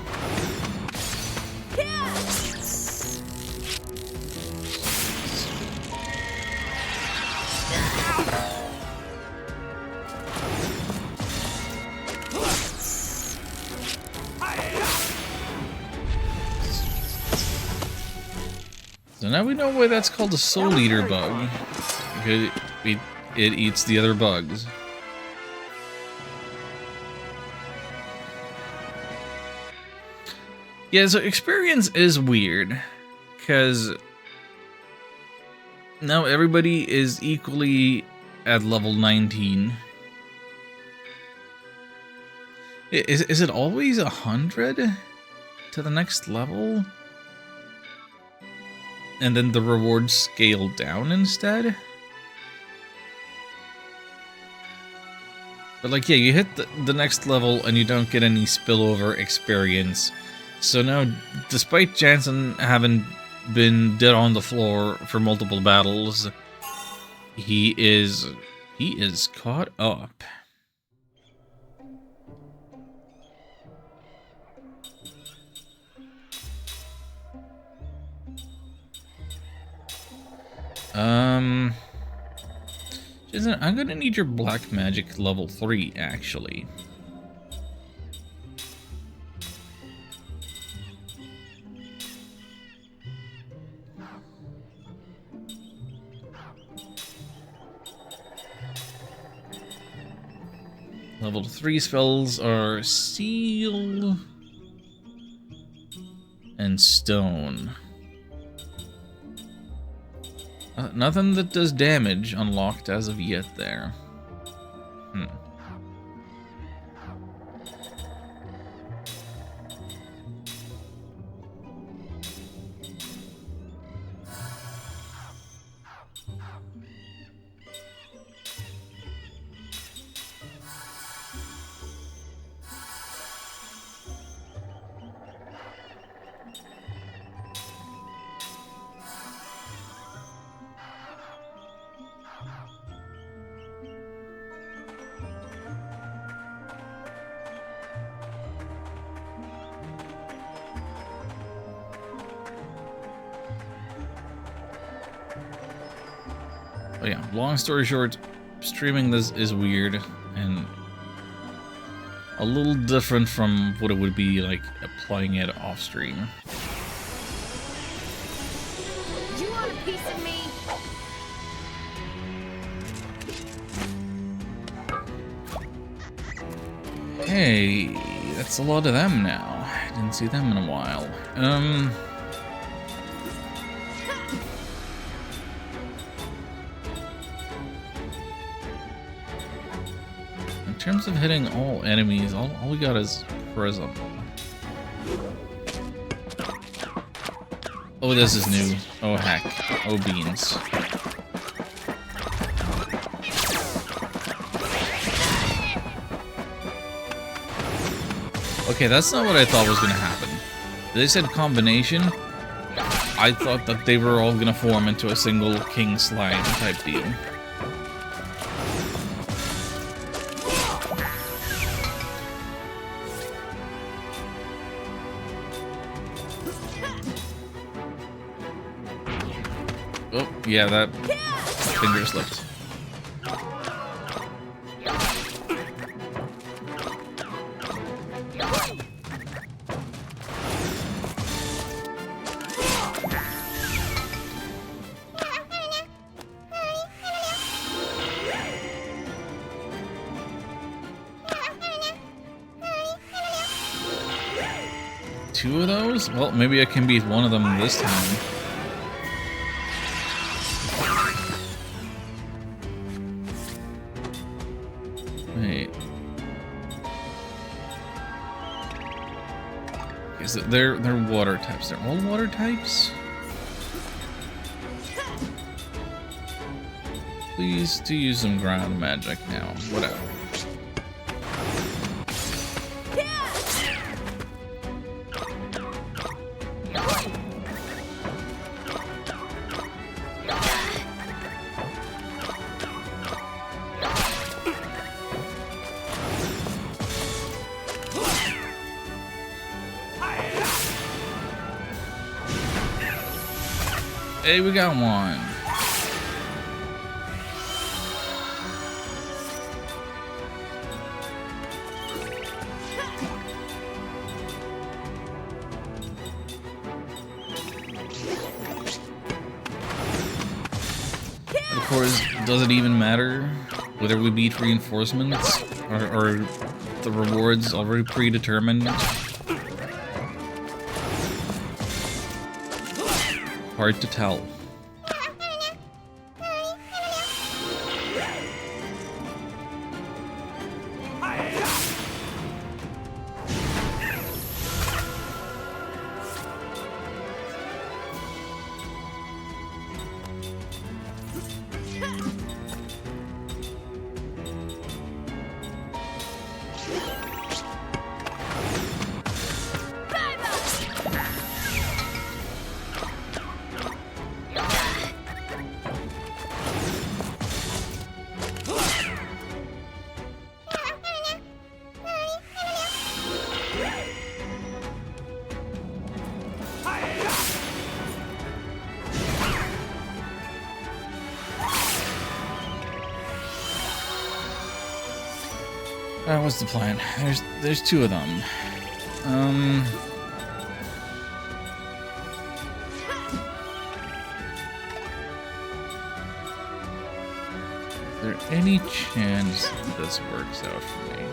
So now we know why that's called a Soul Eater bug, because it eats the other bugs. Yeah, so experience is weird, because now everybody is equally at level 19. Is it always 100 to the next level? And then the rewards scale down instead? But like, yeah, you hit the next level and you don't get any spillover experience. So now, despite Jansen having been dead on the floor for multiple battles. He is caught up. Jason, I'm gonna need your black magic level 3, actually. Level 3 spells are Seal and Stone. Nothing that does damage unlocked as of yet there. But yeah, long story short, streaming this is weird and a little different from what it would be like applying it off stream. You want a piece of me? Hey, that's a lot of them now. I didn't see them in a while. In terms of hitting all enemies, all we got is Prism. Oh, this is new. Oh, heck. Oh, beans. Okay, that's not what I thought was going to happen. They said combination. I thought that they were all going to form into a single king slime type deal. Oh, yeah, that finger slipped. Two of those? Well, maybe I can beat one of them this time. Wait. Is it they're water types. They're all water types? Please do use some ground magic now. Whatever. Hey, we got one. Of course, does it even matter whether we beat reinforcements or the rewards already predetermined? Hard to tell. What's the plan? There's two of them. Is there any chance this works out for me?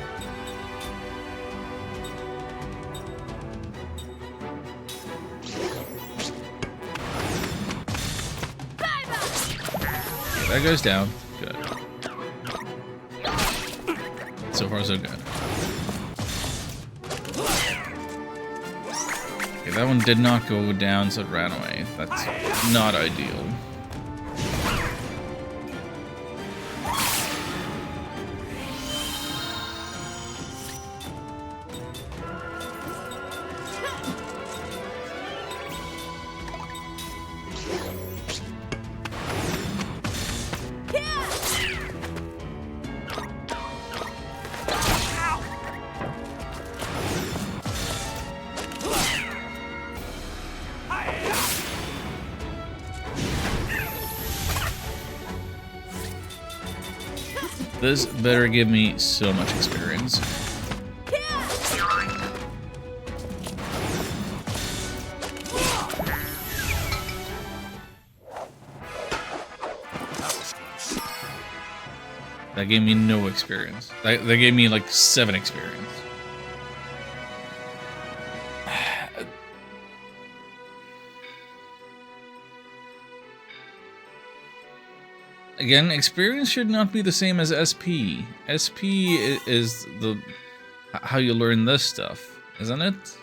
Okay, that goes down. Good. So far, so good. Okay, that one did not go down, so it ran away. That's not ideal. This better give me so much experience. That gave me no experience. That gave me like 7 experience. Again, experience should not be the same as SP. SP is the how you learn this stuff, isn't it?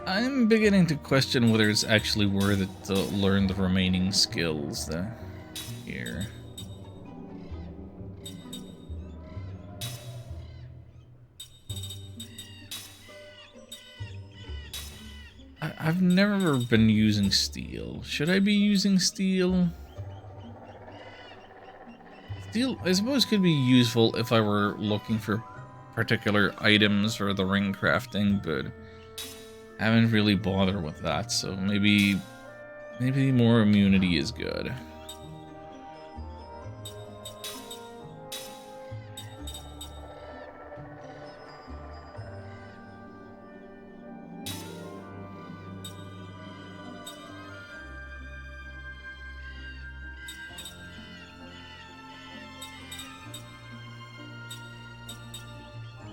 I'm beginning to question whether it's actually worth it to learn the remaining skills here. I've never been using steel. Should I be using steel? Steel, I suppose, could be useful if I were looking for particular items for the ring crafting, but I haven't really bothered with that, so maybe more immunity is good.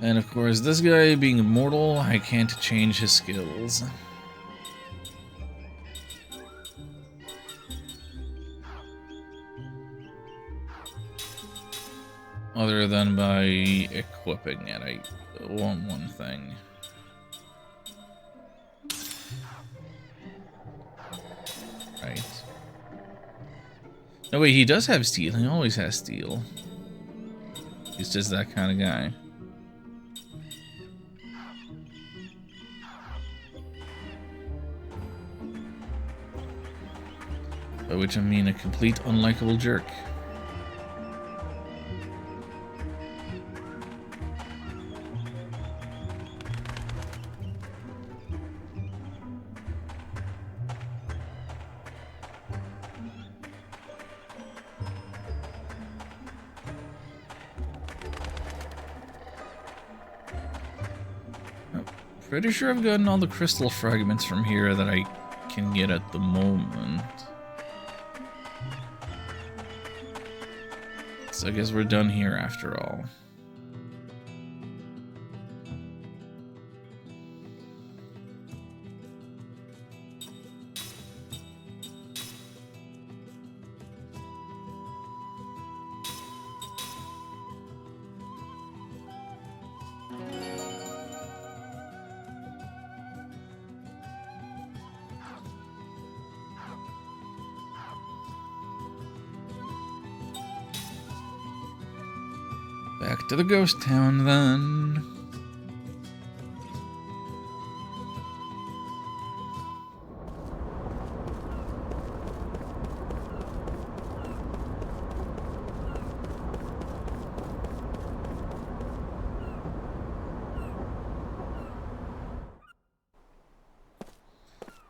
And of course, this guy being immortal, I can't change his skills. Other than by equipping it, I want one thing. Right. No, wait, he does have steel. He always has steel. He's just that kind of guy. By which I mean a complete unlikable jerk. Pretty sure I've gotten all the crystal fragments from here that I can get at the moment. So I guess we're done here after all. Back to the ghost town then.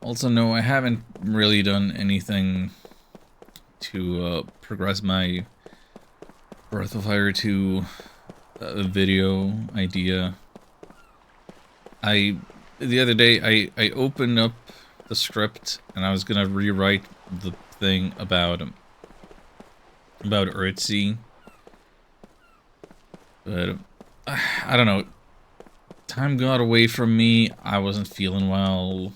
Also, no, I haven't really done anything to progress my Breath of Fire 2 video idea. The other day, I opened up the script and I was gonna rewrite the thing about Earthsea, but I don't know. Time got away from me. I wasn't feeling well.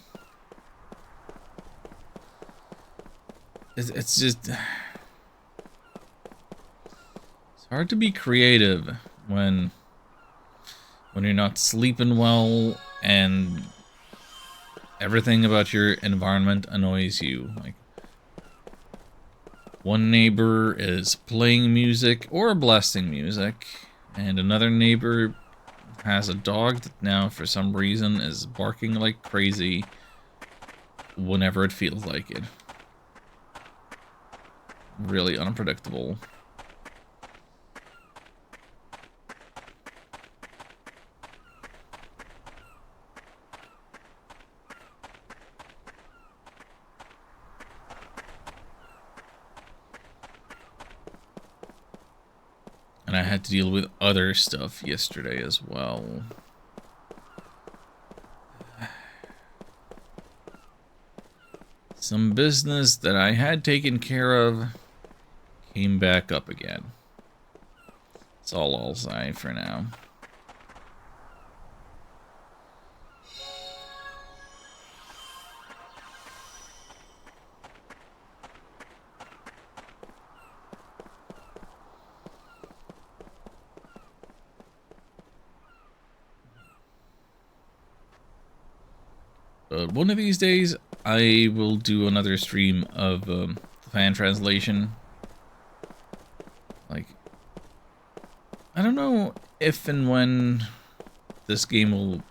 It's just... It's hard to be creative when you're not sleeping well and everything about your environment annoys you. Like, one neighbor is playing music or blasting music, and another neighbor has a dog that now, for some reason, is barking like crazy whenever it feels like it. Really unpredictable. And I had to deal with other stuff yesterday as well. Some business that I had taken care of came back up again. That's all I'll say for now. But one of these days, I will do another stream of the fan translation. Like, I don't know if and when this game will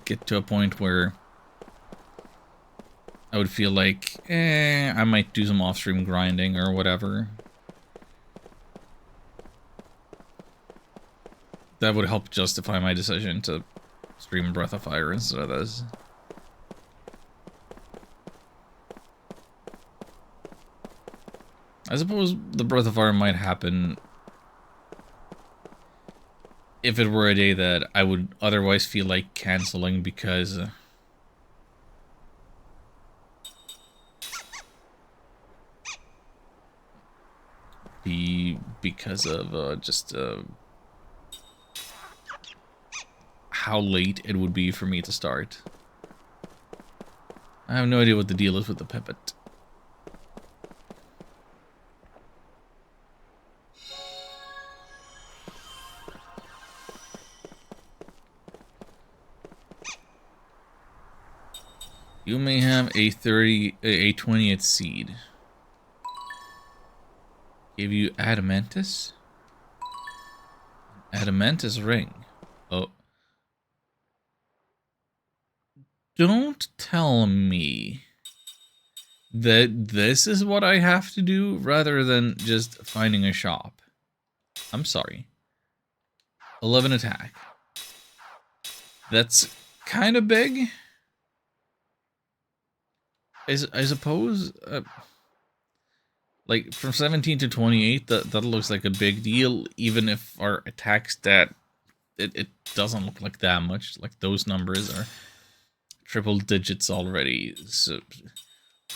get to a point where I would feel like, I might do some off-stream grinding or whatever. That would help justify my decision to stream Breath of Fire instead of this. I suppose the Breath of Fire might happen if it were a day that I would otherwise feel like canceling because because of just how late it would be for me to start. I have no idea what the deal is with the pipet. You may have a 20th seed. Give you Adamantus? Adamantus ring. Oh. Don't tell me that this is what I have to do rather than just finding a shop. I'm sorry. 11 attack. That's kind of big. I suppose, like, from 17 to 28, that looks like a big deal, even if our attack stat, it doesn't look like that much. Like, those numbers are triple digits already, so...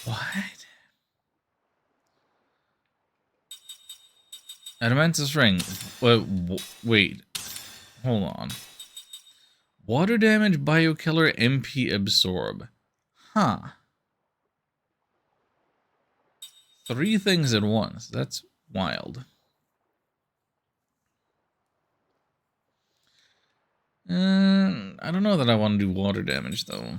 What? Adamantus ring. Wait. Hold on. Water damage, biokiller, MP absorb. Huh. 3 things at once. That's wild. I don't know that I want to do water damage, though.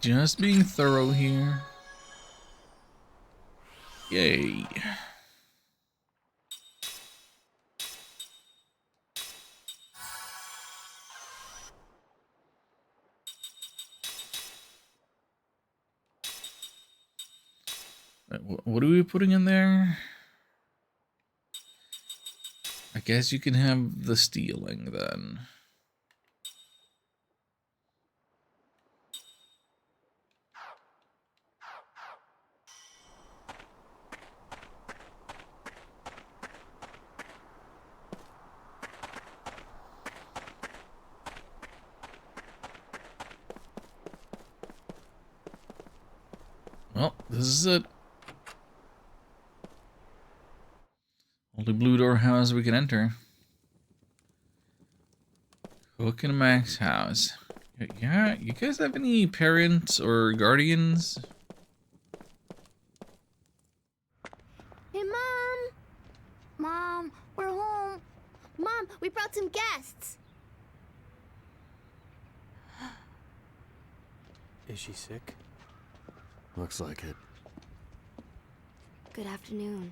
Just being thorough here. Yay. What are we putting in there? I guess you can have the stealing then. Well, this is it. Only blue door house we can enter. Hook and Mac's house. Yeah, you guys have any parents or guardians? Hey, Mom! Mom, we're home. Mom, we brought some guests. Is she sick? Looks like it. Good afternoon.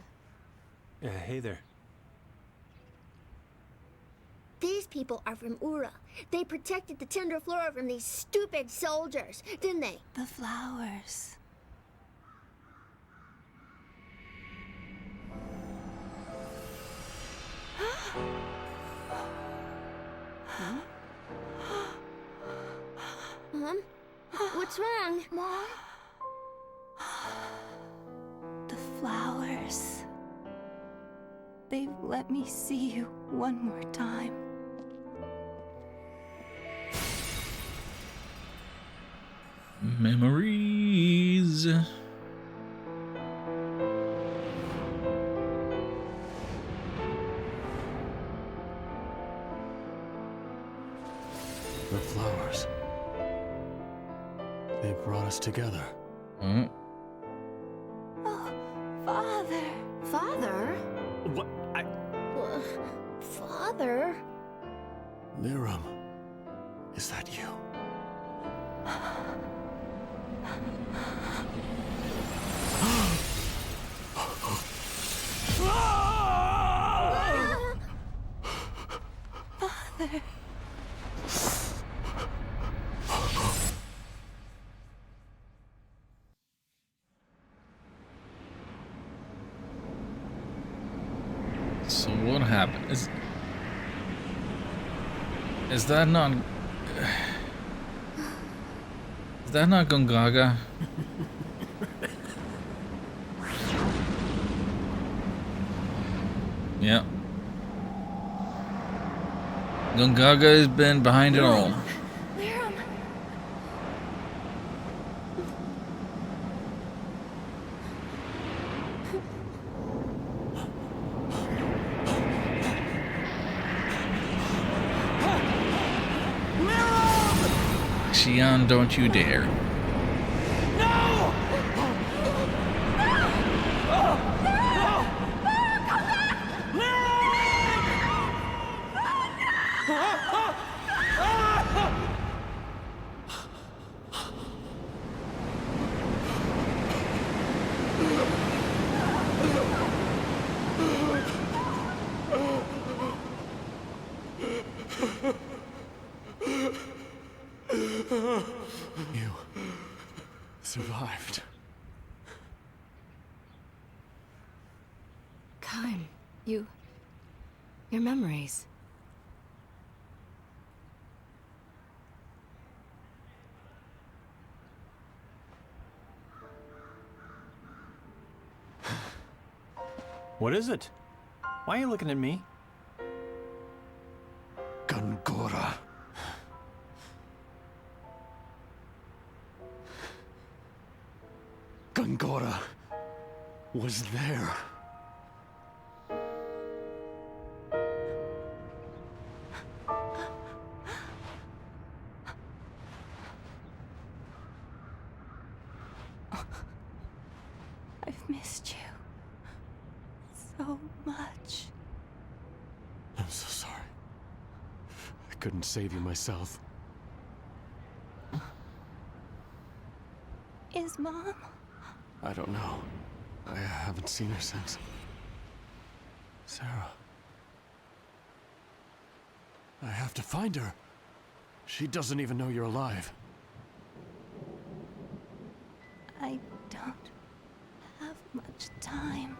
Hey there. These people are from Ura. They protected the Tundra Flora from these stupid soldiers, didn't they? The flowers. Mom? What's wrong? Mom? The flowers. They've let me see you one more time. Memories. The flowers. They brought us together. Mm. Oh, Father. Father? What? Father? Miriam, is that you? Father. So what happened? Is that not? Is that not Gongaga? Yeah. Gongaga has been behind it all. Miriam. Xian, don't you dare. You survived. Kime, your memories. What is it? Why are you looking at me? Gongora. Gongora was there. I've missed you so much. I'm so sorry. I couldn't save you myself. Where's Mom? I don't know. I haven't seen her since. Sarah. I have to find her. She doesn't even know you're alive. I don't have much time.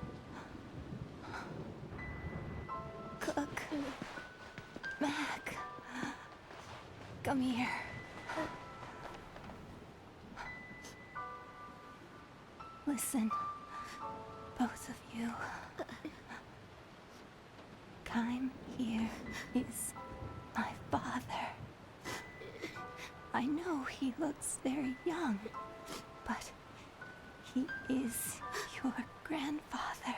Cook. Mac. Come here. Listen, both of you. Kime here is my father. I know he looks very young, but he is your grandfather.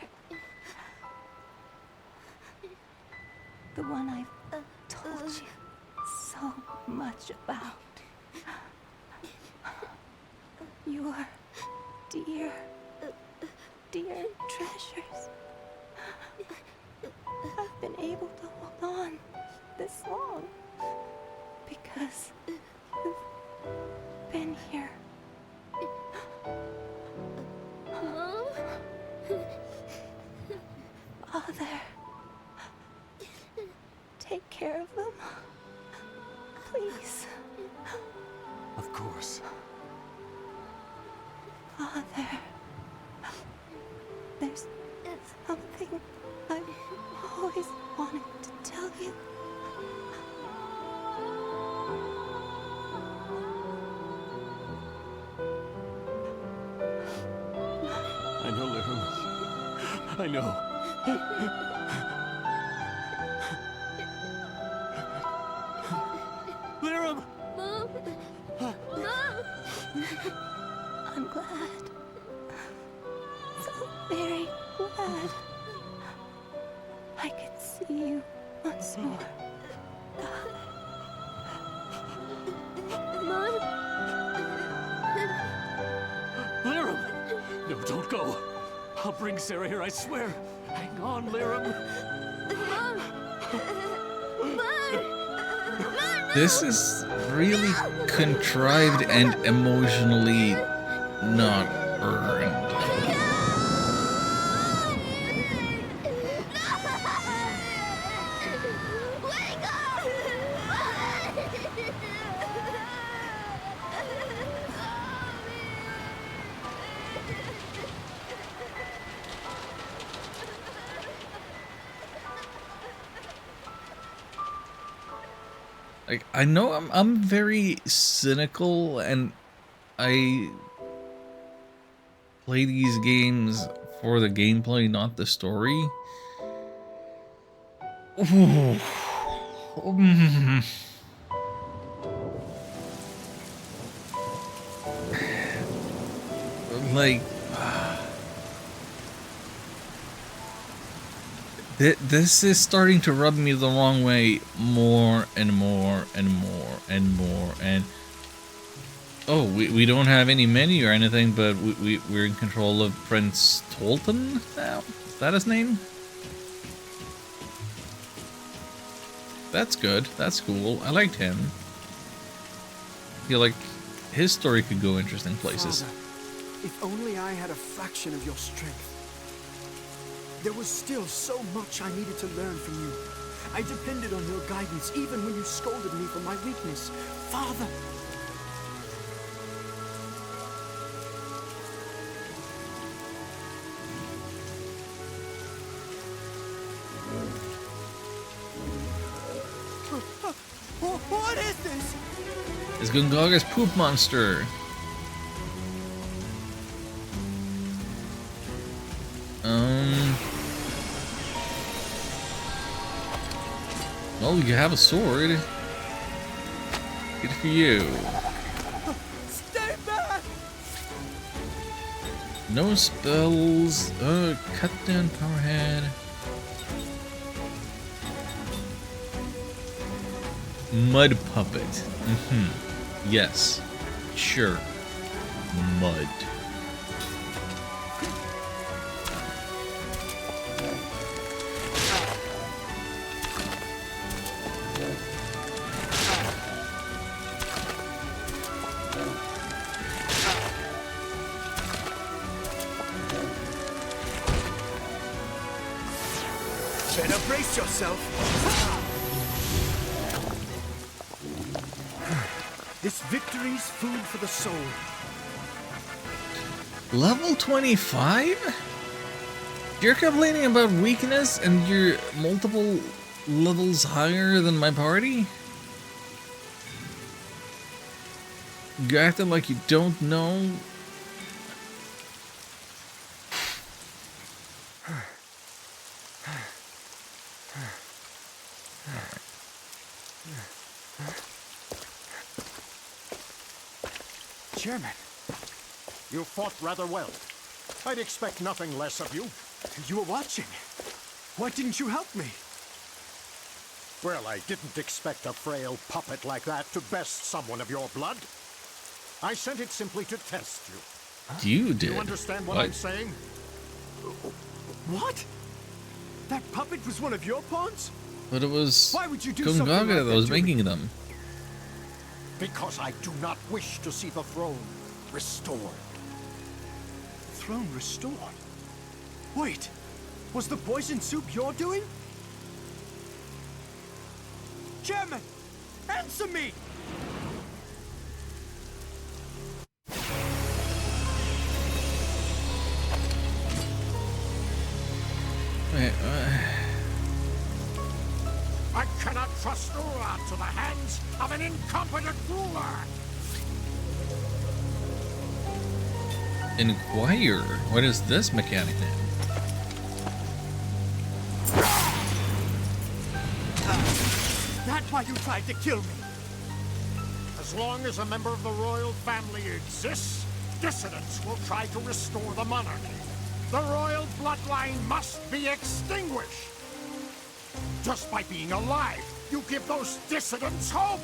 The one I've told you so much about. Your dear, dear treasures. I've been able to hold on this long because you've been here. Mom? Father, take care of them, please. Of course. Father, there's something I've always wanted to tell you. I know, Lirum. I know. Lirum! Mom? Mom? I'm glad. So very glad. I could see you once more. Mom? Lirum! No, don't go. I'll bring Sarah here, I swear. Hang on, Lirum. Mom? Mom? Mom, This is really contrived and emotionally not earned. Wake up! Like, I know I'm very cynical, and I play these games for the gameplay, not the story. Ooh. Like, this is starting to rub me the wrong way more and more and more and more. And oh, we don't have any menu or anything, but we're in control of Prince Tolton now. Is that his name? That's good. That's cool. I liked him. I feel like his story could go interesting places. Father, if only I had a fraction of your strength. There was still so much I needed to learn from you. I depended on your guidance even when you scolded me for my weakness. Father! What is this? It's Gungaga's poop monster. Well, you have a sword. Good for you. Stay back! No spells. Cut down Powerhead. Mud puppet. Yes. Sure. Mud. Better brace yourself. This victory's food for the soul. Level 25? You're complaining about weakness and you're multiple levels higher than my party? You're acting like you don't know. Chairman, you fought rather well. I'd expect nothing less of you. You were watching. Why didn't you help me? Well, I didn't expect a frail puppet like that to best someone of your blood. I sent it simply to test you. You did. You understand what I'm saying? What? That puppet was one of your pawns? But it was Why would you do something like Gungaga that was to me? making them. Because I do not wish to see the throne restored. Throne restored? Wait, was the poison soup your doing? Chairman, answer me! Wait, I cannot trust Ura to the hands of an incompetent ruler. Inquire? What is this mechanic name? That's why you tried to kill me. As long as a member of the royal family exists, dissidents will try to restore the monarchy. The royal bloodline must be extinguished. Just by being alive, you give those dissidents hope.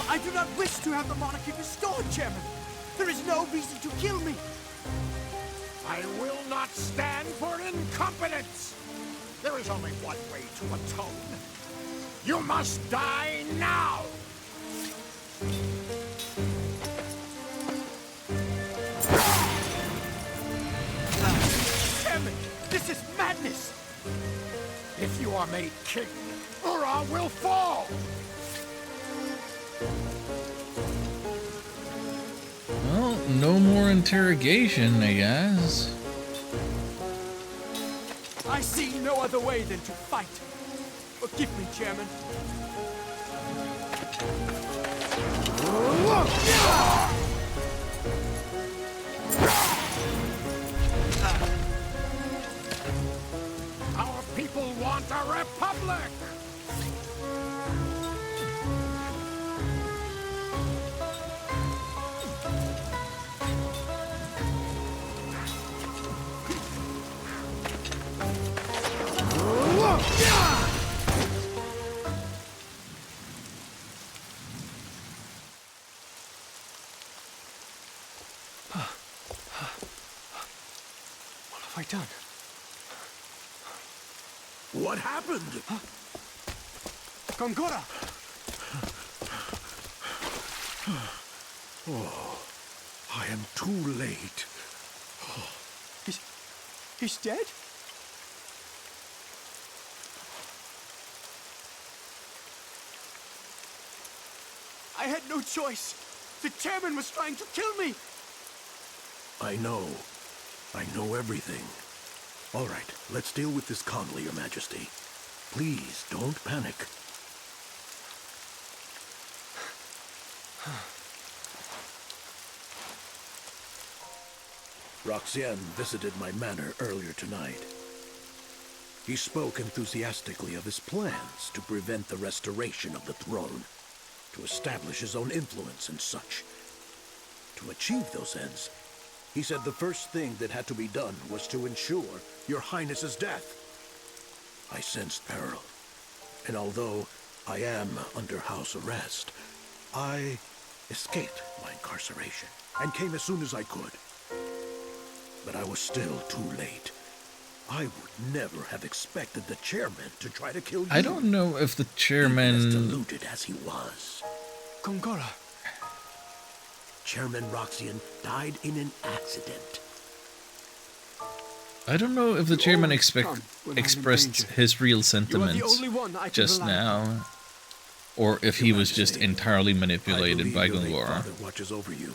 I do not wish to have the monarchy restored, Chairman. There is no reason to kill me. I will not stand for incompetence. There is only one way to atone. You must die now. Chairman, this is madness. If you are made king, Ura will fall. Well, no more interrogation, I guess. I see no other way than to fight. Forgive me, Chairman. Our people want a republic. What have I done? What happened? Gongora! Oh, I am too late. He's dead? I had no choice. The chairman was trying to kill me. I know. I know everything. All right, let's deal with this calmly, Your Majesty. Please, don't panic. Roxanne visited my manor earlier tonight. He spoke enthusiastically of his plans to prevent the restoration of the throne, to establish his own influence and such. To achieve those ends, he said the first thing that had to be done was to ensure Your Highness's death. I sensed peril, and although I am under house arrest, I escaped my incarceration and came as soon as I could. But I was still too late. I would never have expected the chairman to try to kill you. I don't know if the Even chairman... as deluded as he was. Gongora, Chairman Roxian died in an accident. I don't know if the chairman expressed his real sentiments just now, or if he was just entirely manipulated by Your late Gongora. father watches over you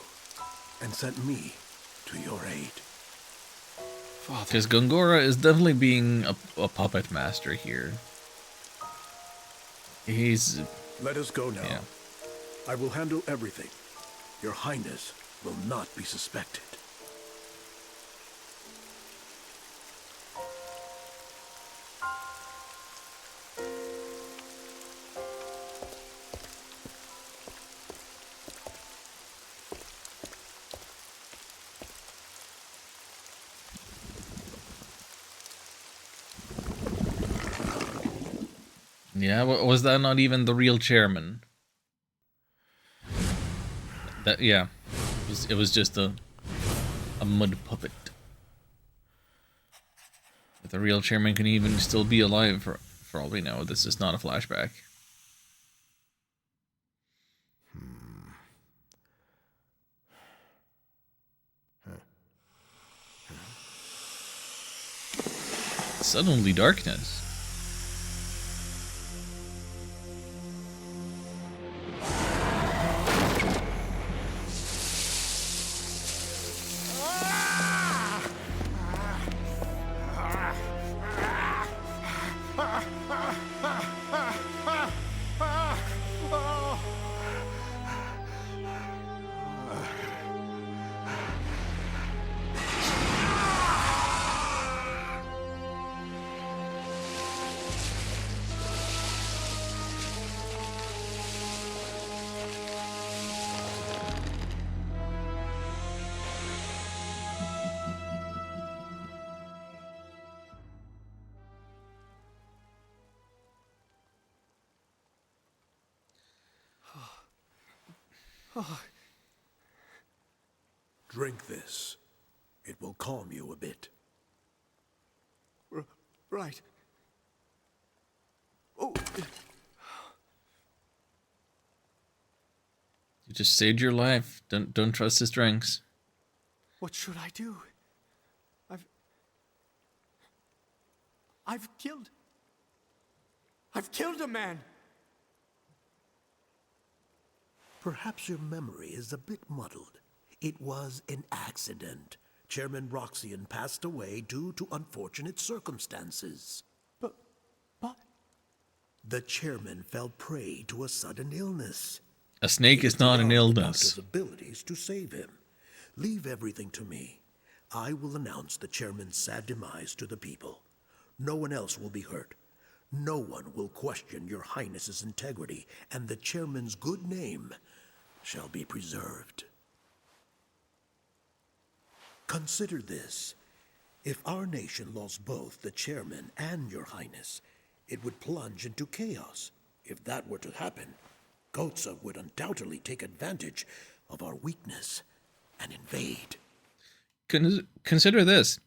and sent me to your aid. Because Gongora is definitely being a puppet master here. He's... Let us go now. Yeah. I will handle everything. Your Highness will not be suspected. Yeah, was that not even the real chairman? That, yeah. It was just a mud puppet. If the real chairman can even still be alive for all we know, this is not a flashback. Suddenly darkness. Drink this. It will calm you a bit. Right. Oh. You just saved your life. Don't trust his drinks. What should I do? I've killed a man. Perhaps your memory is a bit muddled. It was an accident. Chairman Roxian passed away due to unfortunate circumstances. But... The chairman fell prey to a sudden illness. A snake is not an illness. Doctor's abilities to save him. Leave everything to me. I will announce the chairman's sad demise to the people. No one else will be hurt. No one will question your Highness's integrity, and the chairman's good name shall be preserved. Consider this. If our nation lost both the chairman and your Highness, it would plunge into chaos. If that were to happen, Gotza would undoubtedly take advantage of our weakness and invade. Consider this.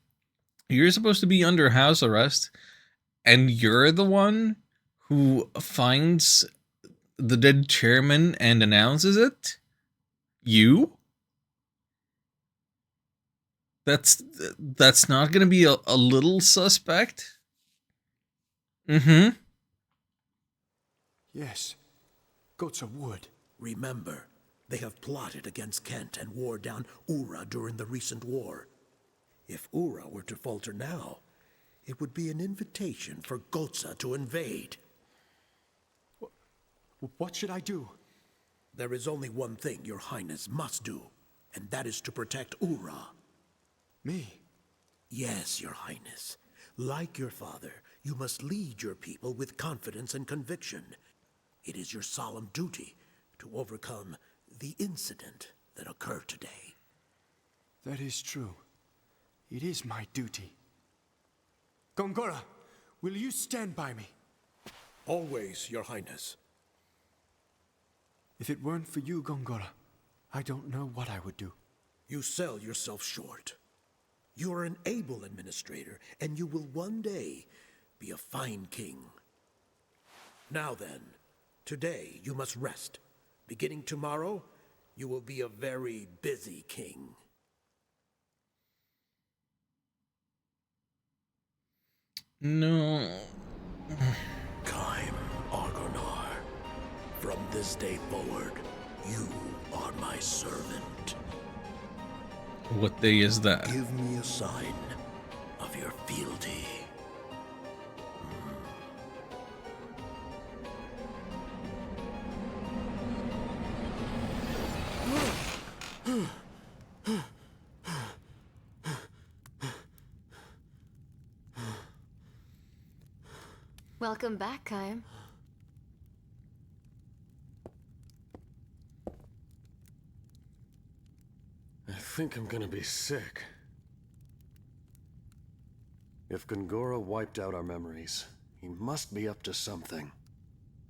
You're supposed to be under house arrest, and you're the one who finds the dead chairman and announces it? You? That's not gonna be a little suspect? Mm-hmm. Yes. Gotza would. Remember, they have plotted against Kent and wore down Ura during the recent war. If Ura were to falter now, it would be an invitation for Gotza to invade. What should I do? There is only one thing your Highness must do, and that is to protect Ura. Me? Yes, your Highness. Like your father, you must lead your people with confidence and conviction. It is your solemn duty to overcome the incident that occurred today. That is true. It is my duty. Gongora, will you stand by me? Always, your Highness. If it weren't for you, Gongora, I don't know what I would do. You sell yourself short. You are an able administrator, and you will one day be a fine king. Now then, today you must rest. Beginning tomorrow, You will be a very busy king. No. Kaim Argonar, from this day forward, you are my servant. What day is that? Give me a sign of your fealty. Welcome back, Kaim. I think I'm gonna be sick. If Gongora wiped out our memories, he must be up to something.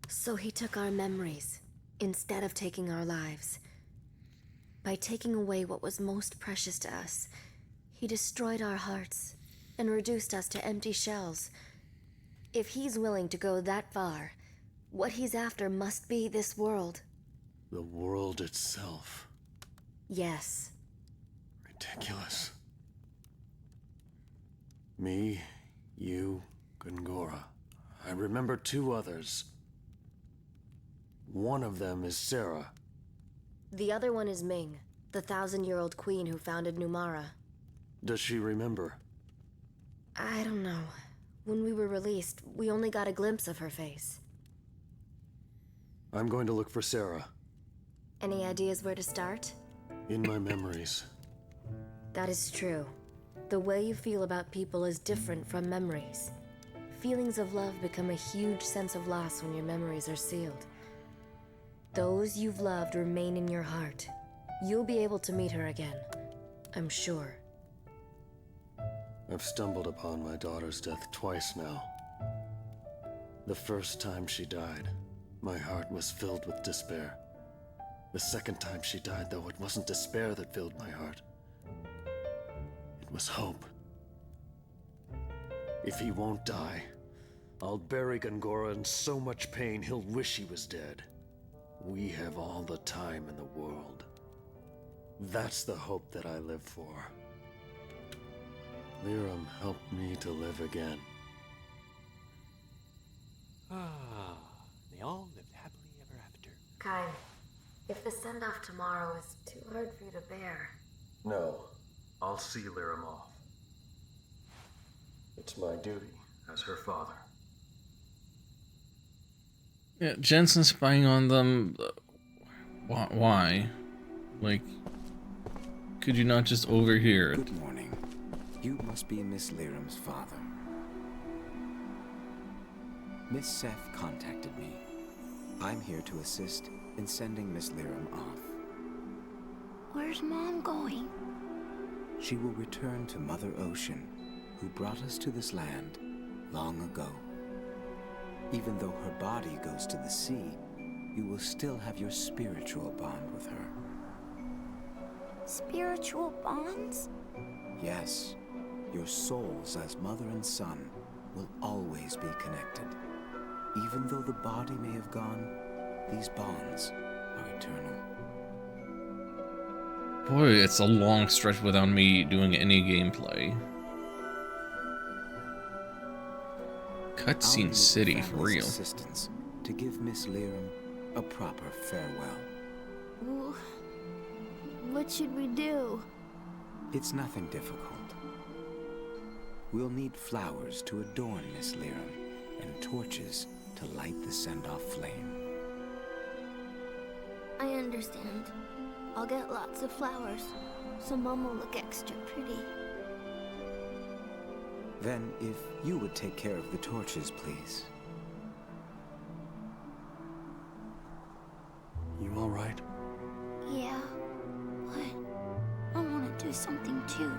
So he took our memories, instead of taking our lives. By taking away what was most precious to us, he destroyed our hearts and reduced us to empty shells. If he's willing to go that far, what he's after must be this world. The world itself. Yes. Ridiculous. Me, you, Gongora. I remember 2 others. One of them is Sarah. The other one is Ming, the 1,000-year-old queen who founded Numara. Does she remember? I don't know. When we were released, we only got a glimpse of her face. I'm going to look for Sarah. Any ideas where to start? In my memories. That is true. The way you feel about people is different from memories. Feelings of love become a huge sense of loss when your memories are sealed. Those you've loved remain in your heart. You'll be able to meet her again, I'm sure. I've stumbled upon my daughter's death twice now. The first time she died, my heart was filled with despair. The second time she died, though, it wasn't despair that filled my heart. It was hope. If he won't die, I'll bury Gongora in so much pain he'll wish he was dead. We have all the time in the world. That's the hope that I live for. Liram helped me to live again. Ah, they all lived happily ever after. Kaim, if the send-off tomorrow is too hard for you to bear... No, I'll see Liram off. It's my duty as her father. Yeah, Jensen spying on them. Why? Like, could you not just overhear it? Good morning. You must be Miss Liram's father. Miss Seth contacted me. I'm here to assist in sending Miss Liram off. Where's Mom going? She will return to Mother Ocean, who brought us to this land long ago. Even though her body goes to the sea, you will still have your spiritual bond with her. Spiritual bonds? Yes. Your souls as mother and son will always be connected. Even though the body may have gone, these bonds are eternal. Boy, it's a long stretch without me doing any gameplay. Cutscene City, for real. Assistance to give Miss Liram a proper farewell. Well, what should we do? It's nothing difficult. We'll need flowers to adorn Miss Liram and torches to light the send-off flame. I understand. I'll get lots of flowers, so Mom will look extra pretty. Then, if you would take care of the torches, please. You all right? Yeah, but I want to do something too.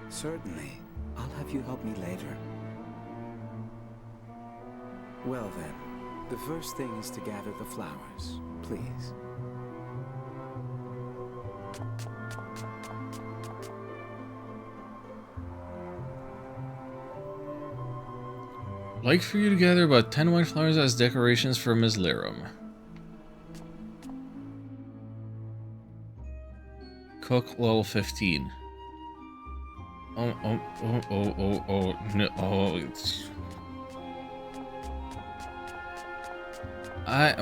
Certainly. I'll have you help me later. Well then, the first thing is to gather the flowers, please. Like for you to gather about 10 white flowers as decorations for Ms. Liram. Cook level 15. Oh, no, oh, it's... I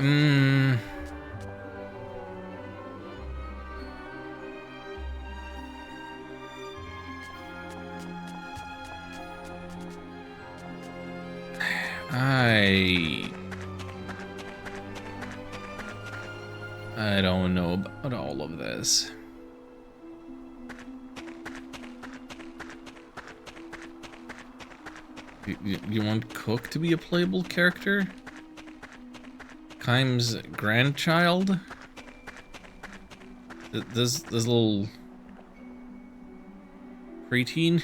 don't know about all of this. You want Cook to be a playable character? Kime's grandchild? This little preteen?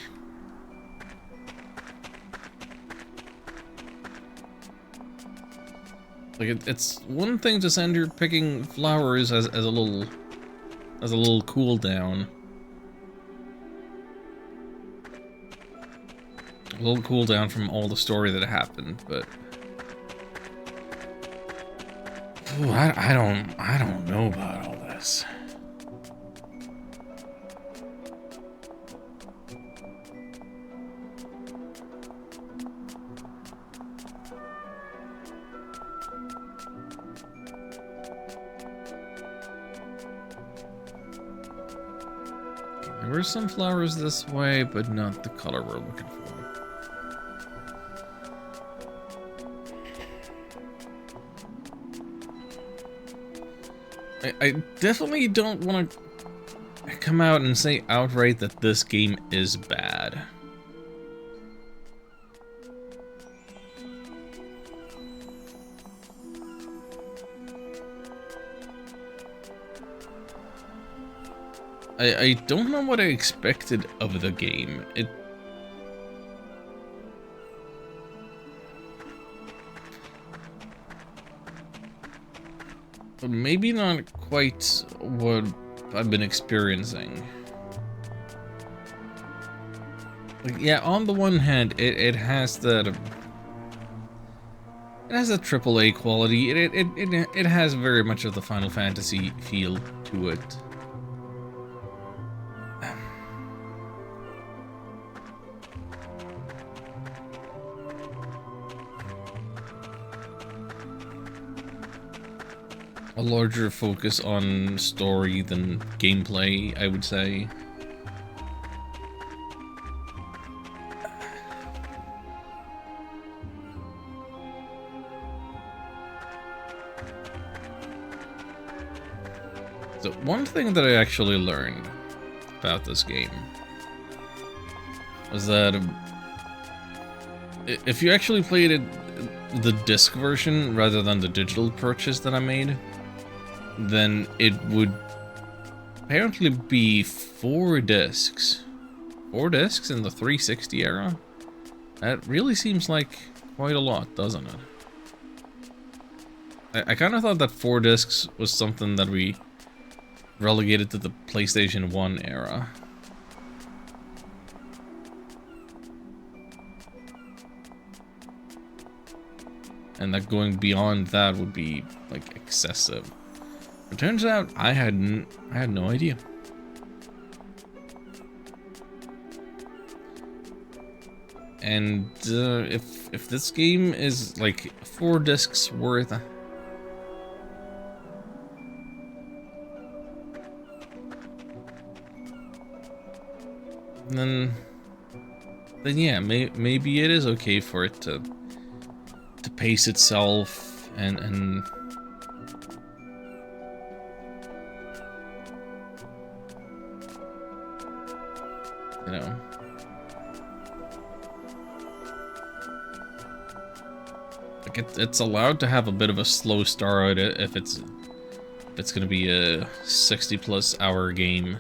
Like it's one thing to send her picking flowers as a little cooldown. A little cooldown from all the story that happened, but ooh, I don't know about all this. There were some flowers this way, but not the color we're looking for. I definitely don't want to come out and say outright that this game is bad. I don't know what I expected of the game. Maybe not quite what I've been experiencing. Like, yeah, on the one hand, it has that... It has a AAA quality. It has very much of the Final Fantasy feel to it. A larger focus on story than gameplay, I would say. So one thing that I actually learned about this game was that if you actually played it the disc version rather than the digital purchase that I made, then it would apparently be 4 discs. 4 discs in the 360 era? That really seems like quite a lot, doesn't it? I kind of thought that 4 discs was something that we relegated to the PlayStation 1 era. And that going beyond that would be, like, excessive. It turns out I had no idea. And if this game is like 4 discs worth, then yeah, maybe it is okay for it to pace itself and you know, like it's allowed to have a bit of a slow start if it's gonna be a 60+ hour game.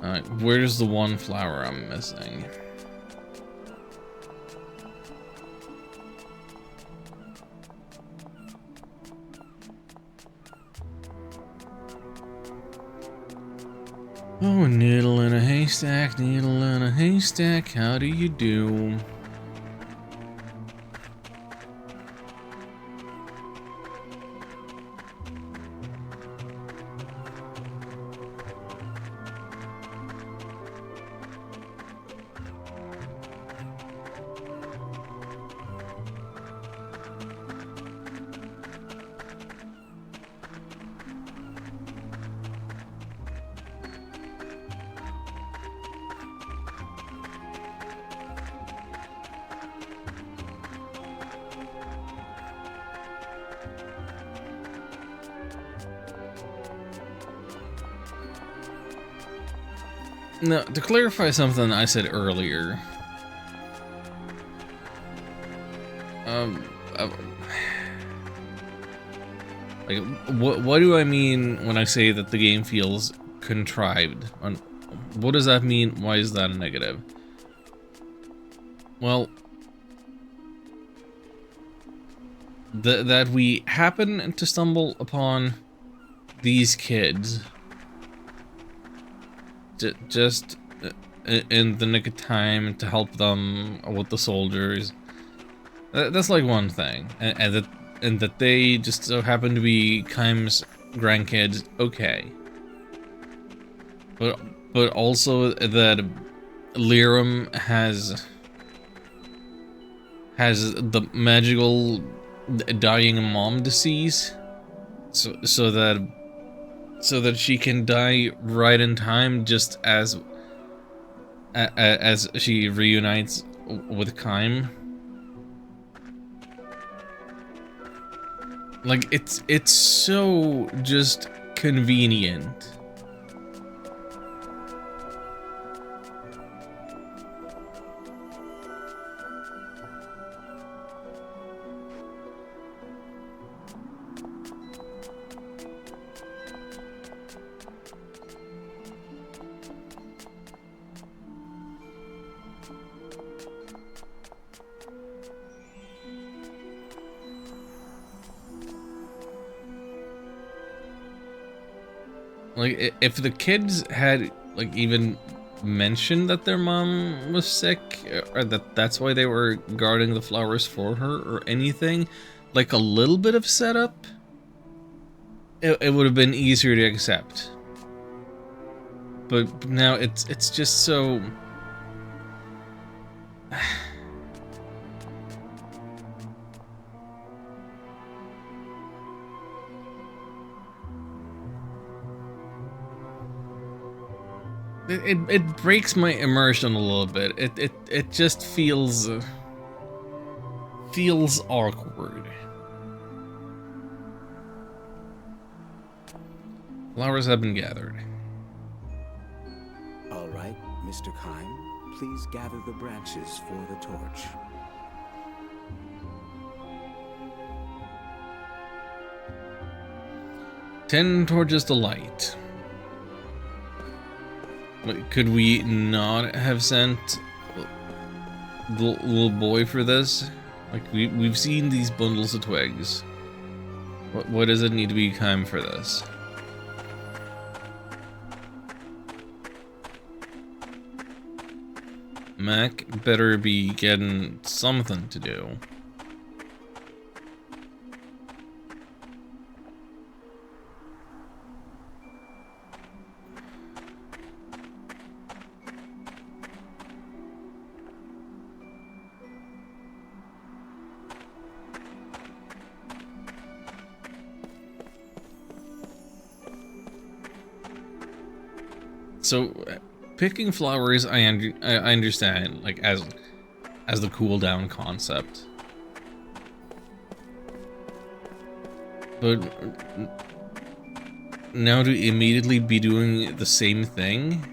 Alright, where's the one flower I'm missing? Oh, needle in a haystack, needle in a haystack, how do you do? Now, to clarify something I said earlier, like, what do I mean when I say that the game feels contrived? What does that mean? Why is that a negative? Well, that we happen to stumble upon these kids just in the nick of time to help them with the soldiers. That's like one thing, and that they just so happen to be Kaim's grandkids. Okay, but also that Lirum has the magical dying mom disease, so that she can die right in time, just as she reunites with Kaim. Like, it's so just convenient. Like, if the kids had, like, even mentioned that their mom was sick, or that's why they were guarding the flowers for her, or anything, like a little bit of setup, it would have been easier to accept. But now it's just so... It breaks my immersion a little bit. It just feels awkward. Flowers have been gathered. All right, Mr. Kaim, please gather the branches for the torch. Ten torches to light. Could we not have sent the little boy for this? Like, we've seen these bundles of twigs. What does it need to be time for this? Mac better be getting something to do. So, picking flowers, I understand, like, as the cooldown concept. But now to immediately be doing the same thing?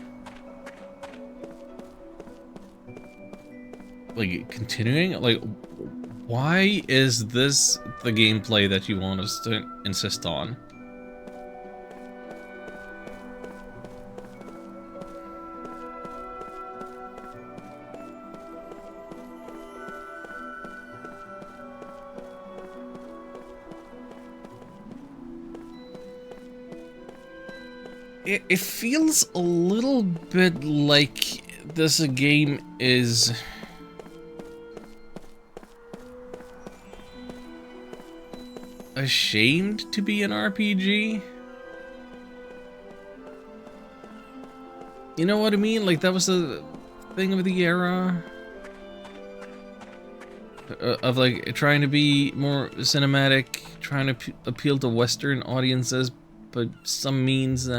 Like, continuing? Like, why is this the gameplay that you want us to insist on? It feels a little bit like this game is ashamed to be an RPG. You know what I mean? Like, that was the thing of the era. Of, like, trying to be more cinematic, trying to appeal to Western audiences, but some means...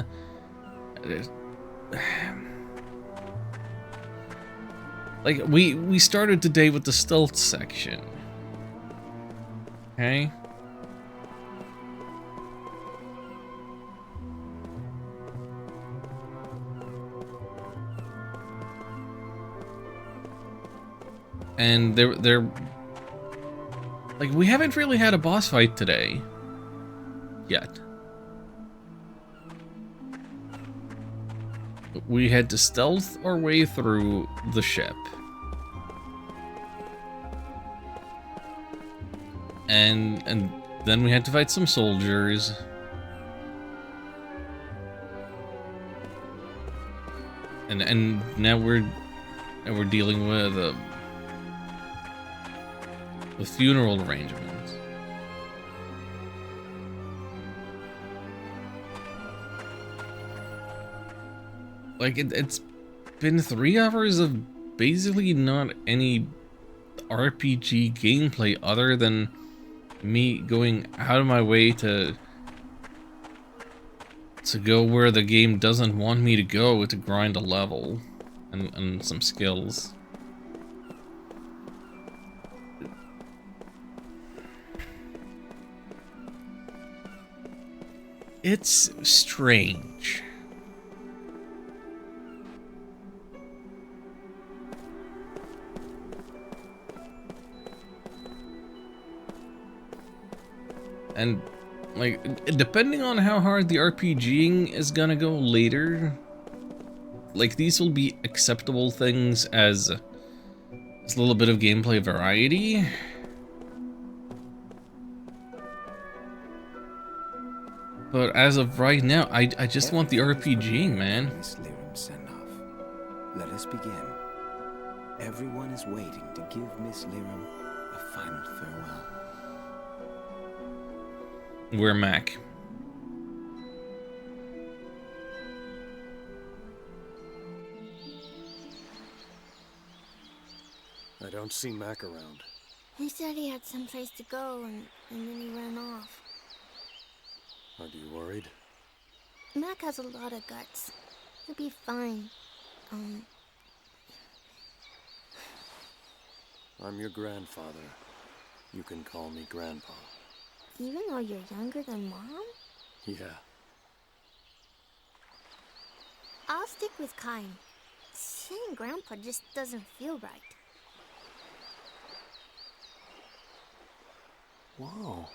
like, we started today with the stealth section. Okay? And they're like, we haven't really had a boss fight today yet. We had to stealth our way through the ship. And then we had to fight some soldiers. And now we're dealing with funeral arrangements. Like, it's been 3 hours of basically not any RPG gameplay other than me going out of my way to go where the game doesn't want me to go to grind a level and some skills. It's strange. And, like, depending on how hard the RPGing is gonna go later, like, these will be acceptable things as a little bit of gameplay variety. But as of right now, I just want the RPGing, man. Miss Lyram's send-off. Let us begin. Everyone is waiting to give Miss Lyram a final farewell. We're Mac. I don't see Mac around. He said he had someplace to go, and then he ran off. Are you worried? Mac has a lot of guts. He'll be fine. I'm your grandfather. You can call me Grandpa. Even though you're younger than Mom? Yeah. I'll stick with Kain. Saying Grandpa just doesn't feel right. Whoa.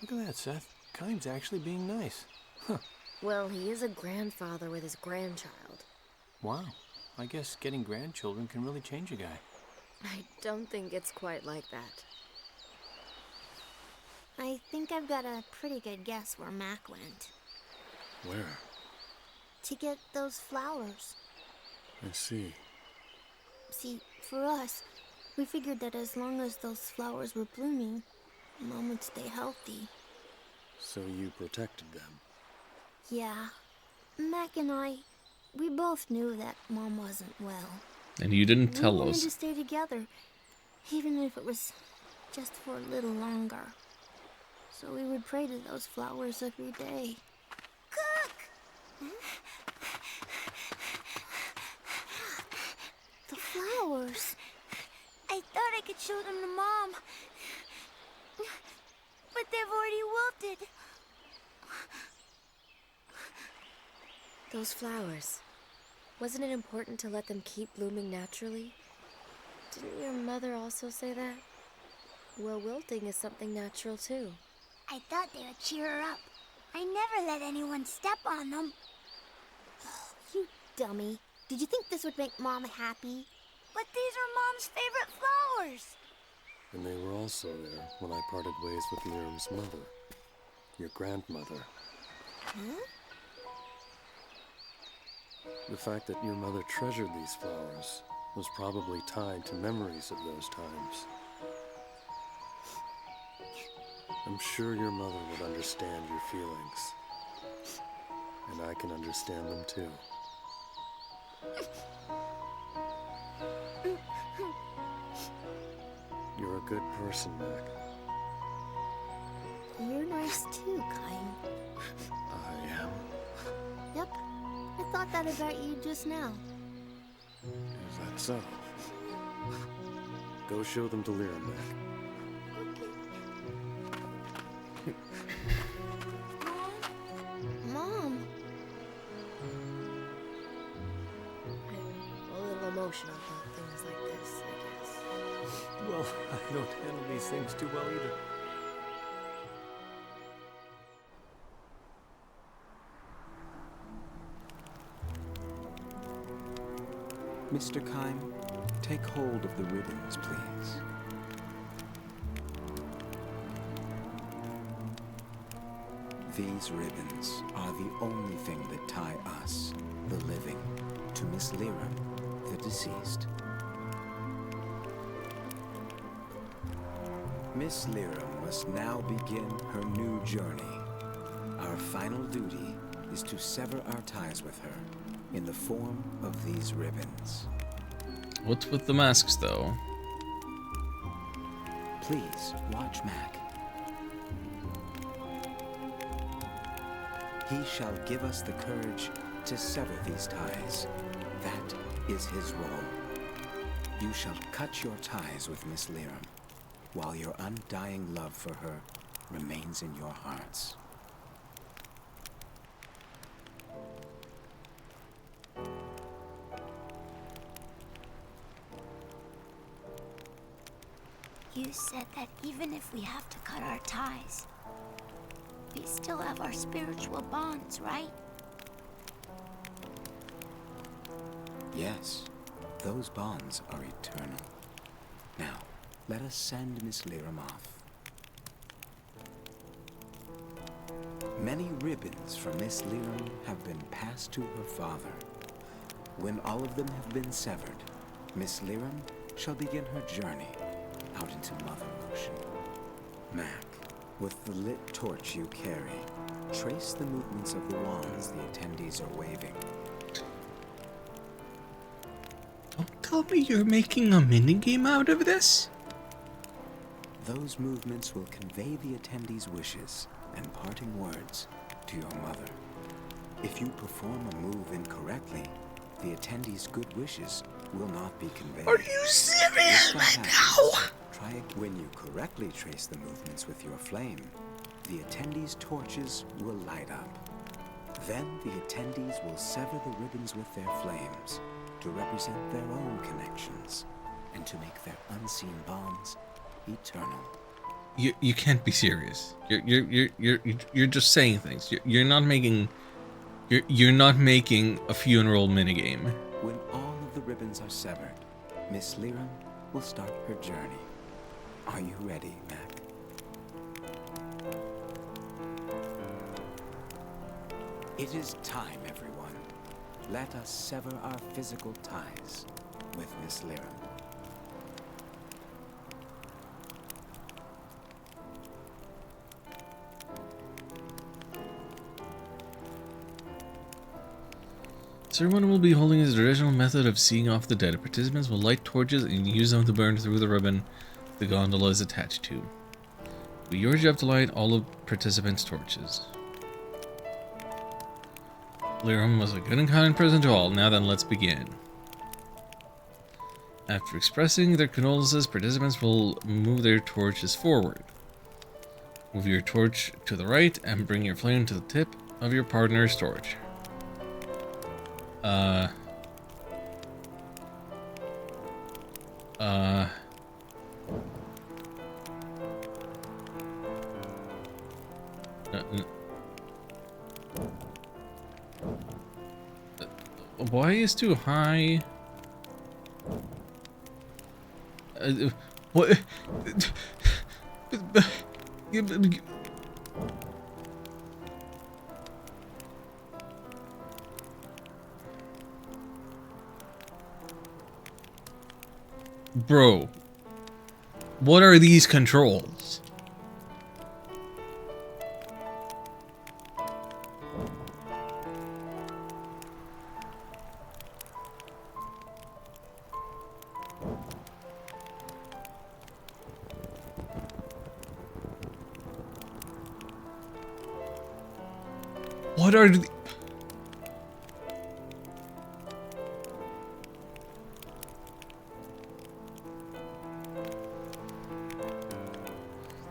Look at that, Seth. Kain's actually being nice. Huh. Well, he is a grandfather with his grandchild. Wow. I guess getting grandchildren can really change a guy. I don't think it's quite like that. I think I've got a pretty good guess where Mac went. Where? To get those flowers. I see. See, for us, we figured that as long as those flowers were blooming, Mom would stay healthy. So you protected them? Yeah. Mac and I, we both knew that Mom wasn't well. And you didn't tell We wanted us. to stay together, even if it was just for a little longer. So we would pray to those flowers every day. Cook! The flowers. I thought I could show them to Mom. But they've already wilted. Those flowers. Wasn't it important to let them keep blooming naturally? Didn't your mother also say that? Well, wilting is something natural too. I thought they would cheer her up. I never let anyone step on them. Oh, you dummy. Did you think this would make Mom happy? But these are Mom's favorite flowers. And they were also there when I parted ways with Lyram's mother. Your grandmother. Huh? The fact that your mother treasured these flowers was probably tied to memories of those times. I'm sure your mother would understand your feelings. And I can understand them too. You're a good person, Mac. You're nice too, Kyle. I am. Yep. I thought that about you just now. Is that so? Go show them to Lyra, Mac. Mom. I'm a little emotional about things like this, I guess. Well, I don't handle these things too well either. Mr. Kime, take hold of the ribbons, please. These ribbons are the only thing that tie us, the living, to Miss Lyra, the deceased. Miss Lyra must now begin her new journey. Our final duty is to sever our ties with her in the form of these ribbons. What's with the masks, though? Please, watch Mac. He shall give us the courage to sever these ties. That is his role. You shall cut your ties with Miss Lyra, while your undying love for her remains in your hearts. You said that even if we have to cut our ties, we still have our spiritual bonds, right? Yes, those bonds are eternal. Now, let us send Miss Lyra off. Many ribbons from Miss Lyra have been passed to her father. When all of them have been severed, Miss Lyra shall begin her journey out into Mother Ocean. Mac, with the lit torch you carry, trace the movements of the wands the attendees are waving. Don't tell me you're making a minigame out of this? Those movements will convey the attendees' wishes and parting words to your mother. If you perform a move incorrectly, the attendees' good wishes will not be conveyed. Are you serious right now? Try it when you correctly trace the movements with your flame. The attendees' torches will light up. Then the attendees will sever the ribbons with their flames to represent their own connections and to make their unseen bonds eternal. You can't be serious. You're just saying things. You're not making a funeral minigame. When all of the ribbons are severed, Miss Lyra will start her journey. Are you ready, Mac? It is time, everyone. Let us sever our physical ties with Miss Lyra. Ceremony will be holding his traditional method of seeing off the dead. Participants will light torches and use them to burn through the ribbon the gondola is attached to. We urge you up to light all of participants' torches. Lyrum was a good and kind present to all. Now then, let's begin. After expressing their condolences, participants will move their torches forward. Move your torch to the right and bring your flame to the tip of your partner's torch. Why is too high? What? Bro. What are these controls? What are the...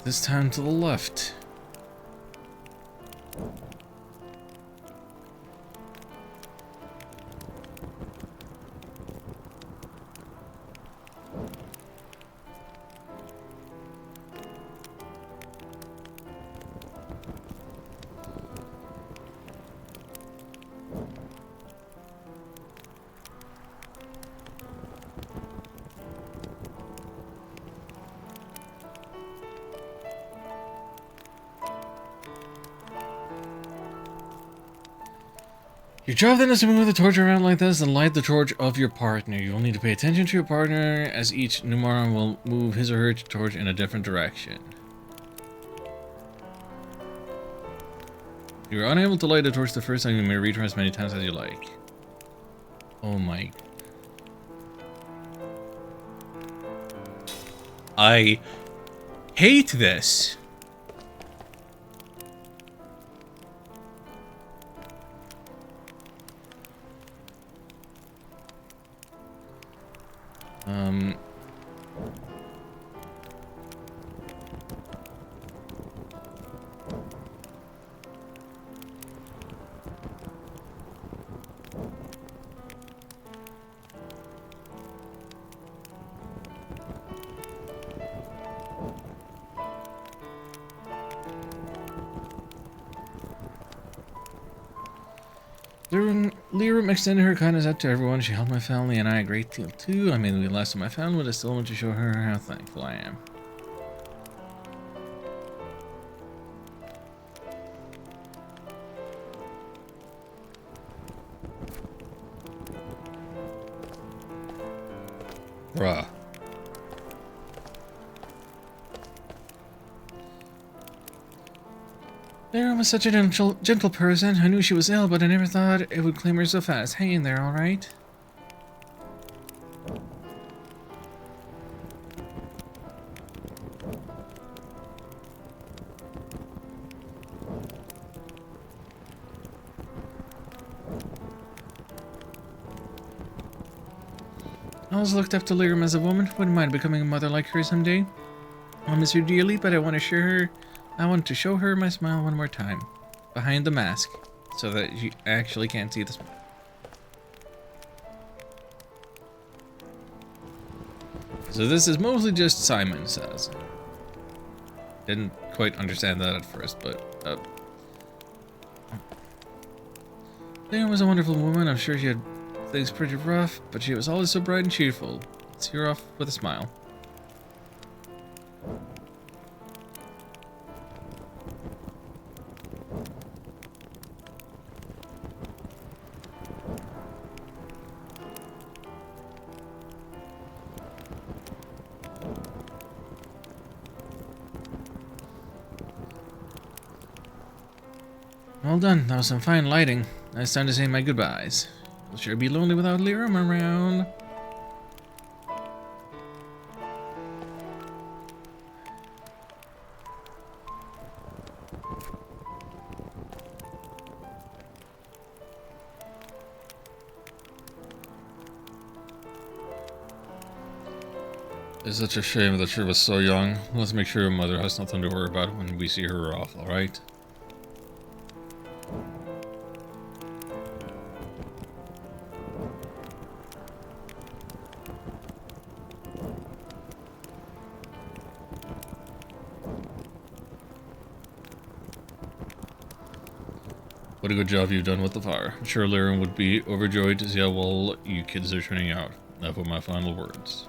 This time to the left. Your job then is to move the torch around like this and light the torch of your partner. You will need to pay attention to your partner as each Numaran will move his or her torch in a different direction. If you are unable to light a torch the first time, you may retry as many times as you like. Oh my... I hate this. Lyrum extended her kindness out to everyone. She helped my family and I a great deal too. I may be the last of my family, but I still want to show her how thankful I am. Bruh. Lyrum was such a gentle person. I knew she was ill, but I never thought it would claim her so fast. Hang in there, alright? I always looked up to Lyrum as a woman. Wouldn't mind becoming a mother like her someday. I'll miss her dearly, but I want to show her my smile one more time. Behind the mask. So that you actually can't see the smile. So this is mostly just Simon Says. Didn't quite understand that at first, but... Lyrum was a wonderful woman. I'm sure she had things pretty rough, but she was always so bright and cheerful. Let's hear her off with a smile. Well done. That was some fine lighting. Now it's time to say my goodbyes. You'll sure be lonely without Lyrum around. It's such a shame that she was so young. Let's make sure your mother has nothing to worry about when we see her off, alright? What a good job you've done with the fire. I'm sure Lyrum would be overjoyed to see how well you kids are turning out. Now for my final words.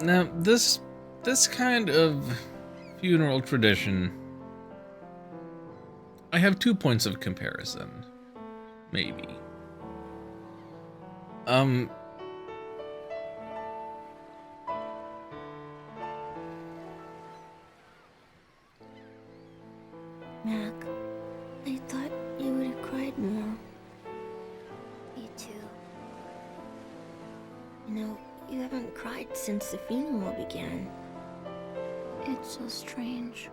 Now, this kind of funeral tradition, I have 2 points of comparison, maybe. Mac, I thought you would have cried more. Me too. You know, you haven't cried since the funeral began. It's so strange.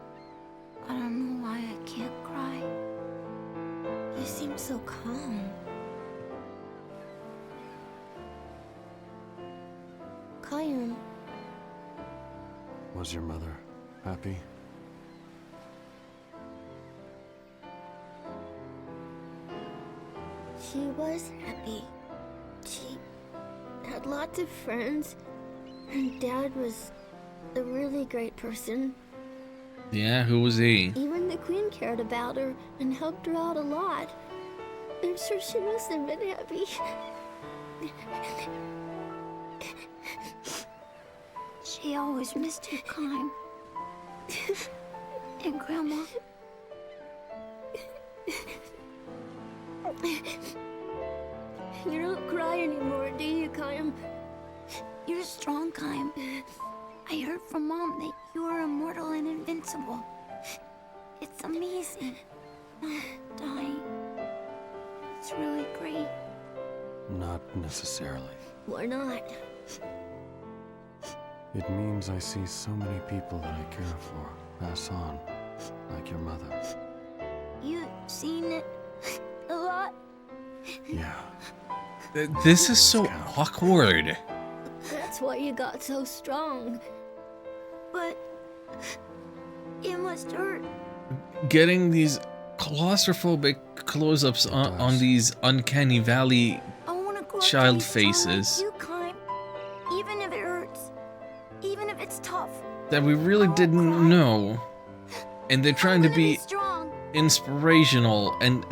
I don't know why I can't cry. You seem so calm. Kayum. Was your mother happy? She was happy. She had lots of friends. And Dad was a really great person. Yeah, who was he? Even the Queen cared about her and helped her out a lot. I'm sure she must have been happy. She always missed you, Kime. And Grandma. You don't cry anymore, do you, Kime? You're strong, Kime. I heard from Mom that you are immortal and invincible. It's amazing. Not dying. It's really great. Not necessarily. Why not? It means I see so many people that I care for pass on, like your mother. You've seen it a lot? Yeah. This is so awkward. That's why you got so strong. But it must hurt. Getting these claustrophobic close-ups on these uncanny valley child faces You, Kime. Even if it hurts. Even if it's tough. that we really didn't know, and they're trying to be strong. inspirational and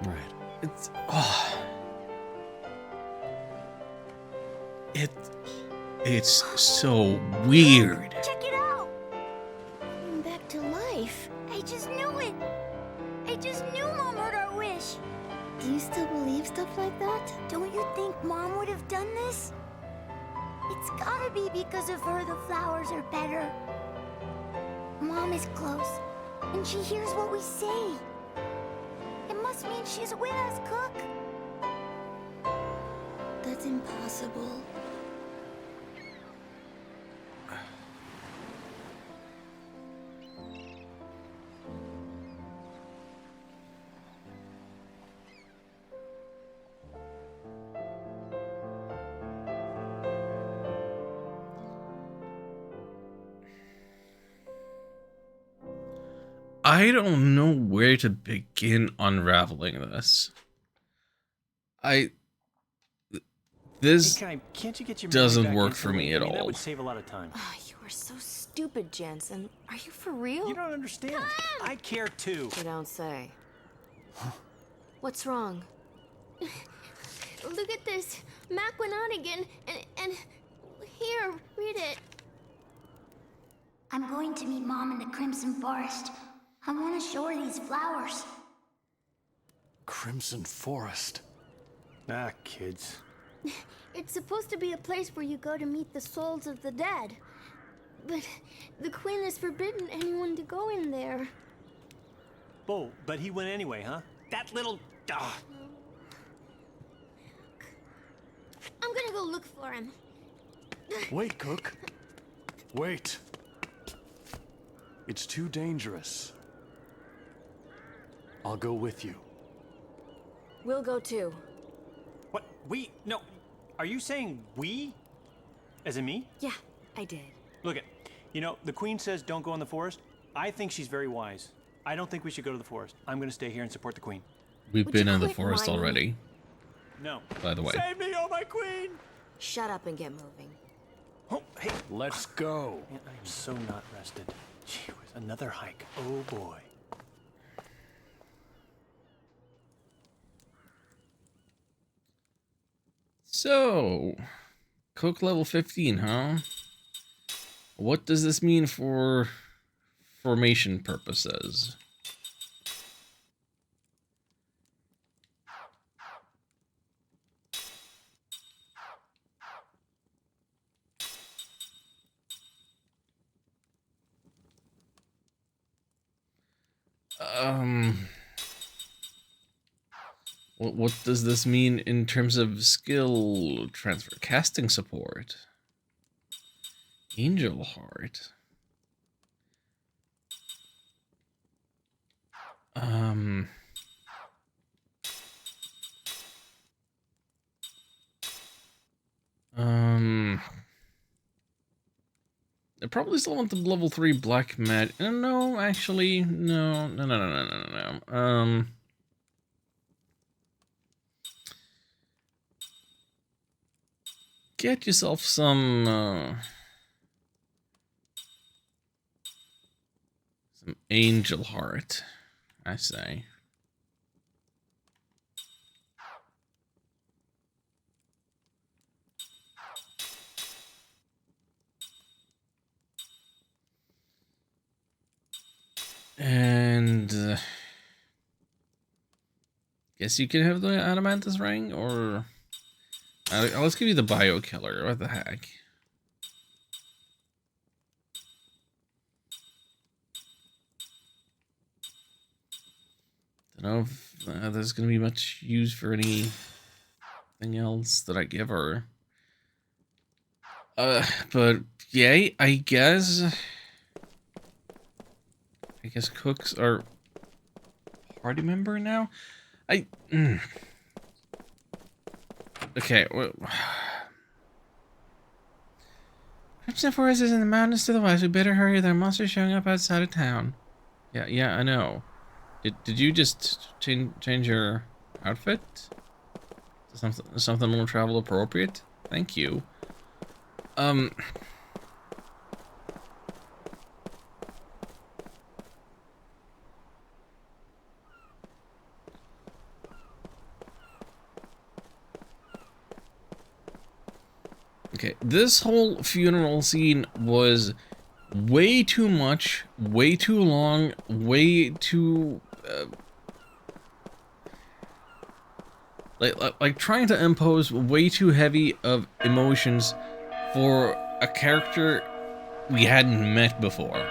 right. It's it's so weird. Check it out! Came back to life. I just knew it. I just knew Mom heard our wish. Do you still believe stuff like that? Don't you think Mom would have done this? It's gotta be because of her the flowers are better. Mom is close, and she hears what we say. It must mean she's with us, Cook. That's impossible. I don't know where to begin unraveling this. This Hey, can't you get your doesn't memory back work for instantly? me at I mean, all. That would save a lot of time. You are so stupid, Jensen. Are you for real? You don't understand. I care too. You don't say. What's wrong? Look at this. Mac went out again, and here, read it. I'm going to meet Mom in the Crimson Forest. I want to show her these flowers. Crimson Forest. Ah, kids. It's supposed to be a place where you go to meet the souls of the dead. But the Queen has forbidden anyone to go in there. Oh, but he went anyway, huh? That little... I'm gonna go look for him. Wait, Cook. Wait. It's too dangerous. I'll go with you. We'll go too. What? We? No. Are you saying we? As in me? Yeah, I did. Look it. You know, the Queen says don't go in the forest. I think she's very wise. I don't think we should go to the forest. I'm gonna stay here and support the Queen. We've Would been you in the quit forest whining? already, No. by the way. Save me, oh my Queen! Shut up and get moving. Oh, hey. Let's go. Man, I am so not rested. Gee whiz, another hike. Oh boy. So, Cook level 15, huh? What does this mean for formation purposes? What does this mean in terms of skill transfer? Casting support. Angel Heart. I probably still want the level 3 black magic. No, actually, no. Get yourself some Angel Heart, I say. And guess you can have the Adamantus ring, or let's give you the Bio Killer. What the heck? Don't know if there's gonna be much use for anything else that I give her. But yeah, I guess cooks are party member now. Okay. Well, Crimson Forest is in the mountains to the west. We better hurry. There are monsters showing up outside of town. Yeah, I know. Did you just change your outfit? Something more travel appropriate? Thank you. Okay, this whole funeral scene was way too much, way too long, way too like trying to impose way too heavy of emotions for a character we hadn't met before.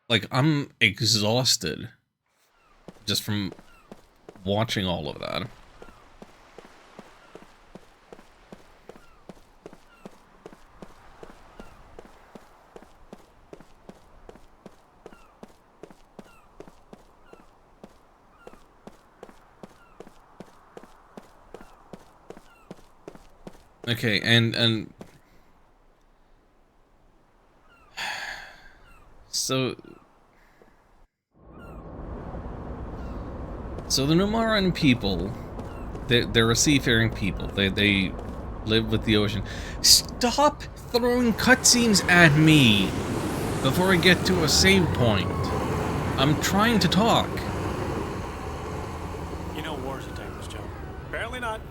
Like, I'm exhausted just from watching all of that. Okay, and so the Numaran people, they're a seafaring people. They live with the ocean. Stop throwing cutscenes at me before I get to a save point. I'm trying to talk. You know war's a thankless job. Apparently not.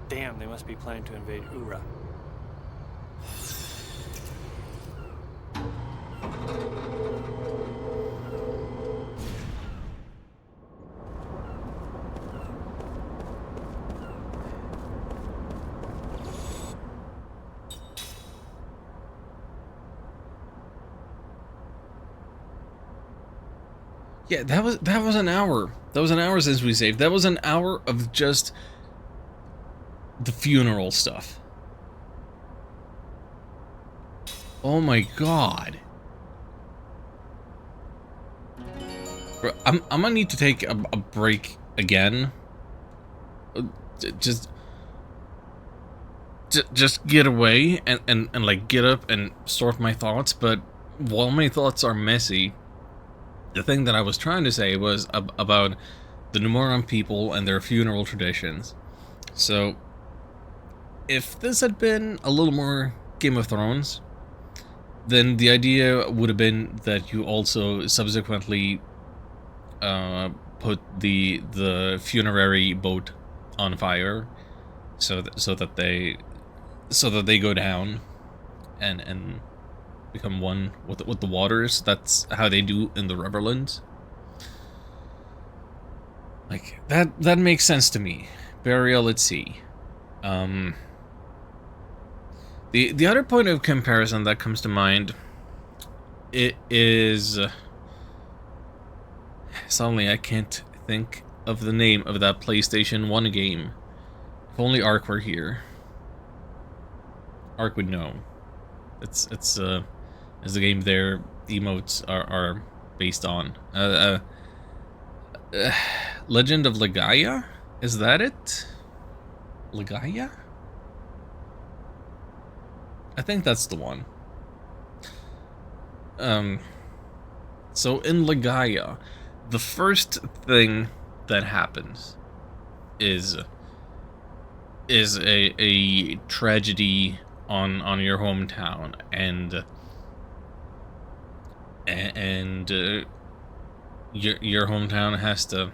Damn, they must be planning to invade Ura. Yeah, that was an hour. That was an hour since we saved. That was an hour of just the funeral stuff. Oh my god. Bro, I'm gonna need to take a break again. Just get away and like get up and sort my thoughts, but while my thoughts are messy, the thing that I was trying to say was about the Numoran people and their funeral traditions. So, if this had been a little more Game of Thrones, then the idea would have been that you also subsequently put the funerary boat on fire, so that they go down and become one with the waters. That's how they do in the Riverlands. Like that makes sense to me. Burial at sea. The other point of comparison that comes to mind, it is suddenly I can't think of the name of that PlayStation 1 game. If only Ark were here. Ark would know. It's the game their emotes are based on. Legend of Legaia? Is that it? Legaia? I think that's the one. So in Legaia, the first thing that happens is a tragedy on your hometown, and your hometown has to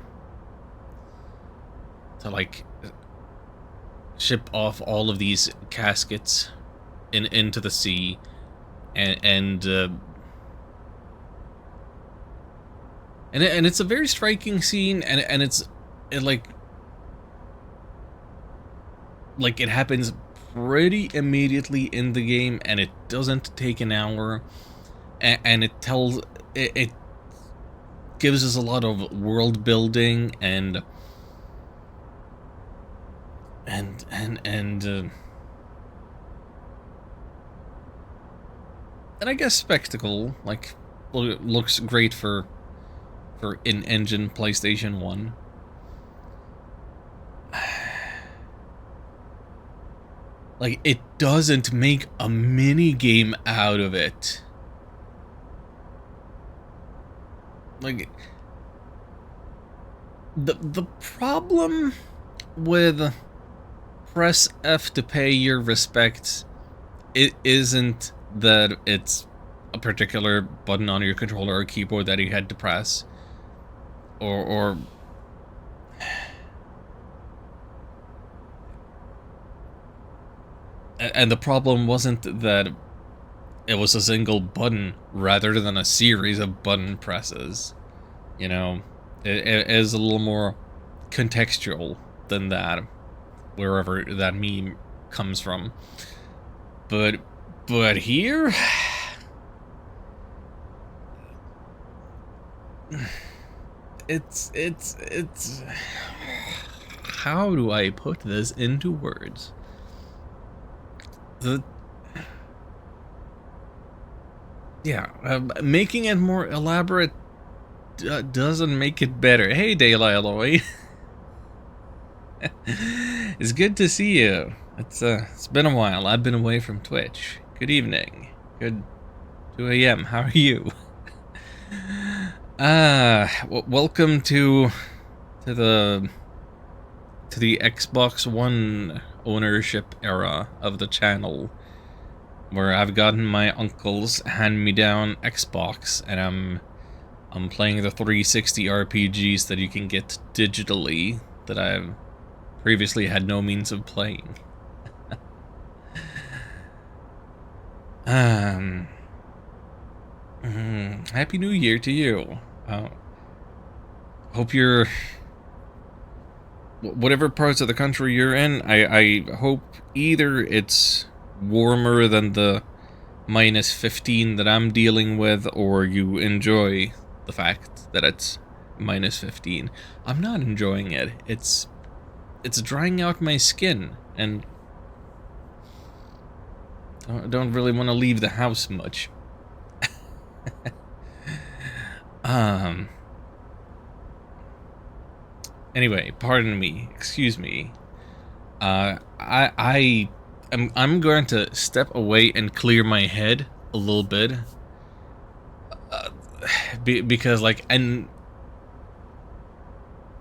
like ship off all of these caskets into the sea, and it's a very striking scene, and it happens pretty immediately in the game, and it doesn't take an hour, and it gives us a lot of world building and I guess spectacle. Like, looks great for in-engine PlayStation 1. Like, it doesn't make a mini game out of it. Like, the problem with press F to pay your respects, it isn't that it's a particular button on your controller or keyboard that you had to press, or and the problem wasn't that it was a single button rather than a series of button presses. You know, it is a little more contextual than that, wherever that meme comes from. But here, it's how do I put this into words? Making it more elaborate doesn't make it better. Hey, Daylight Alloy. It's good to see you. It's been a while. I've been away from Twitch. Good evening. Good 2 a.m. How are you? Welcome to the Xbox One ownership era of the channel, where I've gotten my uncle's hand-me-down Xbox, and I'm playing the 360 RPGs that you can get digitally that I've previously had no means of playing. Happy New Year to you. Hope you're, whatever parts of the country you're in, I hope either it's warmer than the -15 that I'm dealing with, or you enjoy the fact that it's -15. I'm not enjoying it. It's drying out my skin, and I don't really want to leave the house much. Anyway, pardon me, excuse me. I'm going to step away and clear my head a little bit, because like, and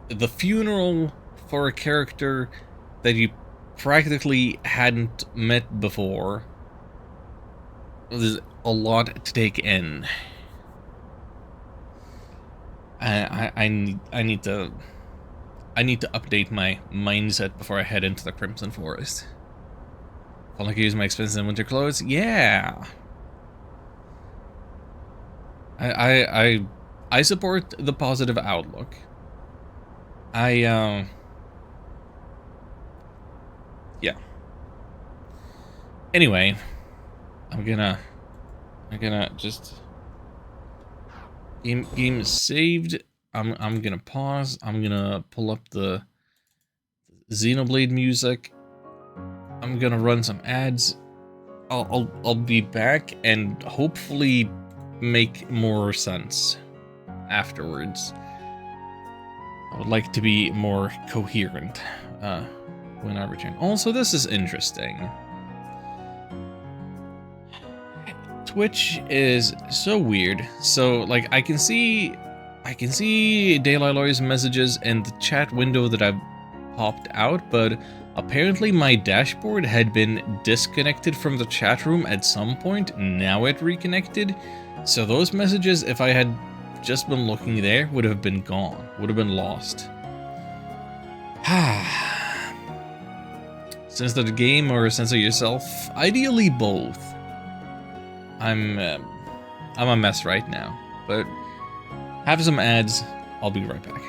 the funeral for a character that you practically hadn't met before, there's a lot to take in. I need to update my mindset before I head into the Crimson Forest. I'll like use my expensive winter clothes. Yeah. I support the positive outlook. Yeah. Anyway, I'm gonna just game is saved. I'm gonna pause. I'm gonna pull up the Xenoblade music. I'm gonna run some ads. I'll be back and hopefully make more sense afterwards. I would like to be more coherent when I return. Also, this is interesting. Twitch is so weird. So like I can see Daylight's messages in the chat window that I've popped out, but apparently my dashboard had been disconnected from the chat room at some point. Now it reconnected. So those messages, if I had just been looking there, would have been gone, would have been lost. Censor the game or censor yourself? Ideally both. I'm a mess right now, but have some ads. I'll be right back.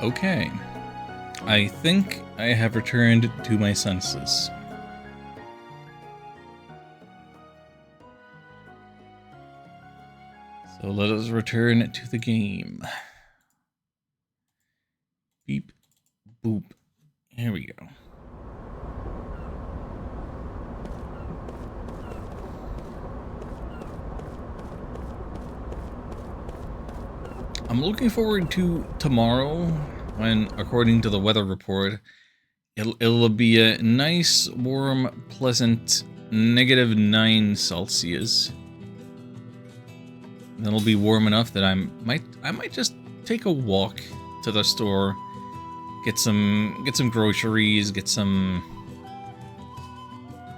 Okay. I think I have returned to my senses. So let us return to the game. Beep, boop, Here we go. I'm looking forward to tomorrow when, according to the weather report, it'll be a nice, warm, pleasant -9 Celsius. And it'll be warm enough that I might just take a walk to the store, get some groceries, get some,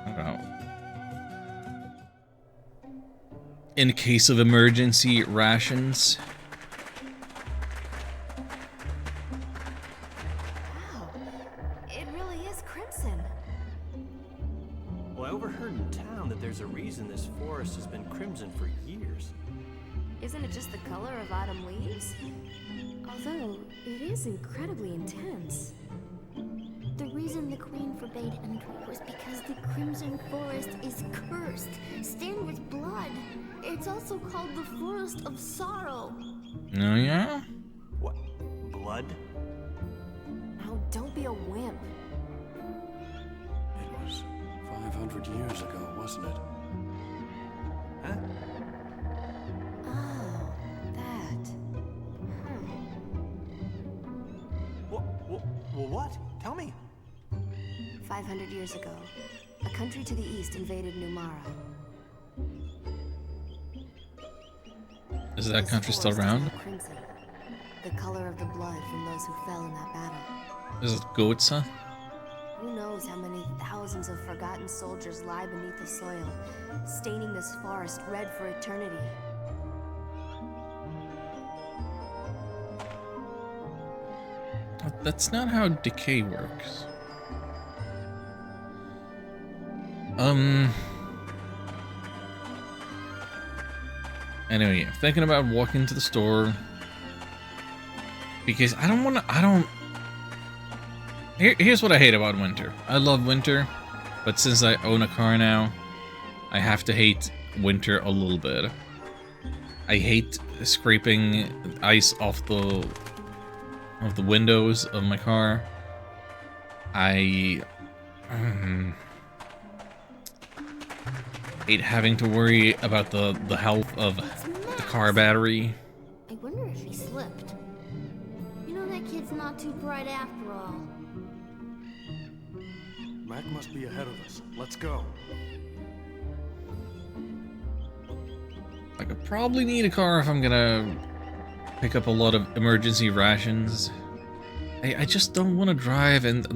I don't know, in case of emergency, rations. Wow, it really is crimson. Well, I overheard in town that there's a reason this forest has been crimson for years. Isn't it just the color of autumn leaves? Although, it is incredibly intense. The reason the Queen forbade entry was because the Crimson Forest is cursed, stained with blood. It's also called the Forest of Sorrow. Oh, yeah? What? Blood? Now, don't be a wimp. It was 500 years ago, wasn't it? Huh? Oh, that. Well, what? Tell me. 500 years ago, a country to the east invaded Numara. Is that country still around? Crimson, the color of the blood from those who fell in that battle. Is it Goetze? Who knows how many thousands of forgotten soldiers lie beneath the soil, staining this forest red for eternity. That's not how decay works. Anyway, I'm thinking about walking to the store because here's what I hate about winter. I love winter, but since I own a car now, I have to hate winter a little bit. I hate scraping ice off the windows of my car. I hate having to worry about the health of the car battery. I wonder if he slipped. You know, that kid's not too bright after all. Mac must be ahead of us. Let's go. I could probably need a car if I'm gonna pick up a lot of emergency rations. I just don't want to drive and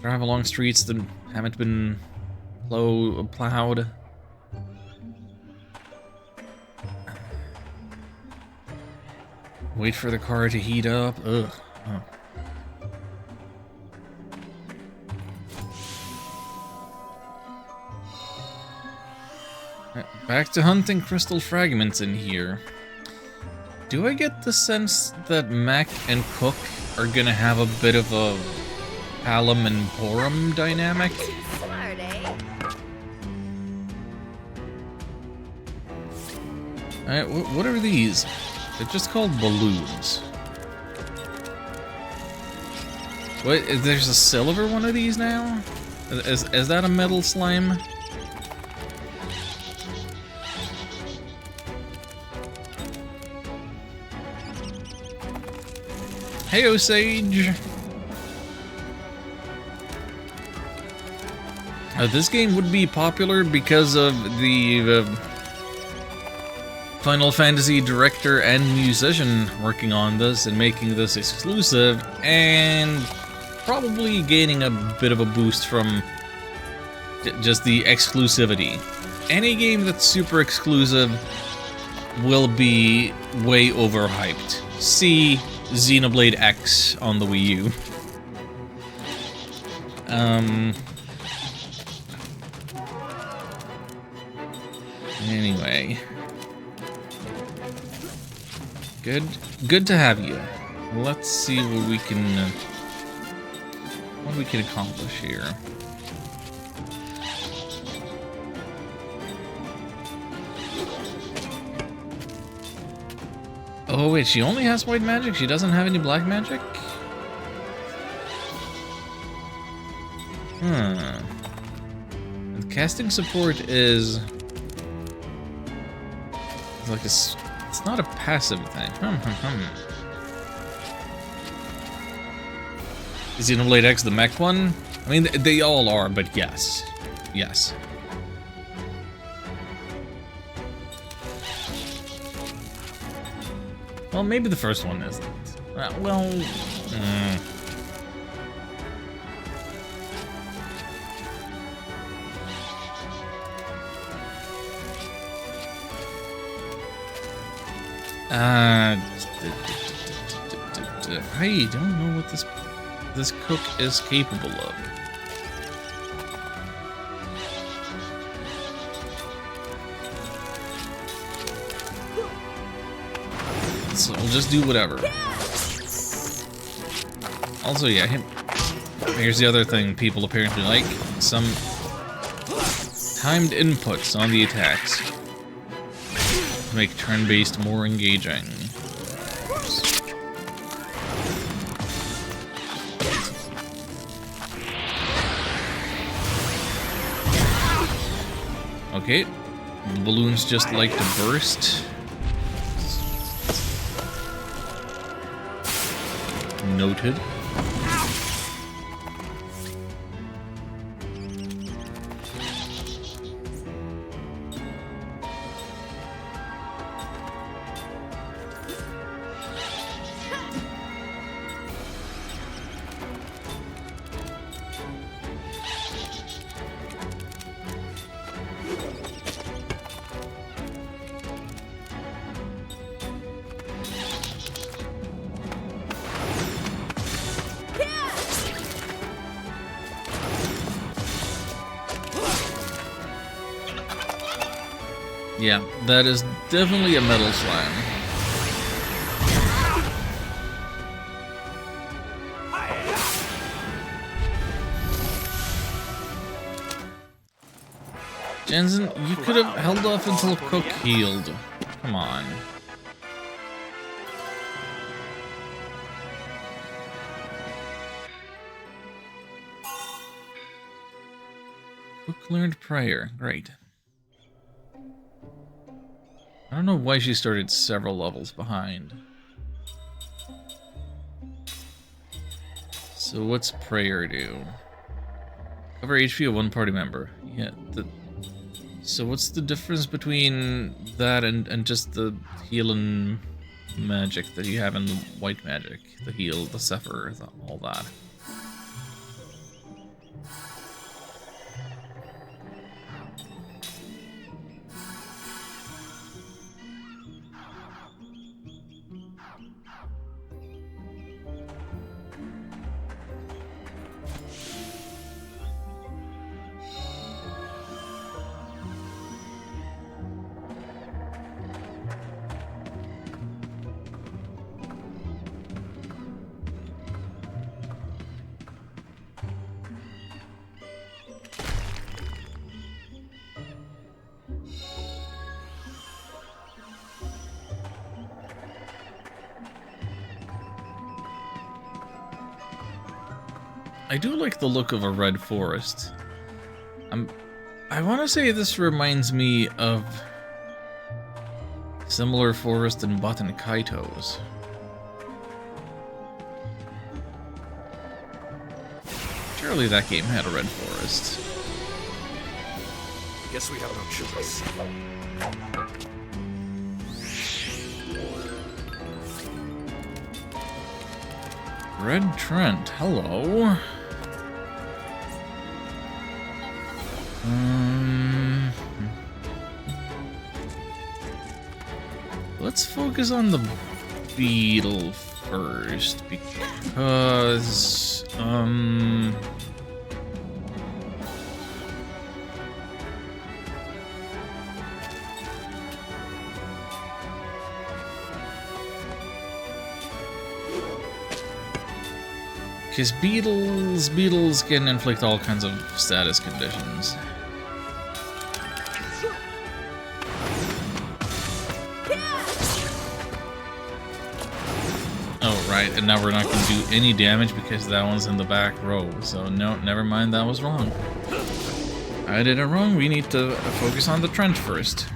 drive along streets that haven't been plowed. Wait for the car to heat up. Ugh. Oh. Back to hunting crystal fragments in here. Do I get the sense that Mac and Cook are gonna have a bit of a Palom and Porum dynamic? Smart, eh? Alright, what are these? They're just called balloons. What? There's a silver one of these now? Is that a metal slime? Heyo, Sage! This game would be popular because of the Final Fantasy director and musician working on this and making this exclusive, and probably gaining a bit of a boost from just the exclusivity. Any game that's super exclusive will be way overhyped. See Xenoblade X on the Wii U. Anyway. Good to have you. Let's see what we can accomplish here. Oh wait, she only has white magic? She doesn't have any black magic? And casting support is like it's not a passive thing. Is Xenoblade X the mech one? I mean, they all are, but yes. Yes. Well, maybe the first one isn't. Well, I don't know what this cook is capable of. So we'll just do whatever. Also, yeah, here's the other thing people apparently like. Some timed inputs on the attacks to make turn-based more engaging. Okay, the balloons just like to burst. Noted. Yeah, that is definitely a metal slime. Jensen, you could have held off until Cook healed. Come on. Cook learned prayer. Great. I don't know why she started several levels behind. So what's prayer do? Cover HP of one party member. Yeah. So what's the difference between that and just the healing magic that you have in the white magic? The heal, the suffer, all that. I do like the look of a red forest. I want to say this reminds me of similar forest in Button Kaitos. Surely that game had a red forest. Guess we have no choice. Red Trent, hello. Let's focus on the beetle first, because, because beetles can inflict all kinds of status conditions. Right, and now we're not going to do any damage because that one's in the back row. So no, never mind, that was wrong. I did it wrong. We need to focus on the trench first.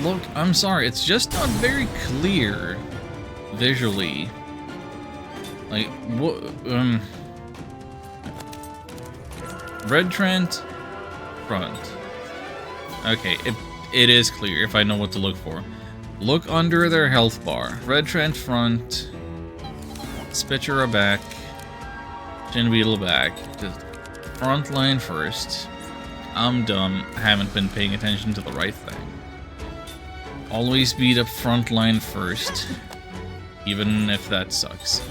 Look, I'm sorry, it's just not very clear visually. Like, what, red Trent, front. Okay, it is clear if I know what to look for. Look under their health bar. Red Trent, front. Spitzer back. Shin Beetle back. Just front line first. I'm dumb, haven't been paying attention to the right thing. Always beat up front line first, even if that sucks.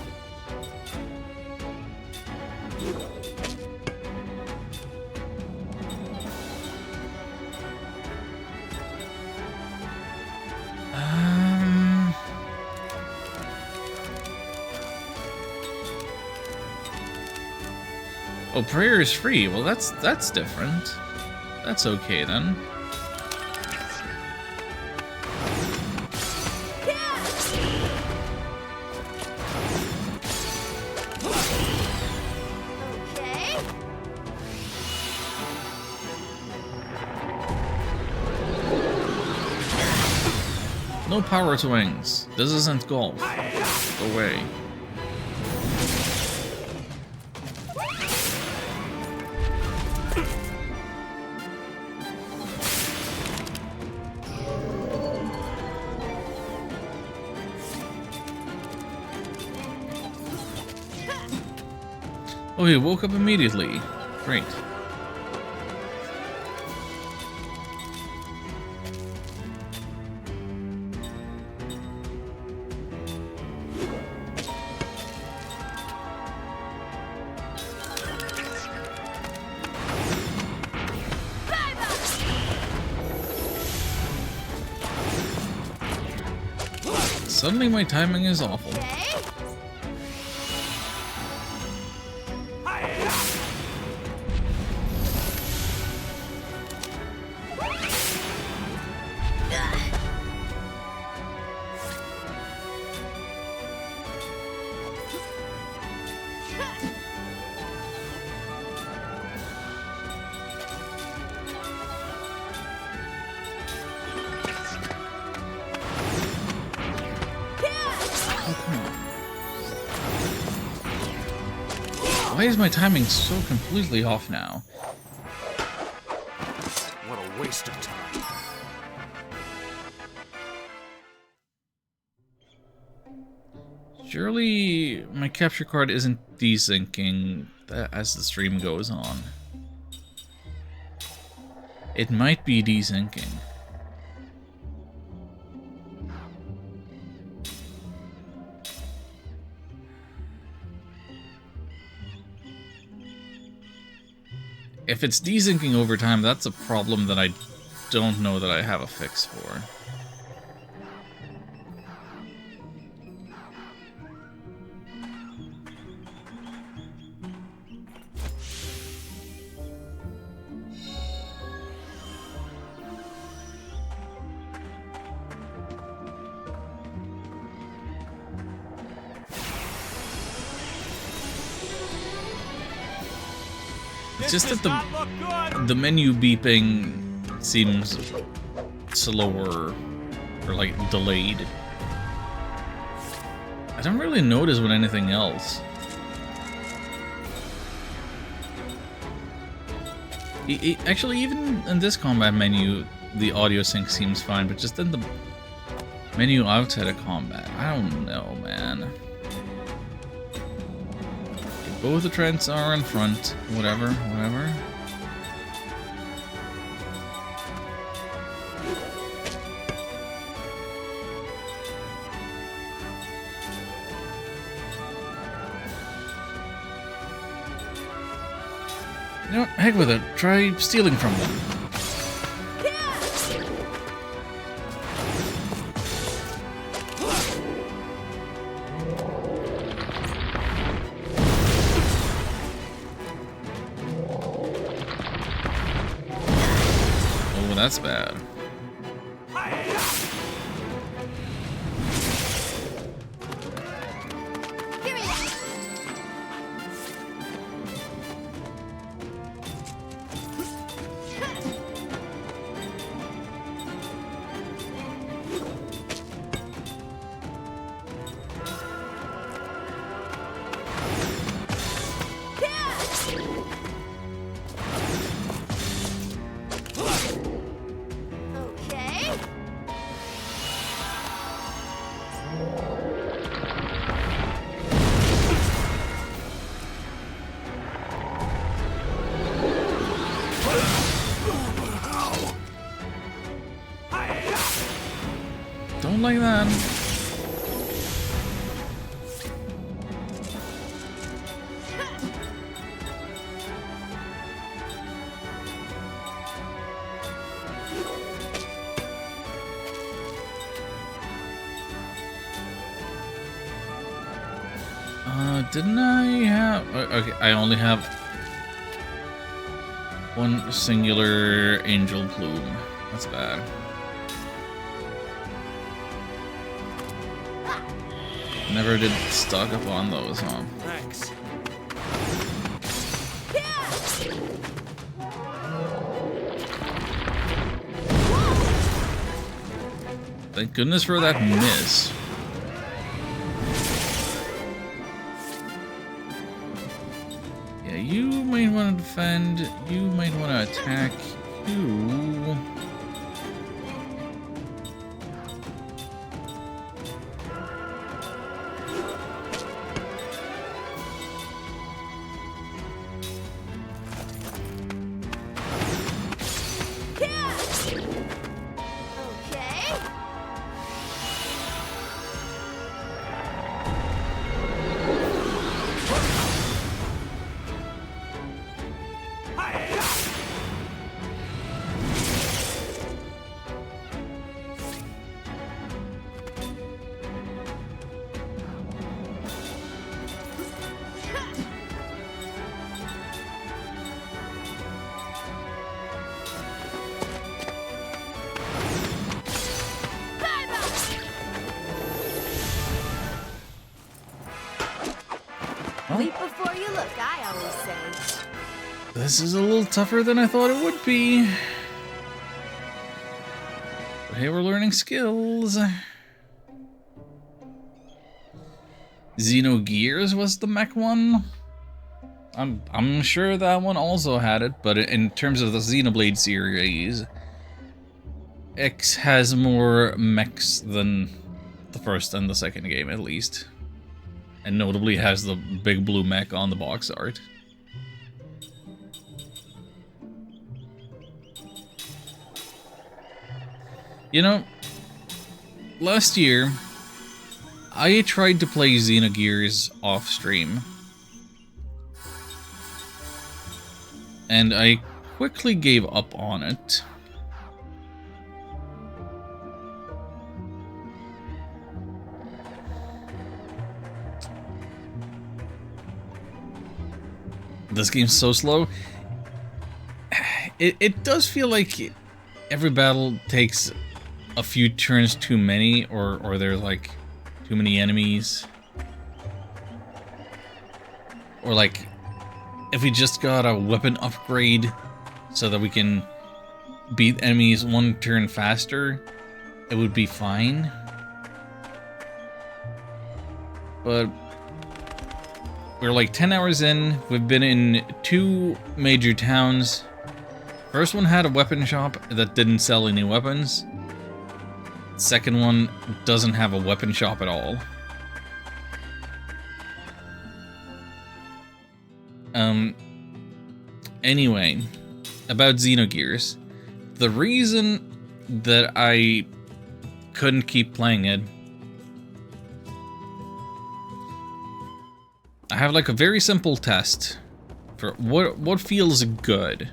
Oh, prayer is free. Well, that's different. That's okay then. No power to wings. This isn't golf. Go away. Oh, he woke up immediately. Great. Suddenly my timing is awful. Why is my timing so completely off now? What a waste of time. Surely my capture card isn't desyncing as the stream goes on. It might be desyncing. If it's desyncing over time, that's a problem that I don't know that I have a fix for. It's just that the menu beeping seems slower or like delayed. I don't really notice with anything else. Actually, even in this combat menu, the audio sync seems fine, but just in the menu outside of combat, I don't know, man. Both the Trents are in front. Whatever. You know what? Heck with it. Try stealing from them. that's bad. Don't like that. Didn't I have... Okay, I only have one singular angel plume. That's bad. Never did stock up on those, huh? Thanks. Thank goodness for that miss. Yeah, you might want to defend. You might want to attack. You. Leap before you look, I always say. This is a little tougher than I thought it would be. But hey, we're learning skills. Xenogears was the mech one. I'm sure that one also had it, but in terms of the Xenoblade series, X has more mechs than the first and the second game, at least. And notably has the big blue mech on the box art. You know, last year, I tried to play Xenogears off stream. And I quickly gave up on it. This game's so slow. It does feel like every battle takes a few turns too many, or there's like too many enemies. Or like, if we just got a weapon upgrade so that we can beat enemies one turn faster, it would be fine. But we're like 10 hours in, we've been in 2 major towns. First one had a weapon shop that didn't sell any weapons. Second one doesn't have a weapon shop at all. Anyway, about Xenogears. The reason that I couldn't keep playing it, I have like a very simple test for what feels good.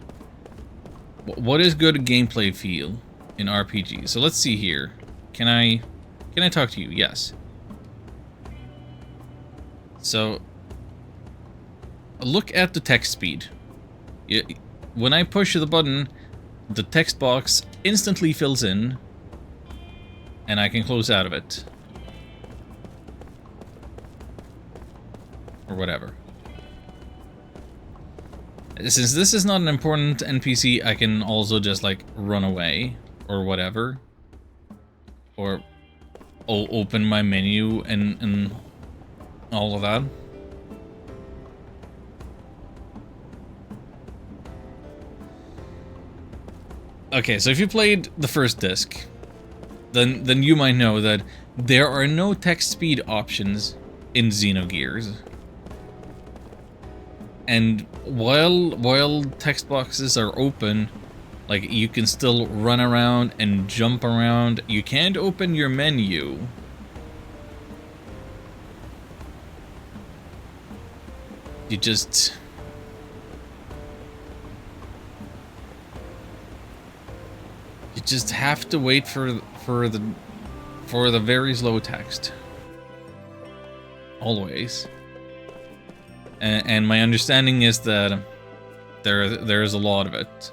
What is good gameplay feel in RPG? So let's see here. Can I talk to you? Yes. So look at the text speed. When I push the button, the text box instantly fills in, and I can close out of it. Or whatever. Since this is not an important NPC, I can also just, like, run away, or whatever. Or open my menu and all of that. Okay, so if you played the first disc, then you might know that there are no text speed options in Xenogears. And while text boxes are open, like, you can still run around and jump around. You can't open your menu. You just... You just have to wait for the very slow text. Always. And my understanding is that there is a lot of it.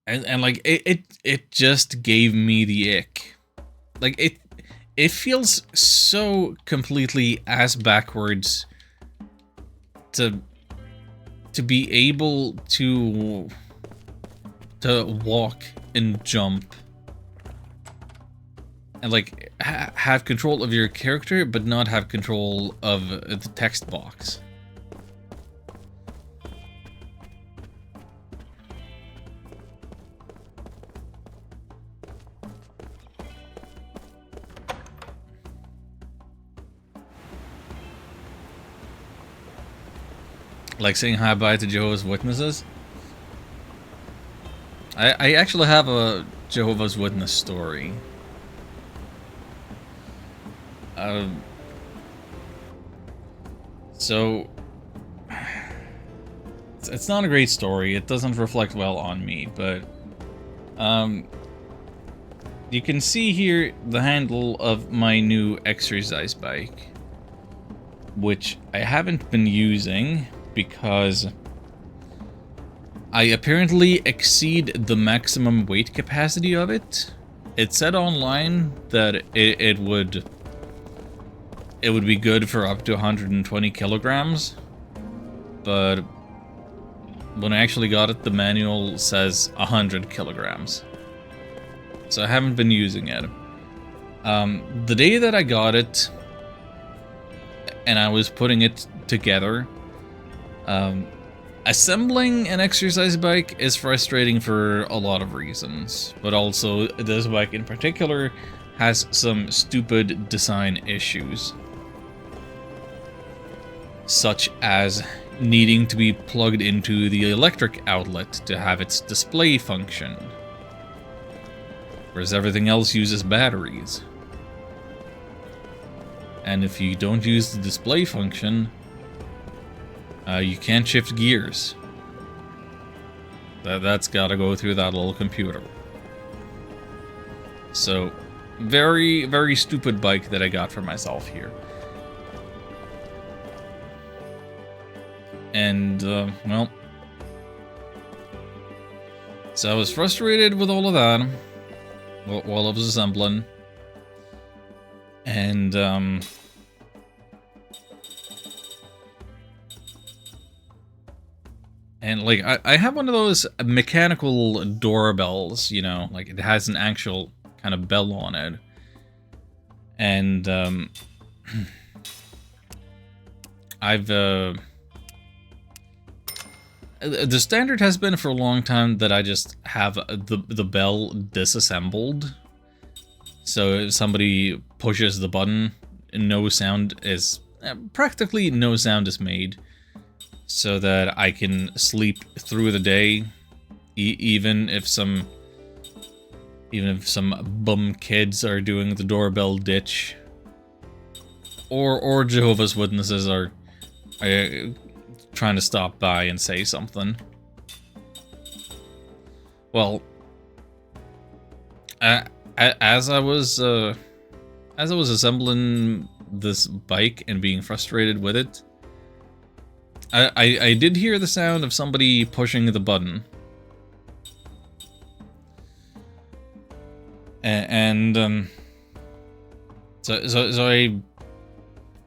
And like it just gave me the ick. Like it feels so completely ass backwards to be able to walk and jump and like have control of your character but not have control of the text box. Like saying hi bye to Jehovah's Witnesses. I actually have a Jehovah's Witness story. So it's not a great story. It doesn't reflect well on me, but you can see here the handle of my new exercise bike, which I haven't been using because I apparently exceed the maximum weight capacity of it. It said online that it would be good for up to 120 kilograms, but when I actually got it, the manual says 100 kilograms. So I haven't been using it. The day that I got it, and I was putting it together, assembling an exercise bike is frustrating for a lot of reasons, but also this bike in particular has some stupid design issues, such as needing to be plugged into the electric outlet to have its display function, whereas everything else uses batteries. And if you don't use the display function, you can't shift gears. That's gotta go through that little computer. So, very, very stupid bike that I got for myself here. And, well... So I was frustrated with all of that while I was assembling. And, and like, I have one of those mechanical doorbells, you know, like it has an actual kind of bell on it. And, the standard has been for a long time that I just have the bell disassembled. So if somebody pushes the button, no sound is... practically no sound is made. So that I can sleep through the day, even if some bum kids are doing the doorbell ditch, or Jehovah's Witnesses are trying to stop by and say something. as I was assembling this bike and being frustrated with it, I did hear the sound of somebody pushing the button. So I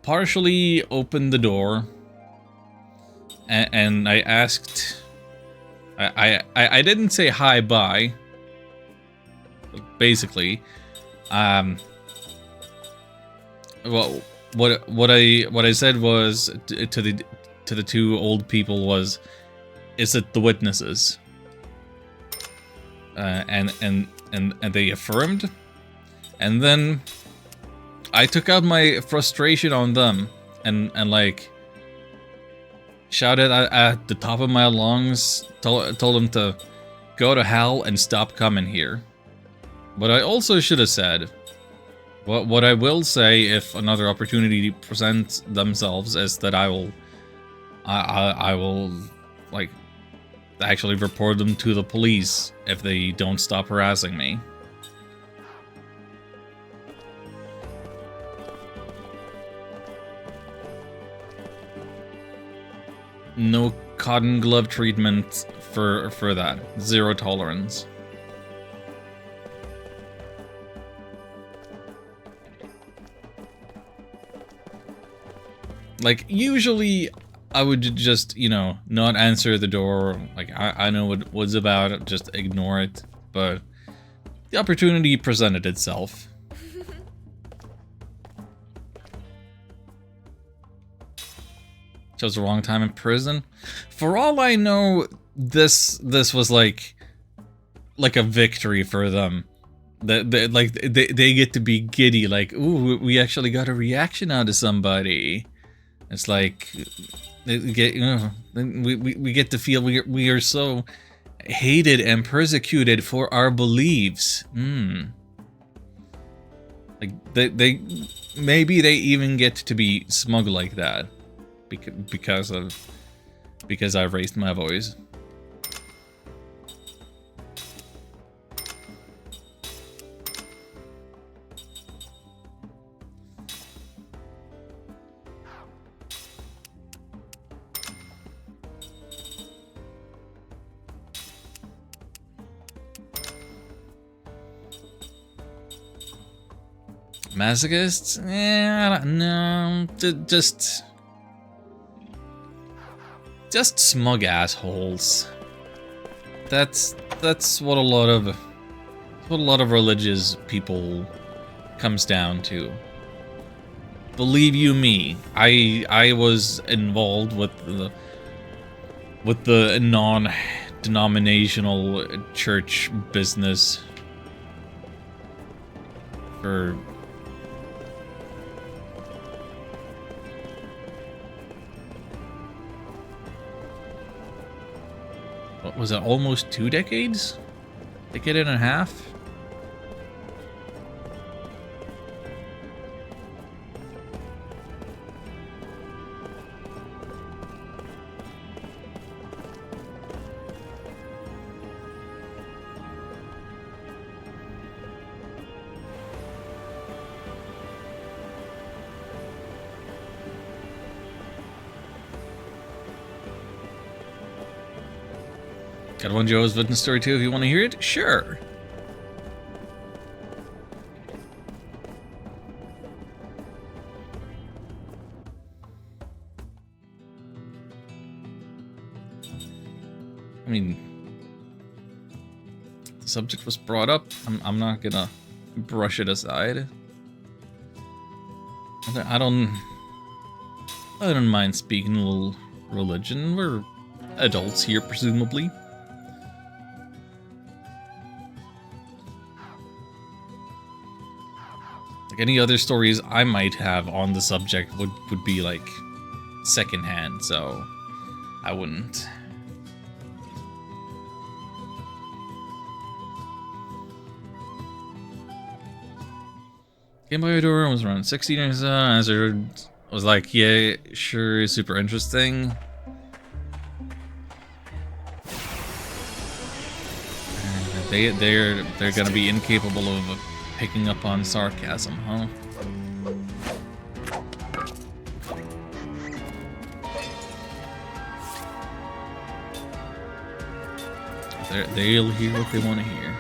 partially opened the door, and I asked. I didn't say hi bye. Basically, well, what I said was to the two old people was, "Is it the witnesses?" And they affirmed, and then I took out my frustration on them and like shouted at the top of my lungs, told them to go to hell and stop coming here. But I also should have said, what I will say if another opportunity presents themselves is that I will like actually report them to the police if they don't stop harassing me. No cotton glove treatment for that. Zero tolerance. Like, usually I would just, you know, not answer the door. Like, I know what was about, just ignore it. But the opportunity presented itself. Chose the wrong time in prison. For all I know, this was like a victory for them. They get to be giddy, like, ooh, we actually got a reaction out of somebody. It's like we get to feel we are so hated and persecuted for our beliefs. Like they maybe they even get to be smug like that because I raised my voice. Masochists? I don't know. Just smug assholes. That's what a lot of religious people comes down to. Believe you me, I was involved with the non-denominational church business for what was it, almost 2 decades? Decade and a half? Got one Joe's witness story too if you want to hear it? Sure. I mean, the subject was brought up. I'm not gonna brush it aside. I don't mind speaking a little religion. We're adults here, presumably. Like any other stories I might have on the subject would be like secondhand, so I wouldn't. Game Boy Adora was around 16 years old. Answer was like, yeah, sure, super interesting. And they're gonna be incapable of picking up on sarcasm, huh? They'll hear what they want to hear.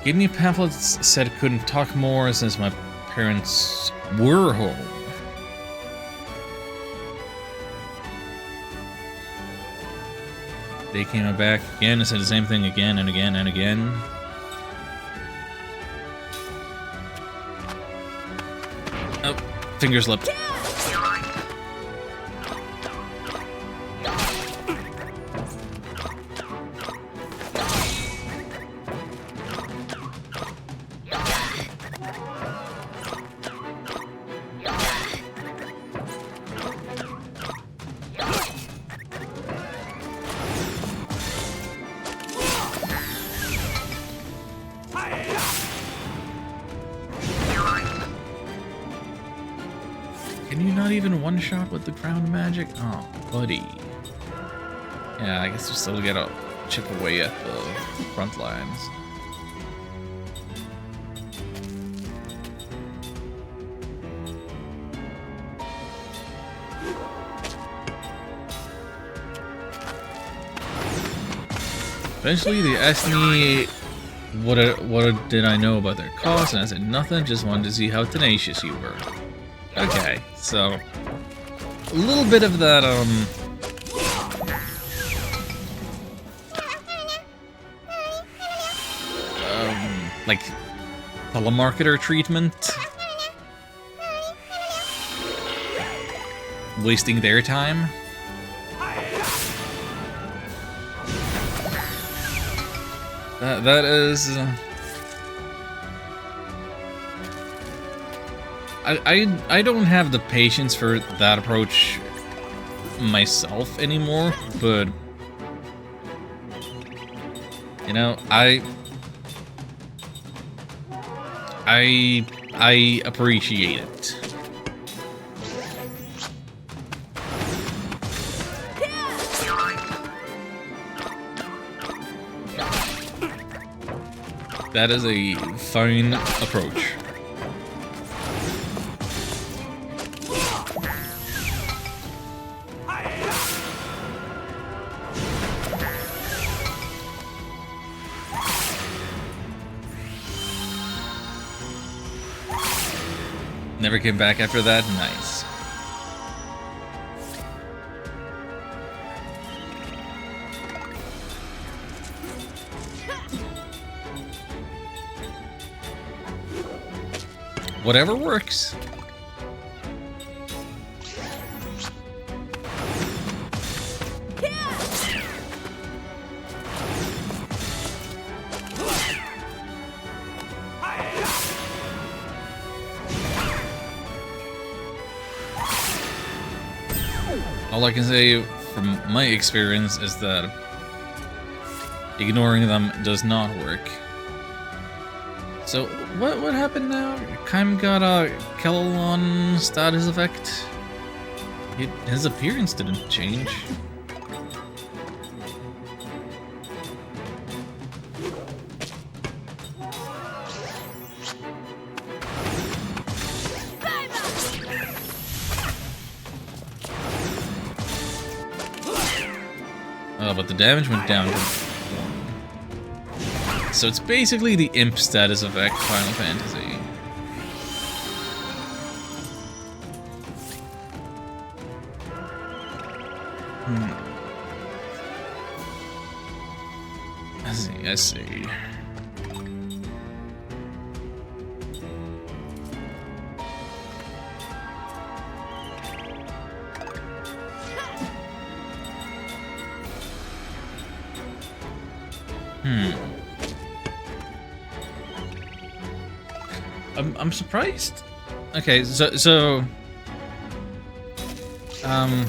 Gave me pamphlets, said couldn't talk more since my parents were home. They came back again and said the same thing again and again and again. Oh, finger slipped. Can you not even one-shot with the ground magic? Oh, buddy. Yeah, I guess we still gotta chip away at the front lines. Eventually, they asked me what did I know about their cause, and I said nothing, just wanted to see how tenacious you were. Okay, so a little bit of that, like telemarketer treatment, wasting their time. That is. I don't have the patience for that approach myself anymore, but you know, I appreciate it. That is a fine approach. Never came back after that? Nice. Whatever works. All I can say from my experience is that ignoring them does not work. So, what happened now? Kaim got a Kelon status effect? His appearance didn't change. Oh, but the damage went down to 1. So it's basically the imp status effect Final Fantasy. I see. I'm surprised. Okay, so I'm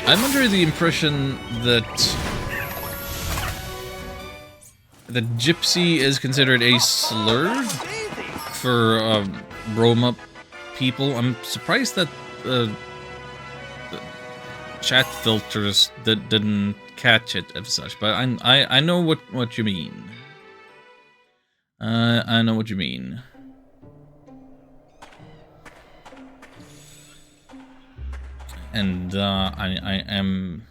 under the impression that that gypsy is considered a slur for Roma people. I'm surprised that the chat filters didn't catch it as such, but I know what you mean. I know what you mean. And I am.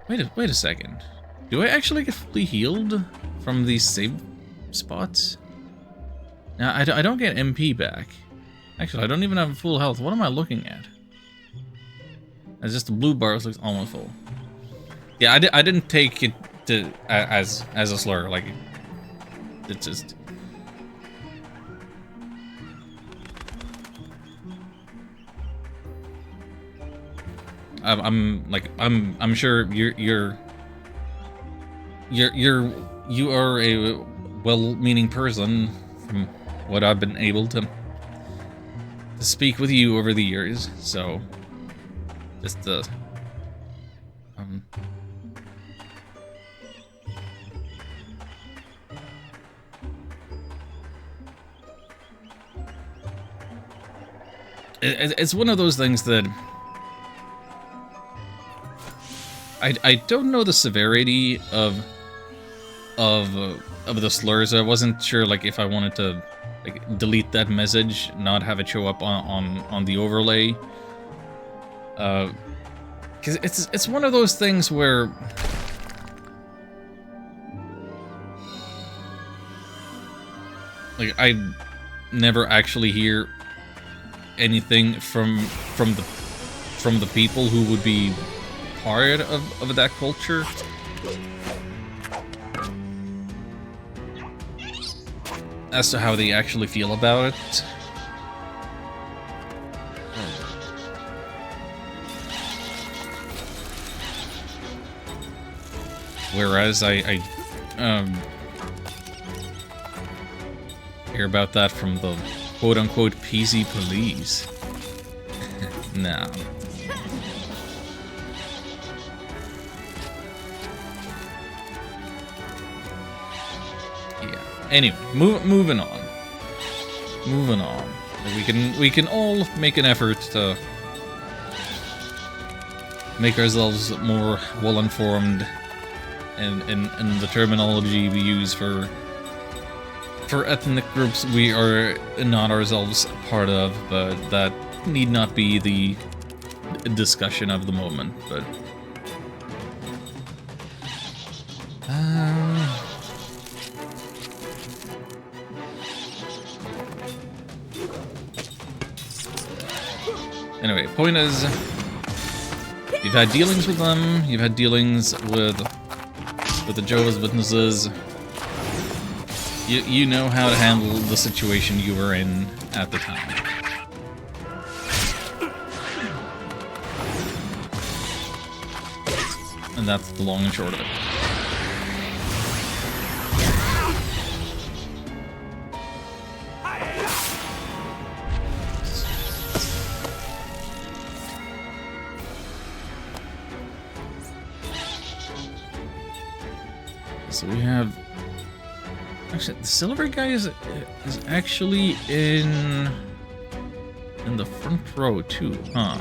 Wait a second. Do I actually get fully healed from these save spots? Now I don't get MP back. Actually, I don't even have full health. What am I looking at? It's just the blue bars looks almost full. Yeah, I didn't take it to as a slur. Like it's just. I'm sure you are a well-meaning person from what I've been able to speak with you over the years, so just it's one of those things that I don't know the severity of the slurs. I wasn't sure like if I wanted to like delete that message, not have it show up on the overlay. Cause it's one of those things where like I never actually hear anything from the people who would be part of that culture. As to how they actually feel about it. Whereas I hear about that from the quote-unquote PC police. Nah. Yeah. Anyway, moving on. Moving on. We can all make an effort to make ourselves more well-informed in the terminology we use for ethnic groups we are not ourselves part of, but that need not be the discussion of the moment, but anyway, point is, you've had dealings with them, you've had dealings with the Jehovah's Witnesses. You know how to handle the situation you were in at the time. And that's the long and short of it. So we have... Actually, the silver guy is actually in the front row too, huh?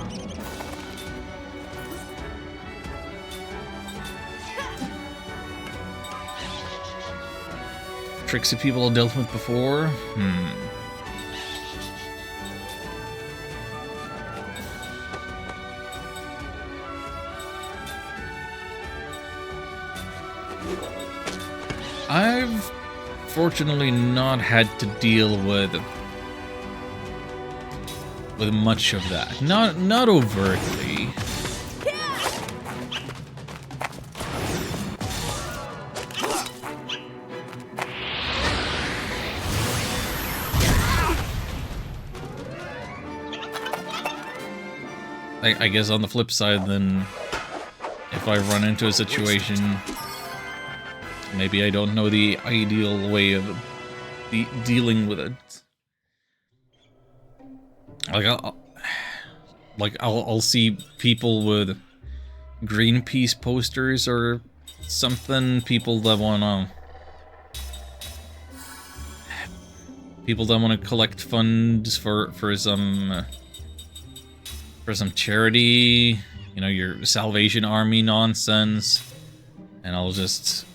Tricksy people I've dealt with before? I've fortunately not had to deal with much of that. Not overtly. I guess on the flip side, then, if I run into a situation, maybe I don't know the ideal way of dealing with it. Like I'll see people with Greenpeace posters or something people that wanna collect funds for some charity, you know, your Salvation Army nonsense, and I'll just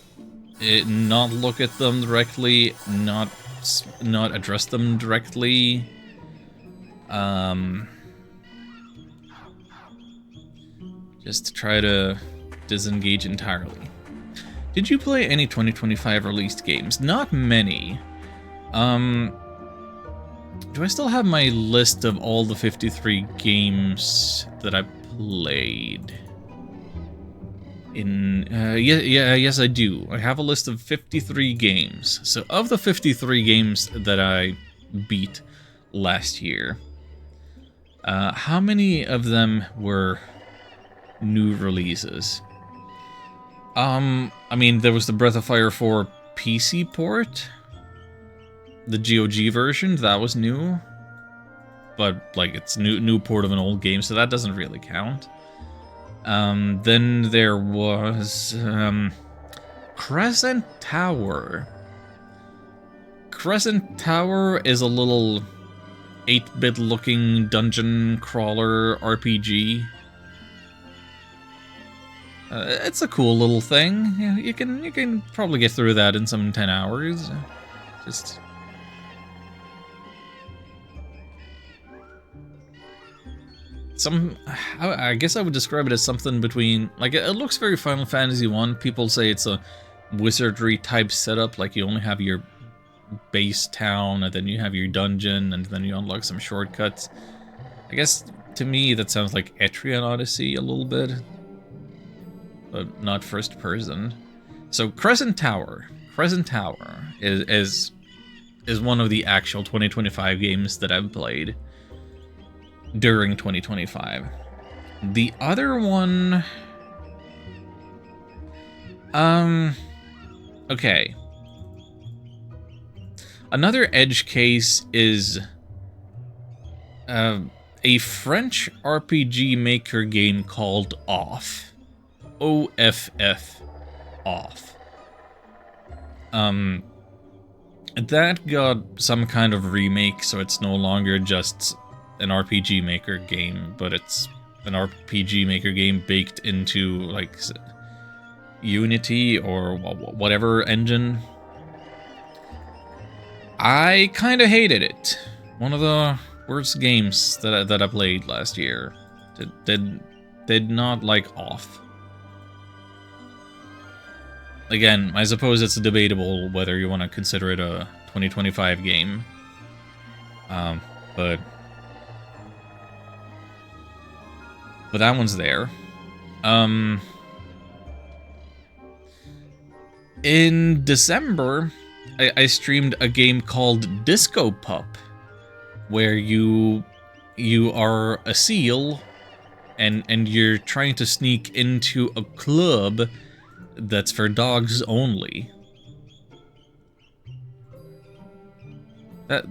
not look at them directly, not address them directly. Just to try to disengage entirely. Did you play any 2025 released games? Not many. Do I still have my list of all the 53 games that I played? Yes, I do. I have a list of 53 games. So of the 53 games that I beat last year, how many of them were new releases? I mean, there was the Breath of Fire 4 PC port. The GOG version, that was new. But, like, it's new port of an old game, so that doesn't really count. Then there was, Crescent Tower. Crescent Tower is a little 8-bit looking dungeon crawler RPG. It's a cool little thing. Yeah, you can probably get through that in some 10 hours. Just... I guess I would describe it as something between, like, it looks very Final Fantasy 1. People say it's a wizardry type setup, like you only have your base town, and then you have your dungeon, and then you unlock some shortcuts. I guess, to me, that sounds like Etrian Odyssey a little bit, but not first person. So Crescent Tower is one of the actual 2025 games that I've played during 2025. The other one... okay. Another edge case is a French RPG maker game called Off. O-F-F. Off. That got some kind of remake, so it's no longer just an RPG Maker game, but it's an RPG Maker game baked into, like, Unity or whatever engine. I kind of hated it. One of the worst games that I played last year. Did not like Off. Again, I suppose it's debatable whether you want to consider it a 2025 game. But that one's there. In December, I streamed a game called Disco Pup, where you are a seal, and you're trying to sneak into a club that's for dogs only. That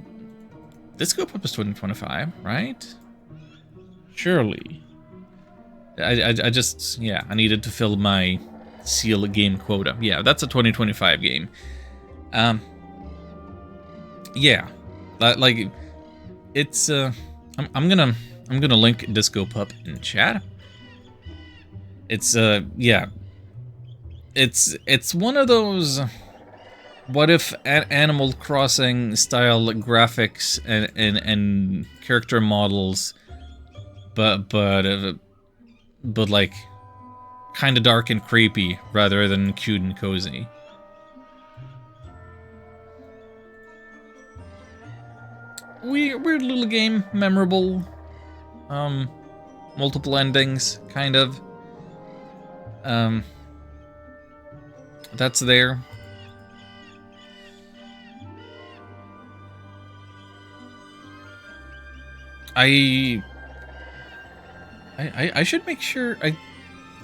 Disco Pup is 2025, right? Surely. I just, yeah, I needed to fill my seal game quota. Yeah, that's a 2025 game. Yeah, like, it's, I'm gonna link Disco Pup in chat. It's, yeah, it's one of those what if Animal Crossing style graphics and character models, but like kind of dark and creepy rather than cute and cozy. Weird little game, memorable, multiple endings, kind of. That's there. I should make sure. I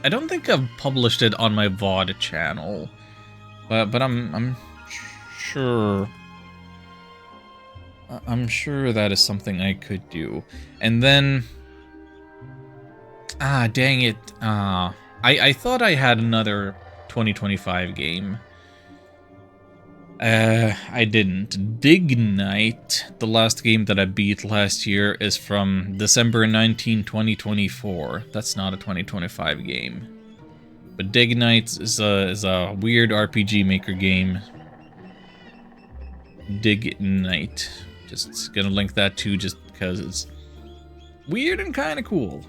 don't think I've published it on my VOD channel, but I'm sure. I'm sure that is something I could do. And then, dang it. I thought I had another 2025 game. I didn't. Dig Night, the last game that I beat last year, is from December 19, 2024. That's not a 2025 game. But Dig Night is a weird RPG Maker game. Dig Night. Just gonna link that too, just because it's weird and kind of cool.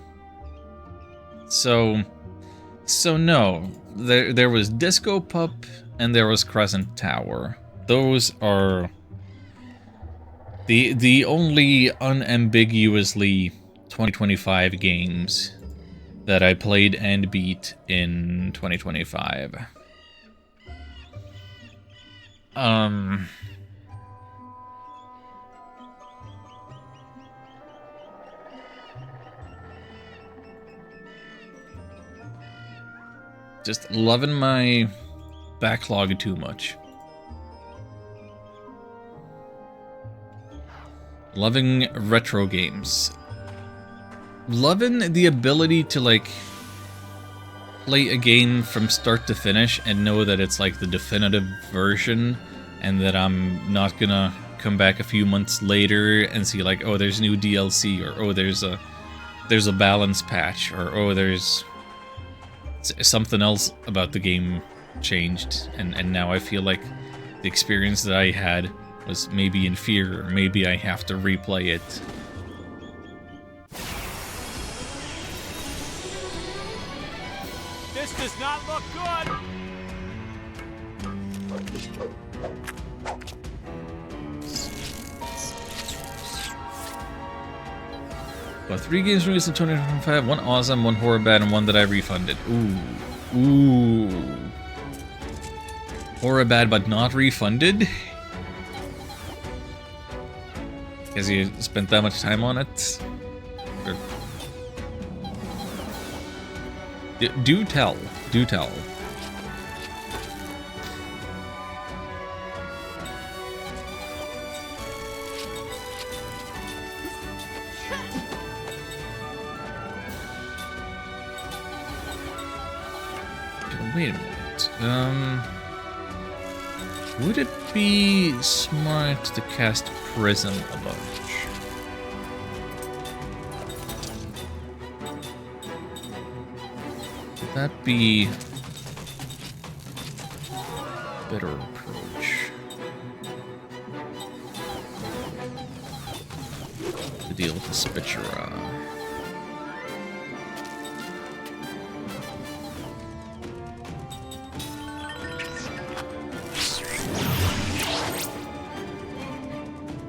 So no, there was Disco Pup and there was Crescent Tower. Those are the only unambiguously 2025 games that I played and beat in 2025. Just loving my backlog too much. Loving retro games. Loving the ability to, like, play a game from start to finish and know that it's, like, the definitive version, and that I'm not gonna come back a few months later and see, like, oh, there's new DLC, or oh, there's a balance patch, or oh, there's something else about the game changed, and now I feel like the experience that I had was maybe inferior, maybe I have to replay it. This does not look good! Got 3 games released in 2025, 1 awesome, 1 horror bad, and 1 that I refunded. Ooh. Horror bad but not refunded? Because you spent that much time on it? Or... Do tell. Do tell. Wait a minute. Would it be smart to cast Prism a bunch? Would that be a better approach to deal with the Spittura?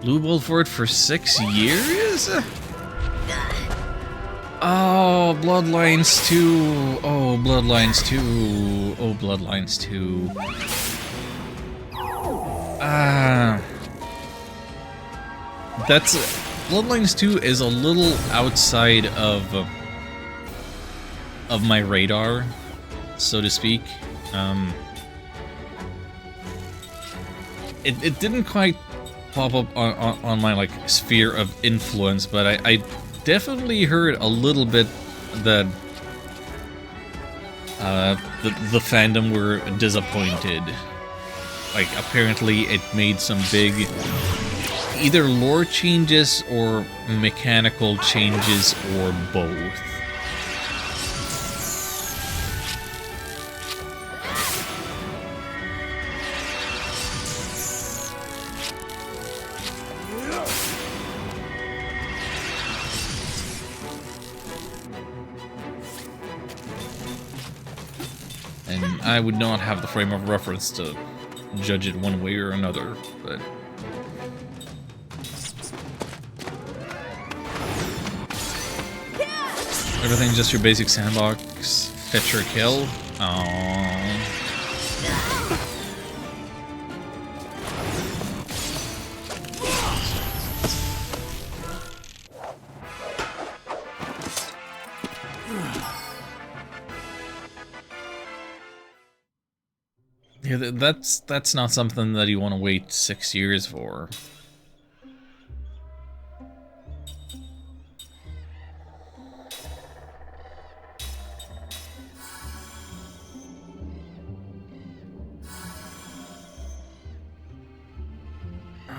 Blue Ball for it for 6 years? Oh, Bloodlines 2. Oh, Bloodlines 2. Oh, Bloodlines 2. That's... Bloodlines 2 is a little outside of my radar, so to speak. It didn't quite pop up on my, like, sphere of influence, but I definitely heard a little bit that the fandom were disappointed. Like, apparently it made some big either lore changes or mechanical changes or both. And I would not have the frame of reference to judge it one way or another, but... Everything's just your basic sandbox, fetch or kill? Aww. Yeah, that's not something that you want to wait 6 years for.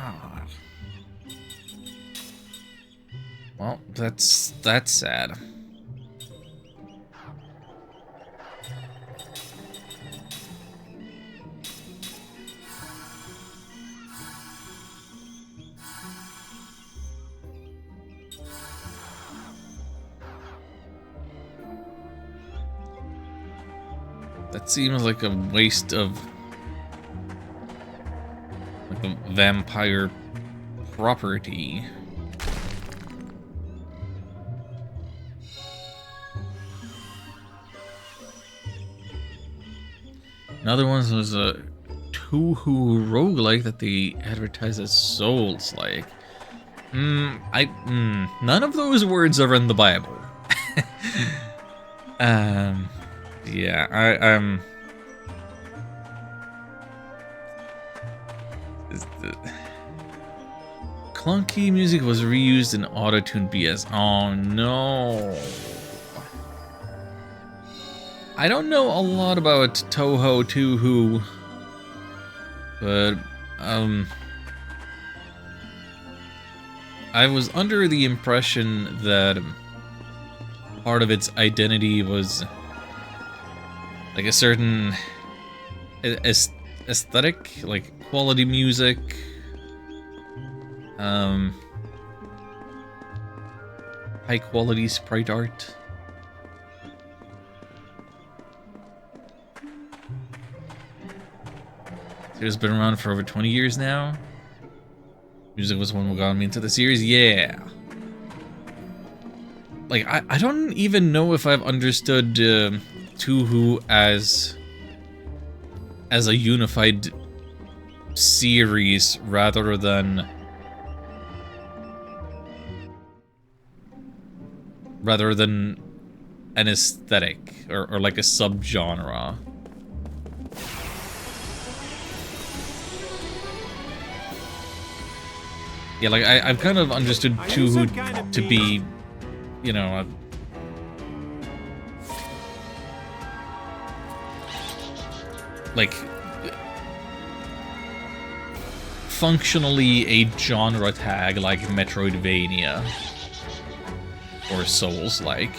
God. Well, that's sad. That seems like a waste of like a vampire property. Another one was a Tuhu roguelike that they advertise as Souls-like. None of those words are in the Bible. Yeah, clunky music was reused in auto-tune BS. Oh no. I don't know a lot about Toho Tuhu, but I was under the impression that part of its identity was like a certain aesthetic, like quality music, high quality sprite art. It's been around for over 20 years now. Music was one what got me into the series, yeah. Like, I don't even know if I've understood Tuhu as a unified series rather than an aesthetic or like a subgenre. Yeah, like I've kind of understood Tuhu to be, you know, like functionally a genre tag like Metroidvania or Souls-like,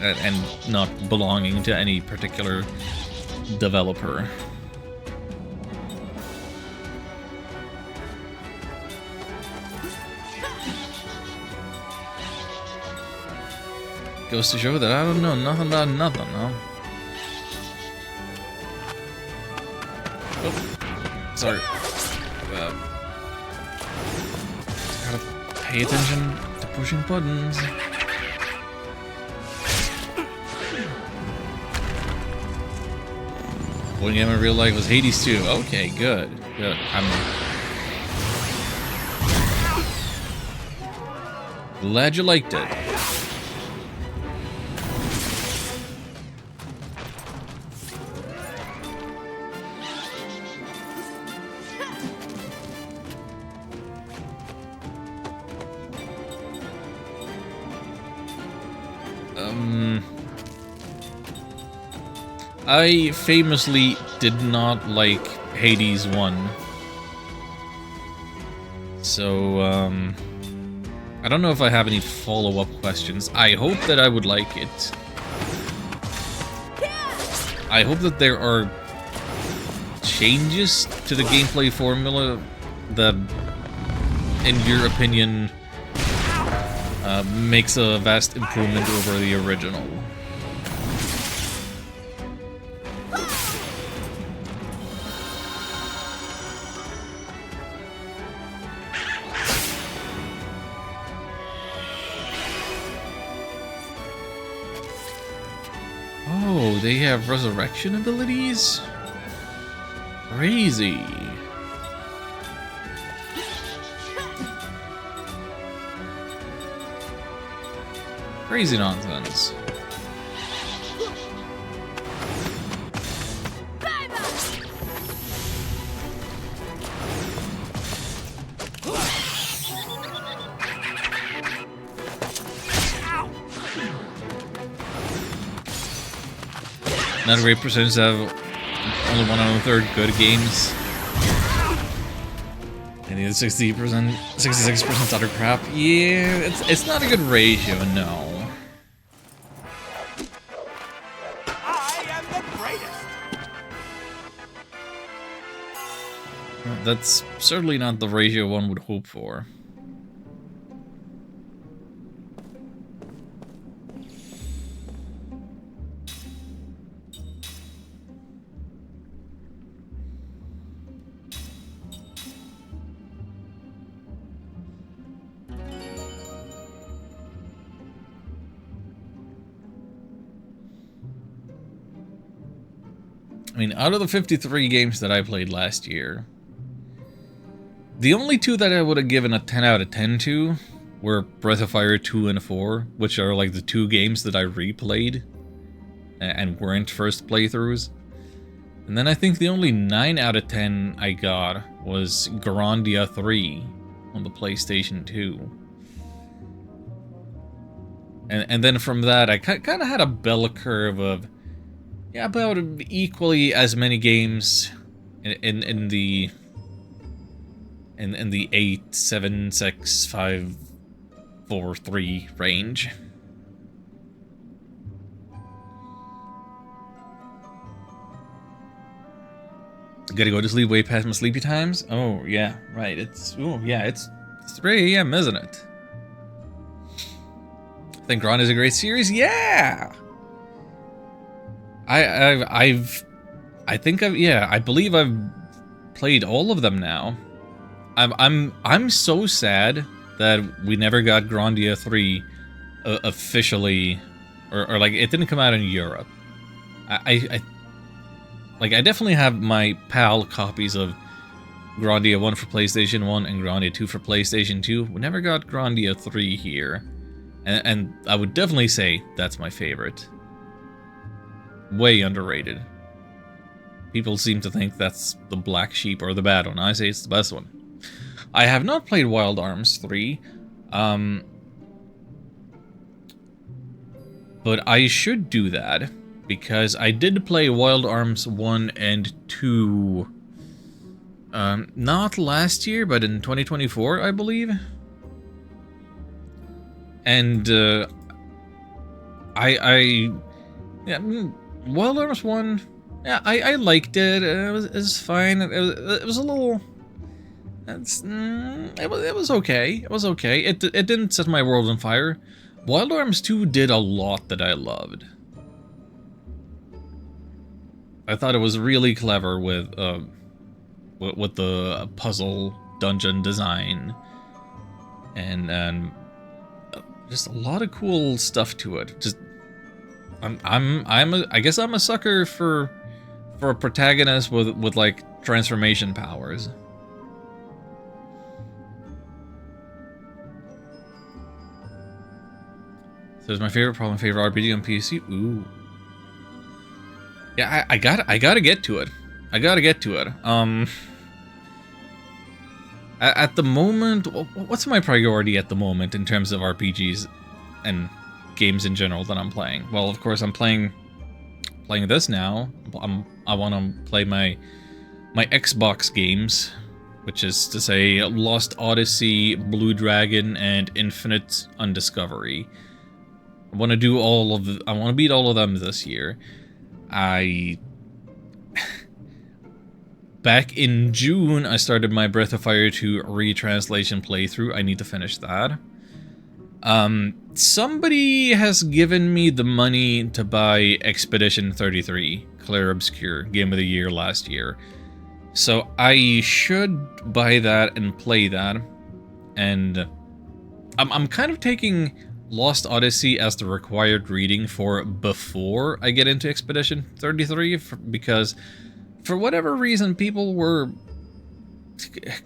and not belonging to any particular developer. Goes to show that I don't know nothing about nothing, huh? Oh, sorry. Gotta pay attention to pushing buttons. One game in real life was Hades 2. Okay, good. Good. I'm glad you liked it. I famously did not like Hades 1. So, I don't know if I have any follow-up questions. I hope that I would like it. I hope that there are changes to the gameplay formula that, in your opinion, makes a vast improvement over the original. Oh, they have resurrection abilities? Crazy. Crazy nonsense. Not a great percentage have only 1/3 good games. And And the 60%, 66% other crap. Yeah, it's not a good ratio, no. I am the greatest. That's certainly not the ratio one would hope for. I mean, out of the 53 games that I played last year, the only two that I would have given a 10 out of 10 to were Breath of Fire 2 and 4, which are like the two games that I replayed and weren't first playthroughs. And then I think the only 9 out of 10 I got was Grandia 3 on the PlayStation 2. And then from that, I kind of had a bell curve of, yeah, about equally as many games in the 8, 7, 6, 5, 4, 3 range. Gotta go to sleep way past my sleepy times? Oh, yeah, right. It's 3 a.m., isn't it? Think Ron is a great series? Yeah! I believe I've played all of them now. I'm so sad that we never got Grandia 3 officially, or like it didn't come out in Europe. I definitely have my PAL copies of Grandia 1 for PlayStation 1 and Grandia 2 for PlayStation 2. We never got Grandia 3 here, and I would definitely say that's my favorite. Way underrated. People seem to think that's the black sheep or the bad one. I say it's the best one. I have not played Wild Arms 3, but I should do that, because I did play Wild Arms 1 and 2, not last year, but in 2024, I believe. And, Wild Arms 1, yeah, I liked it. It was fine. It was a little... It was okay. It was okay. It didn't set my world on fire. Wild Arms 2 did a lot that I loved. I thought it was really clever with the puzzle dungeon design, and just a lot of cool stuff to it. Just I guess I'm a sucker for a protagonist with like transformation powers. So it's my favorite RPG on PC. Ooh. Yeah, I gotta get to it. I gotta get to it. At the moment, what's my priority at the moment in terms of RPGs and games in general that I'm playing? Well, of course, I'm playing this now. I want to play my Xbox games, which is to say Lost Odyssey, Blue Dragon, and Infinite Undiscovery. I want to do I want to beat all of them this year. Back in June, I started my Breath of Fire 2 retranslation playthrough. I need to finish that. Somebody has given me the money to buy Expedition 33, Clair Obscur, Game of the Year last year. So I should buy that and play that. And I'm kind of taking Lost Odyssey as the required reading for before I get into Expedition 33, because for whatever reason people were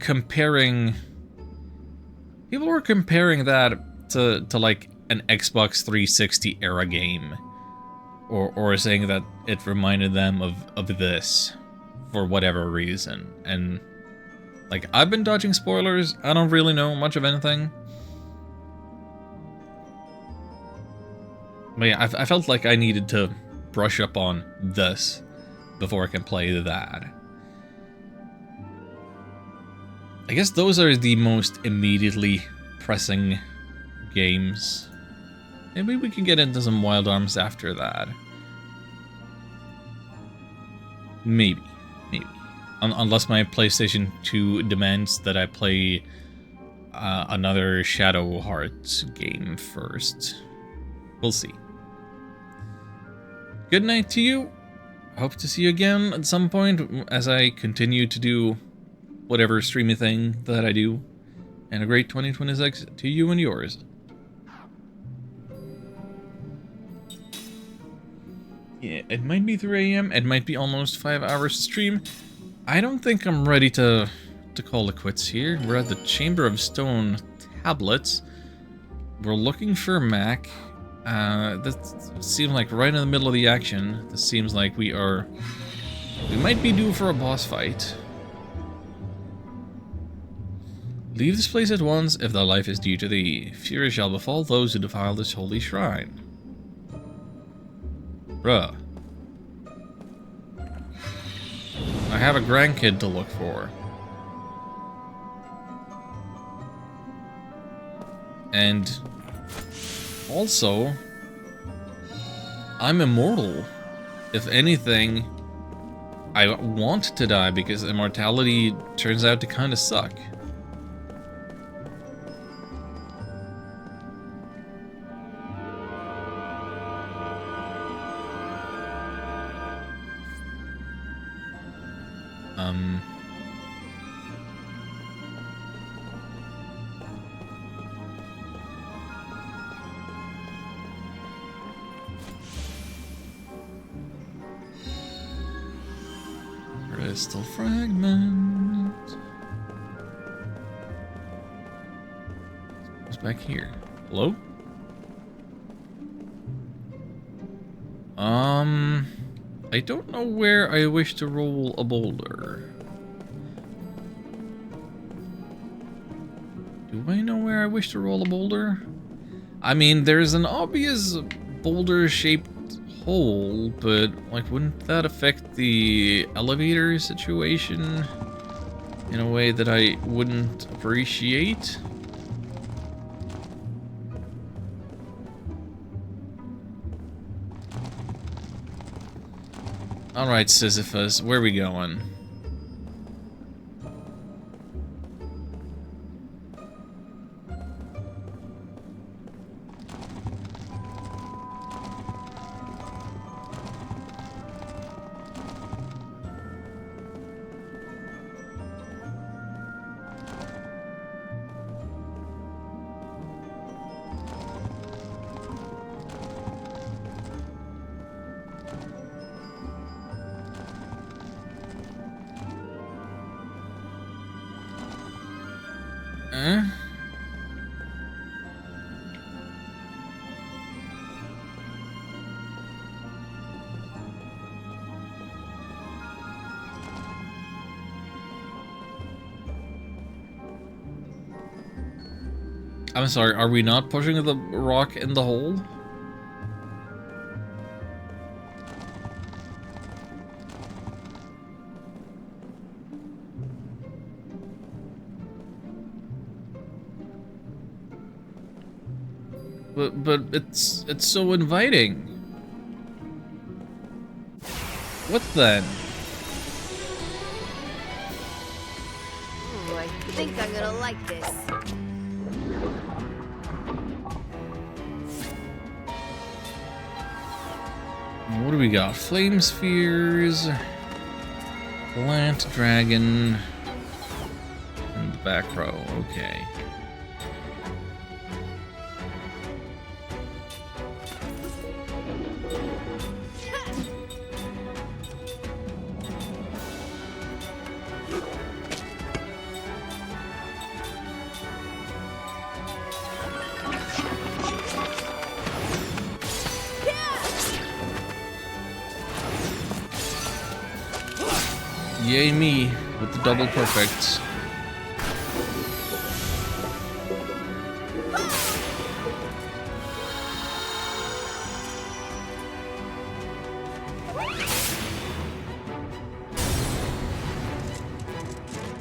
comparing that to like an Xbox 360 era game, or saying that it reminded them of this for whatever reason. And like, I've been dodging spoilers. I don't really know much of anything. But yeah, I felt like I needed to brush up on this before I can play that. I guess those are the most immediately pressing games. Maybe we can get into some Wild Arms after that. Maybe. Unless my PlayStation 2 demands that I play another Shadow Hearts game first. We'll see. Good night to you. Hope to see you again at some point as I continue to do whatever streamy thing that I do. And a great 2026 to you and yours. Yeah, it might be 3 AM. It might be almost 5 hours to stream. I don't think I'm ready to call it quits here. We're at the Chamber of Stone tablets. We're looking for Mac. That seems like right in the middle of the action. This seems like we might be due for a boss fight. Leave this place at once if thy life is due to thee. Fury shall befall those who defile this holy shrine. Bruh. I have a grandkid to look for. And also, I'm immortal. If anything, I want to die because immortality turns out to kind of suck. Crystal fragment. What's back here? Hello? I don't know where I wish to roll a boulder. Do I know where I wish to roll a boulder? I mean, there's an obvious boulder-shaped hole, but, like, wouldn't that affect the elevator situation in a way that I wouldn't appreciate? Alright, Sisyphus, where are we going? I'm sorry, are we not pushing the rock in the hole? But it's so inviting. What then? Ooh, I think I'm gonna like this. What do we got? Flame spheres, plant dragon, and the back row. Okay. Yay me with the double perfects.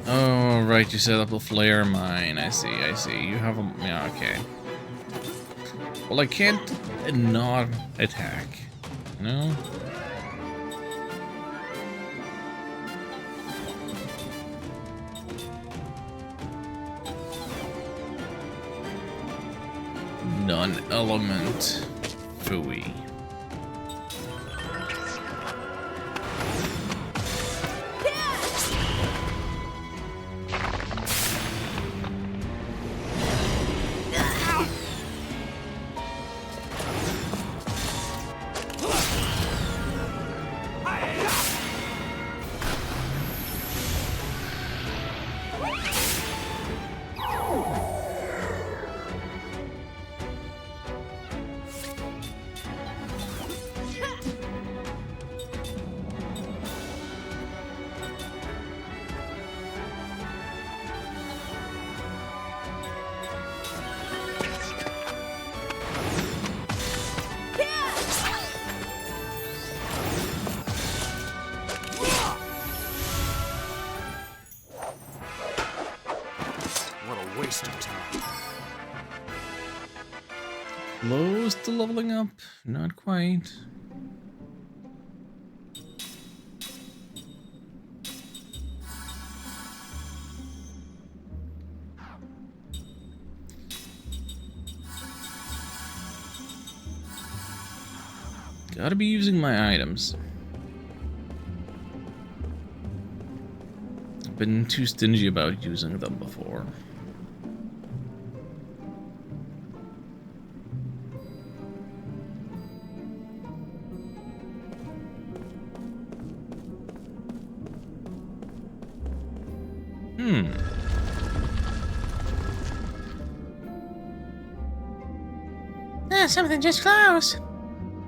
All Oh, right, you set up a flare mine. I see, I see. You have a... Yeah, okay. Well, I can't not attack. No? Non-element. Phooey. Waste of time. Close to leveling up. Not quite. Gotta be using my items. I've been too stingy about using them before. Something just closed.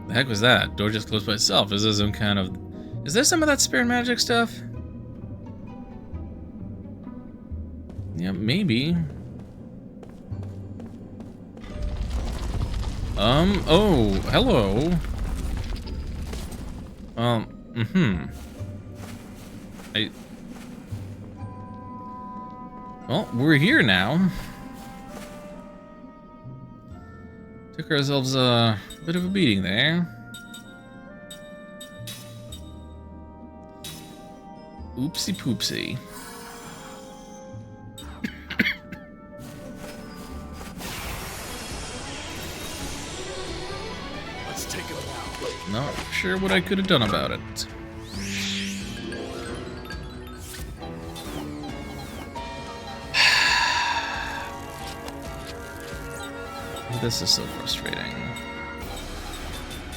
The heck was that? Door just closed by itself. Is this some kind of... Is there some of that spirit magic stuff? Yeah, maybe. Oh, hello. Well, we're here now. Took ourselves a bit of a beating there. Oopsie poopsie. Let's take it out. Not sure what I could have done about it. This is so frustrating.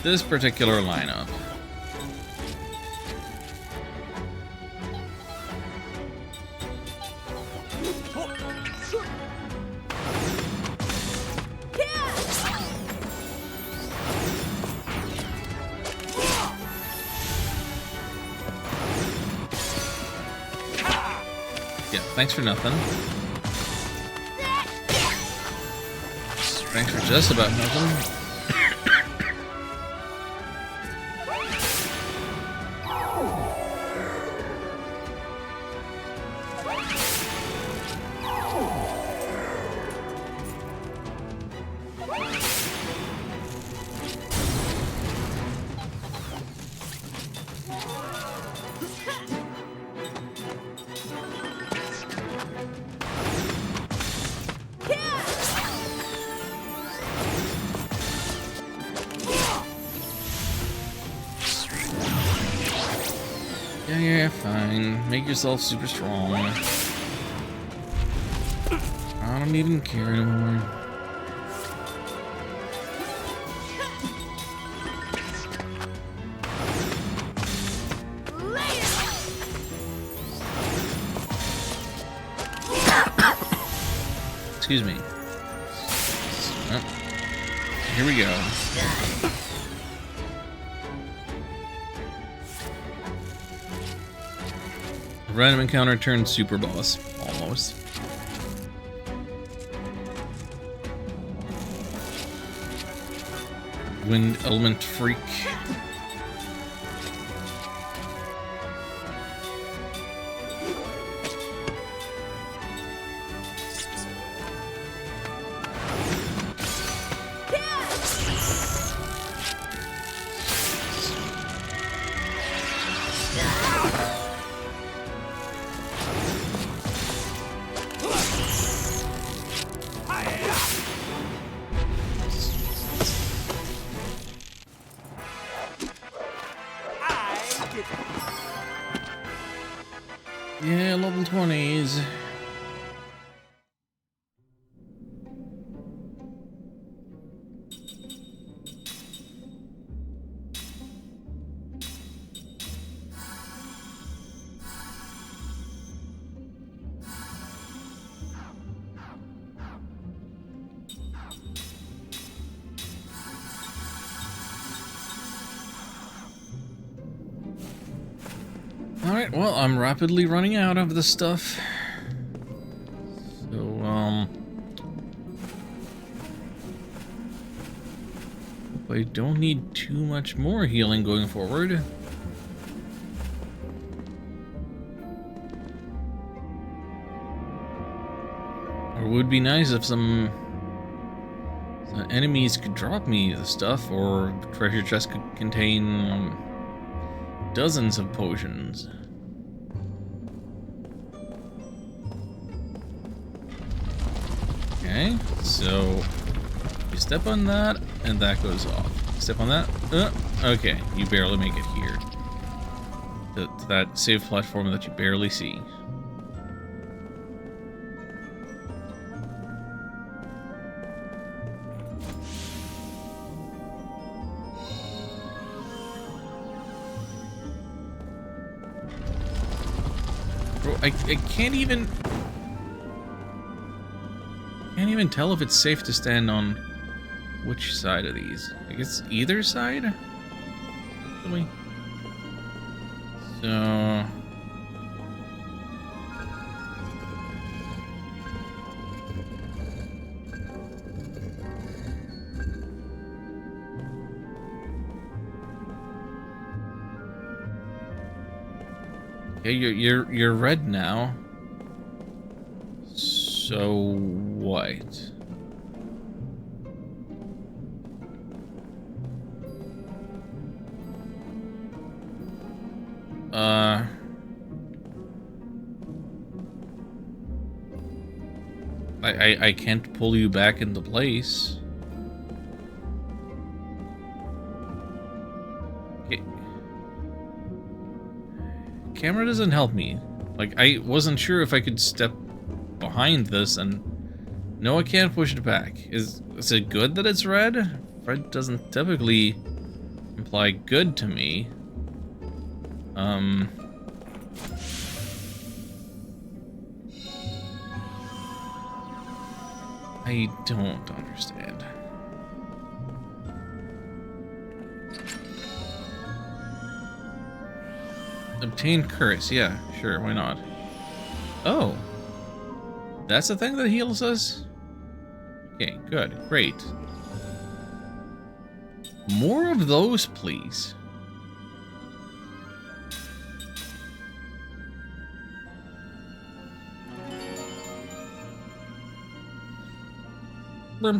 This particular lineup. Yeah, thanks for nothing. Thanks for just about nothing. Yeah, fine. Make yourself super strong. I don't even care anymore. Excuse me. Oh, here we go. Random encounter turned super boss. Almost. Wind element freak. Yeah, level 20s. Alright, well, I'm rapidly running out of this stuff. So, hope I don't need too much more healing going forward. Or it would be nice if some enemies could drop me the stuff, or the treasure chest could contain dozens of potions. Okay, so you step on that, and that goes off. Step on that. Okay, you barely make it here. To that save platform that you barely see. Bro, I can't even tell if it's safe to stand on which side of these. I guess either side? Actually. So... okay, you're red now. So what? I can't pull you back into place. Okay. Camera doesn't help me. Like, I wasn't sure if I could step behind this, and no, I can't push it back. Is it good that it's red? Red doesn't typically imply good to me. I don't understand. Obtain curse, yeah, sure, why not? Oh. That's the thing that heals us? Okay, good, great. More of those, please. Hey,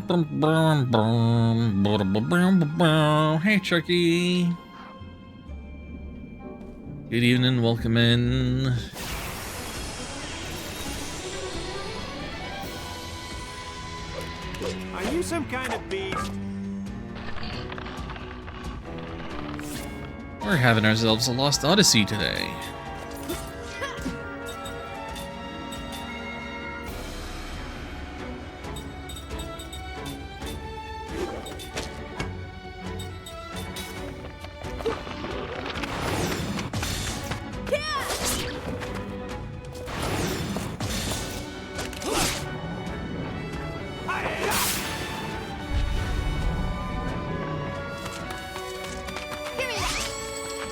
Chucky. Good evening, welcome in. Are you some kind of beast? We're having ourselves a lost Odyssey today.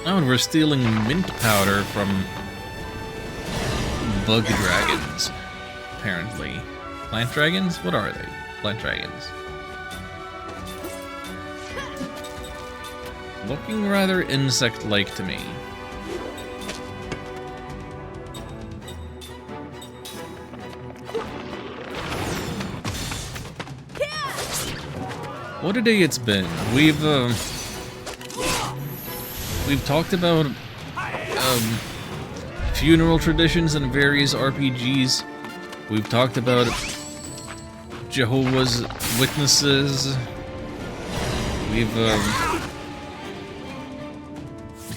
Oh, and we're stealing mint powder from bug dragons, apparently. Plant dragons? What are they? Plant dragons. Looking rather insect-like to me. What a day it's been. We've talked about funeral traditions in various RPGs. We've talked about Jehovah's Witnesses. We've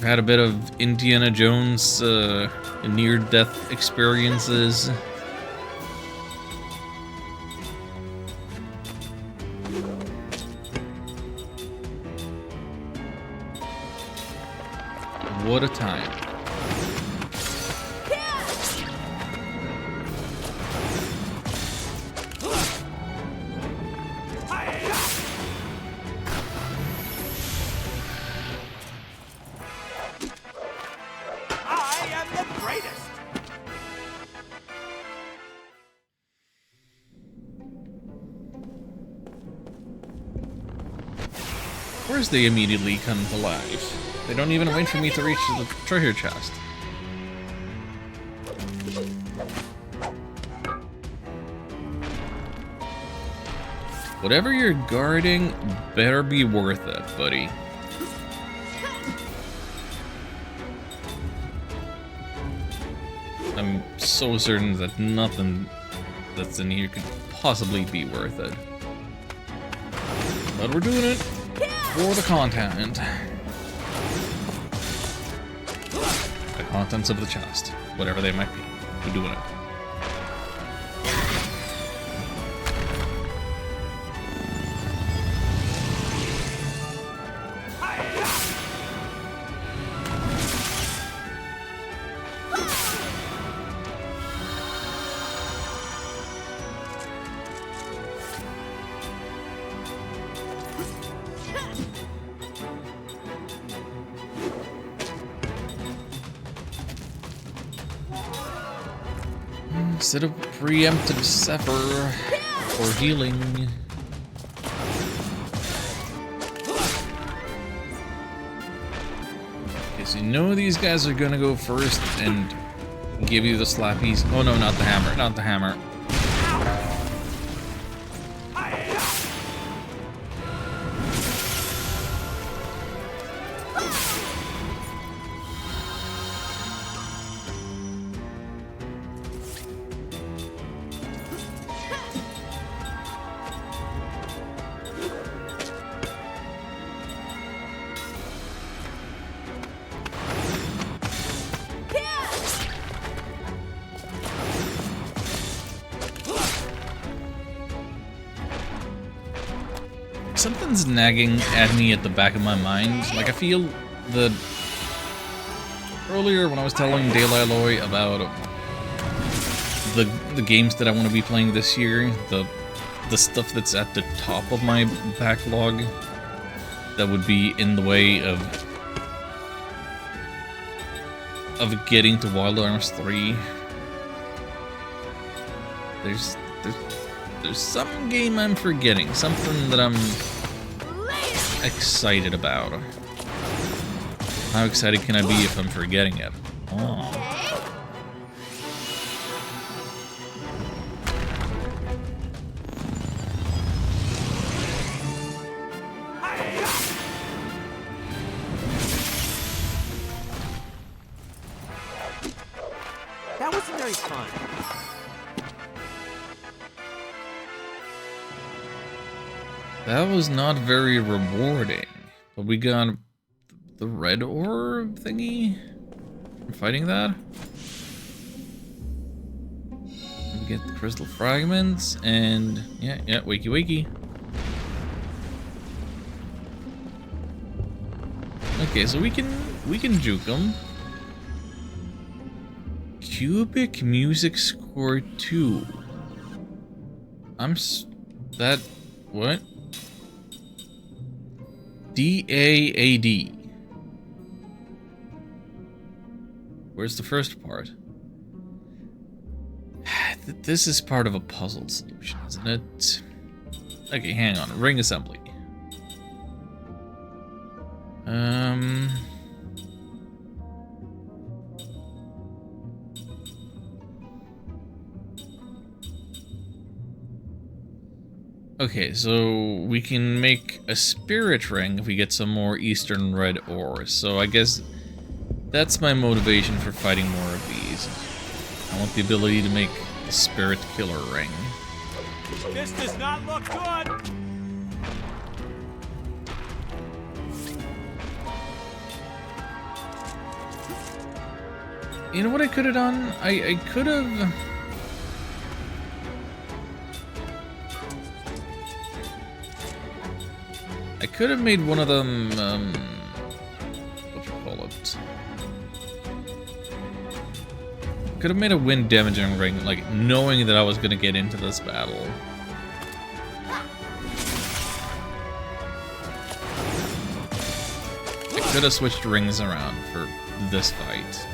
had a bit of Indiana Jones near-death experiences. What a time. I am the greatest! Of course they immediately come to life. They don't even wait for me to reach the treasure chest. Whatever you're guarding better be worth it, buddy. I'm so certain that nothing that's in here could possibly be worth it. But we're doing it for the content. The contents of the chest, whatever they might be. We're doing it. Instead of preemptive Zephyr or healing. Okay, so you know these guys are gonna go first and give you the slappies. Oh no, not the hammer, not the hammer. Something's nagging at me at the back of my mind. Like, I feel that earlier when I was telling Daylight about the games that I want to be playing this year, the stuff that's at the top of my backlog that would be in the way of getting to Wild Arms 3. There's some game I'm forgetting, something that I'm excited about. How excited can I be if I'm forgetting it? Oh. That wasn't very fun. That was not very rewarding, but we got the red orb thingy from fighting that. We get the crystal fragments and yeah, wakey wakey. Okay, so we can juke them. Cubic music score 2. What? DAAD. Where's the first part? This is part of a puzzle solution, isn't it? Okay, hang on. Ring assembly. Okay, so we can make a spirit ring if we get some more Eastern Red ore. So I guess that's my motivation for fighting more of these. I want the ability to make the Spirit Killer ring. This does not look good! You know what I could have done? I could have... I could have made one of them, what do you call it? Could have made a wind damaging ring, like, knowing that I was gonna get into this battle. I could have switched rings around for this fight.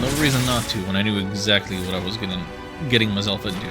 No reason not to when I knew exactly what I was getting myself into.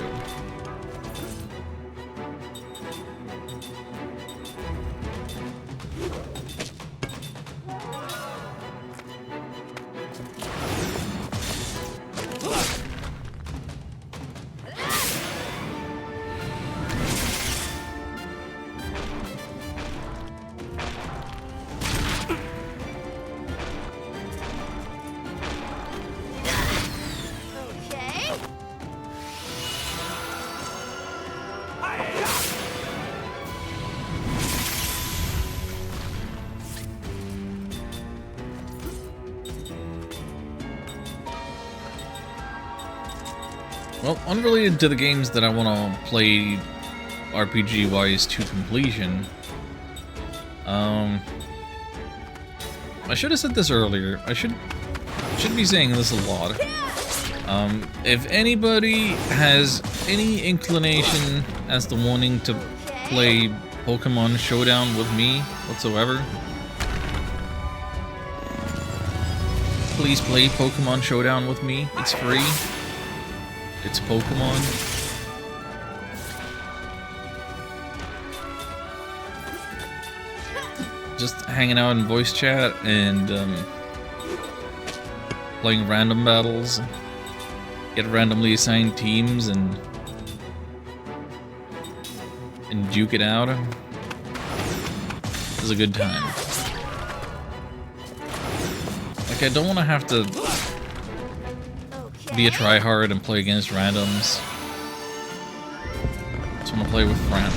Well, unrelated to the games that I want to play RPG-wise to completion, I should have said this earlier. I should be saying this a lot. If anybody has any inclination as to wanting to play Pokemon Showdown with me whatsoever, please play Pokemon Showdown with me. It's free. It's Pokemon. Just hanging out in voice chat and playing random battles. Get randomly assigned teams and duke it out. It's a good time. Like, I don't want to have to be a tryhard and play against randoms. I just want to play with friends.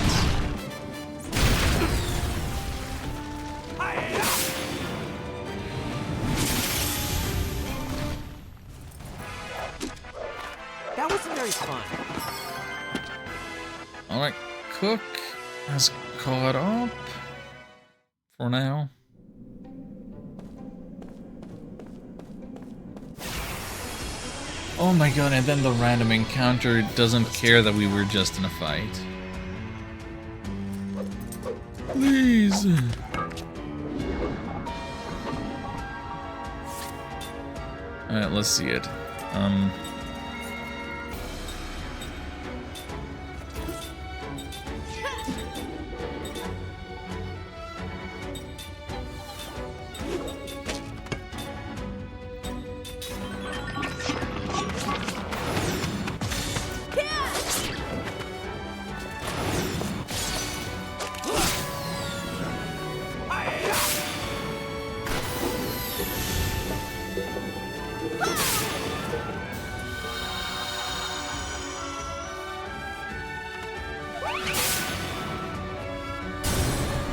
That wasn't very fun. Alright, Cook has caught up for now. Oh my god, and then the random encounter doesn't care that we were just in a fight. Please. Alright, let's see it.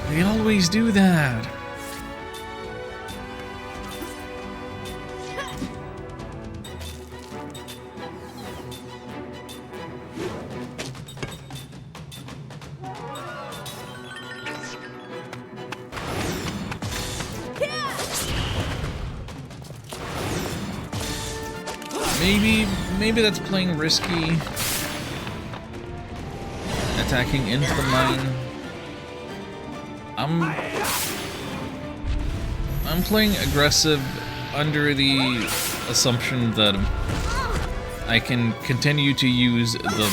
They always do that. Maybe that's playing risky. Attacking into the mine. I'm playing aggressive under the assumption that I can continue to use the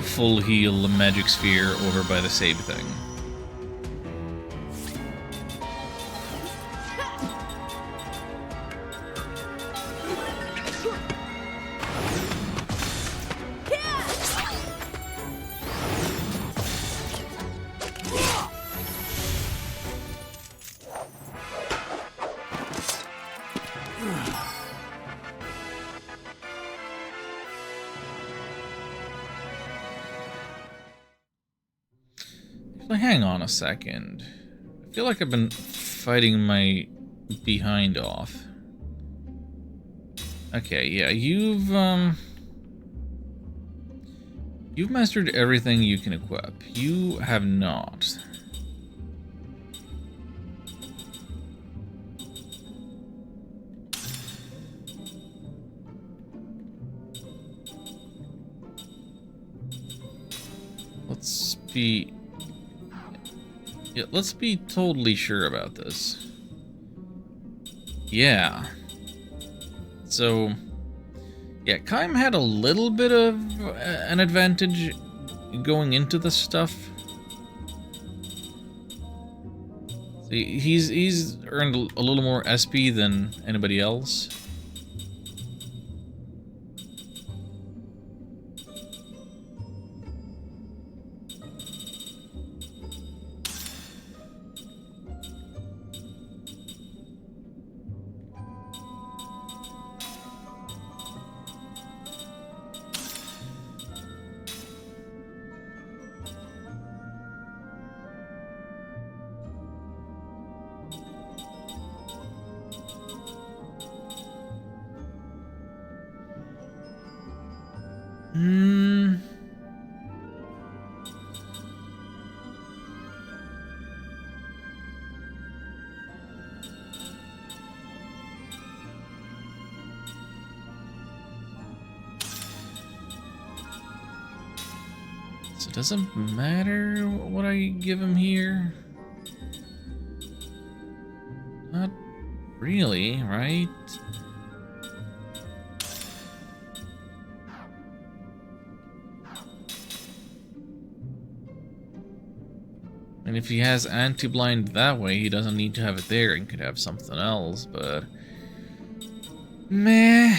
full heal magic sphere over by the save thing. hang on a second. I feel like I've been fighting my behind off. Okay, yeah, you've mastered everything you can equip. You have not. Let's be totally sure about this. Yeah. So, yeah, Kaim had a little bit of an advantage going into the stuff. See, he's earned a little more SP than anybody else. So it doesn't matter what I give him here? Not really, right? And if he has anti-blind that way, he doesn't need to have it there and could have something else, but... meh.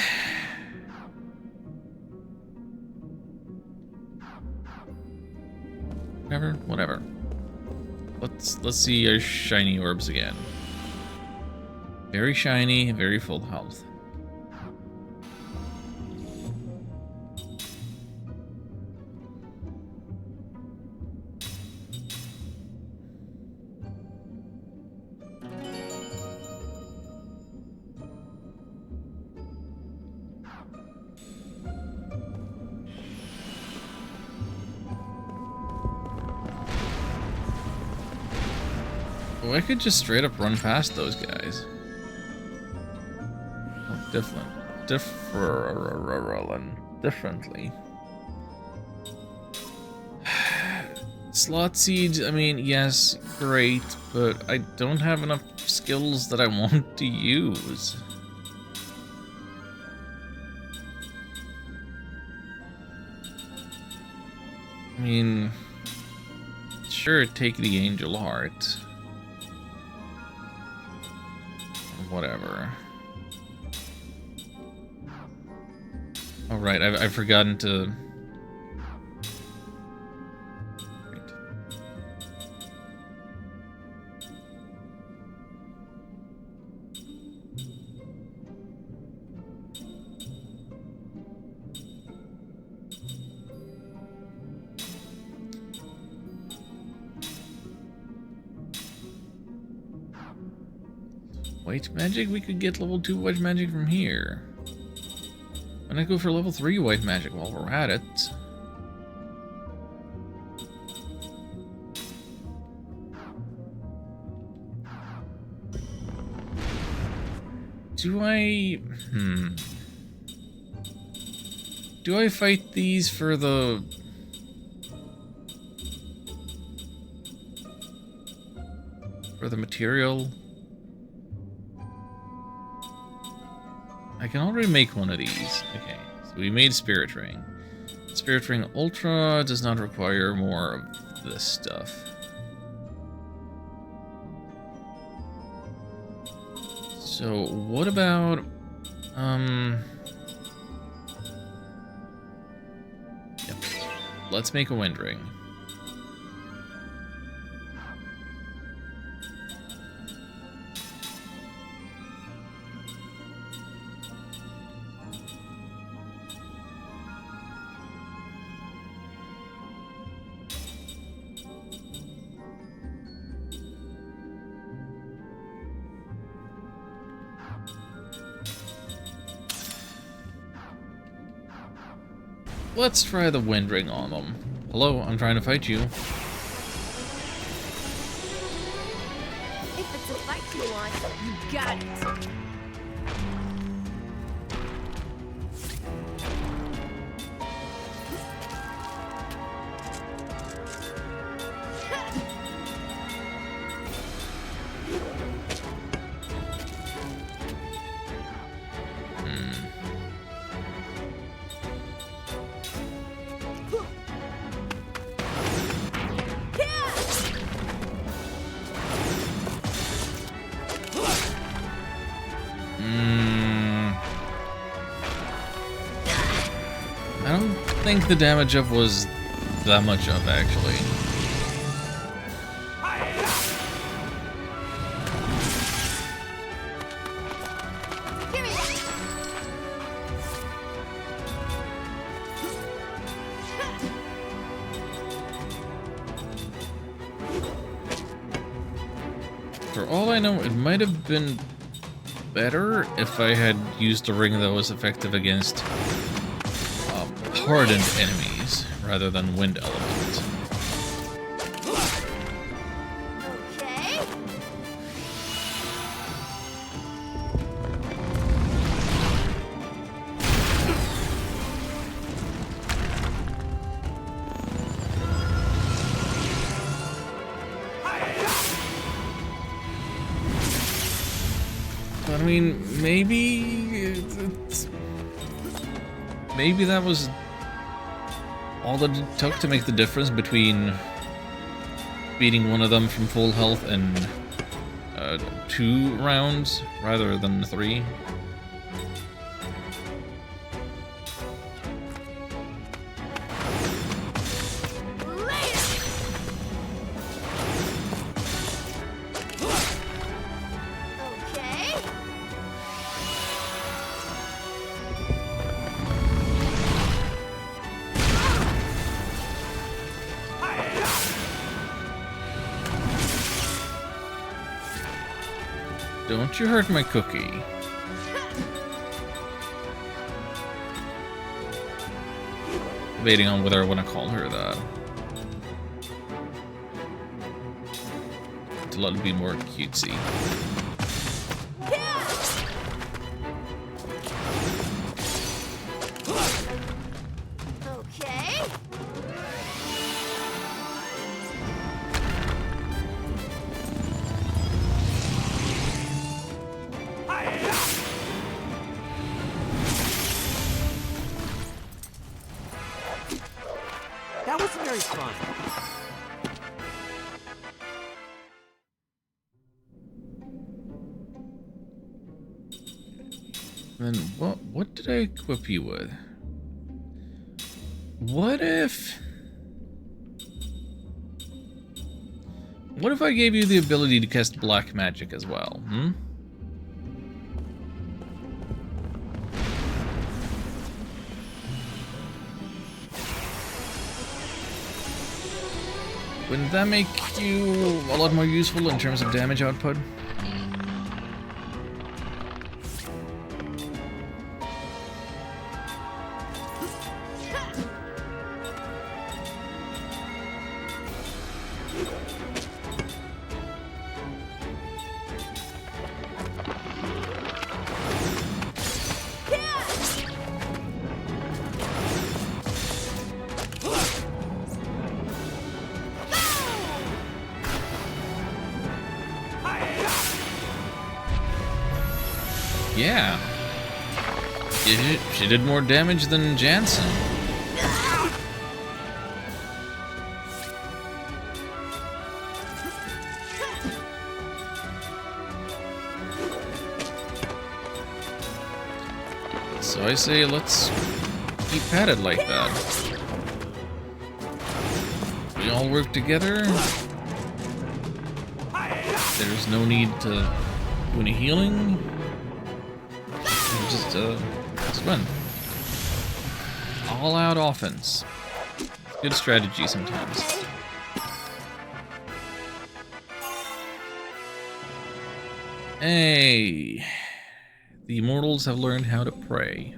Whatever. Let's see our shiny orbs again. Very shiny, very full health. Oh, I could just straight up run past those guys. Oh, differently. Slot seeds, I mean, yes, great, but I don't have enough skills that I want to use. I mean, sure, take the angel heart. Whatever. Oh, right, I've forgotten to... Right. White magic? We could get level 2 white magic from here. Why not go for level 3 white magic while we're at it? Do I... Do I fight these for the... material? I can already make one of these. Okay, so we made Spirit Ring. Spirit Ring Ultra does not require more of this stuff. So what about yep. Let's make a Wind Ring. let's try the wind ring on them. Hello, I'm trying to fight you. If it's a fight you want, you got it. I don't think the damage up was that much up, actually. For all I know, it might have been better if I had used a ring that was effective against hardened enemies rather than wind elements. Okay. But I mean, maybe that was all that it took to make the difference between beating one of them from full health in 2 rounds rather than 3. Don't you hurt my cookie. Debating on whether I want to call her that. To let it be more cutesy. Okay. That wasn't very fun. Then what did I equip you with? What if I gave you the ability to cast black magic as well, hmm? Wouldn't that make you a lot more useful in terms of damage output? Yeah. She did more damage than Jansen. So I say let's keep at it like that. We all work together. There's no need to do any healing. Just win. All out offense. Good strategy sometimes. Hey, the immortals have learned how to pray.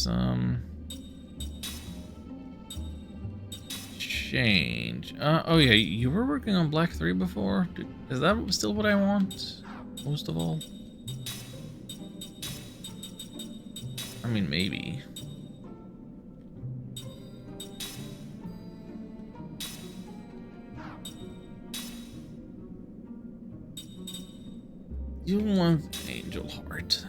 let's change. Oh yeah, you were working on Black 3 before? Is that still what I want? Most of all? I mean, maybe. You want Angel Heart.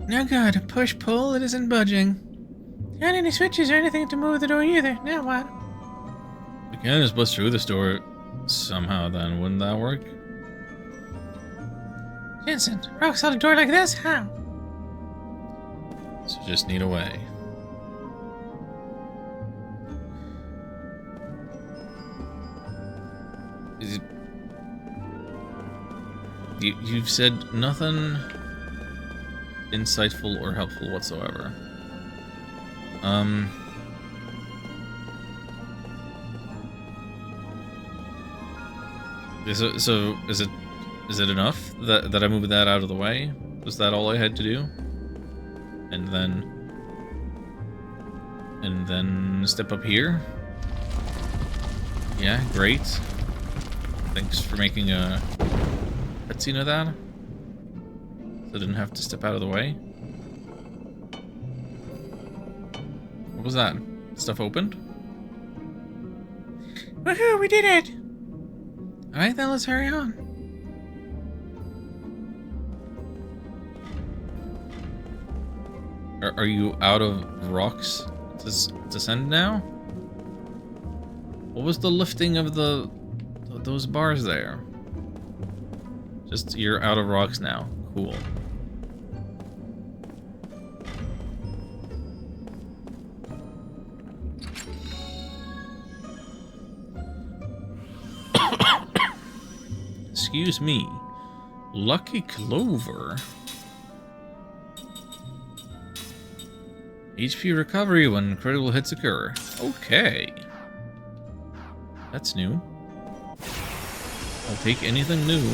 No good. Push, pull, it isn't budging. Got any switches or anything to move the door either. Now what? We can just bust through this door somehow then, wouldn't that work? Jensen, rock solid door like this? How? So just need a way. Is it... You've said nothing insightful or helpful whatsoever. Is it enough that I moved that out of the way? Was that all I had to do? And then step up here? Yeah, great. Thanks for making a cutscene of that. So I didn't have to step out of the way. What was that? Stuff opened? Woohoo, we did it! Alright then, let's hurry on. Are you out of rocks to send now? What was the lifting of those bars there? Just, you're out of rocks now. Cool. Excuse me. Lucky Clover. HP recovery when critical hits occur. Okay. That's new. I'll take anything new. Do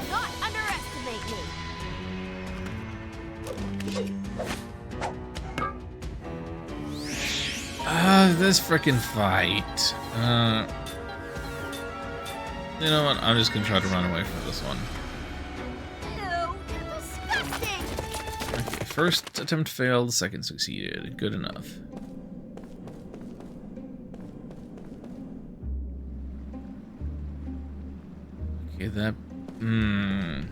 not underestimate me. This frickin' fight. You know what? I'm just gonna try to run away from this one. Ew, you're disgusting. Okay, first attempt failed, second succeeded. Good enough. Okay, that... brings me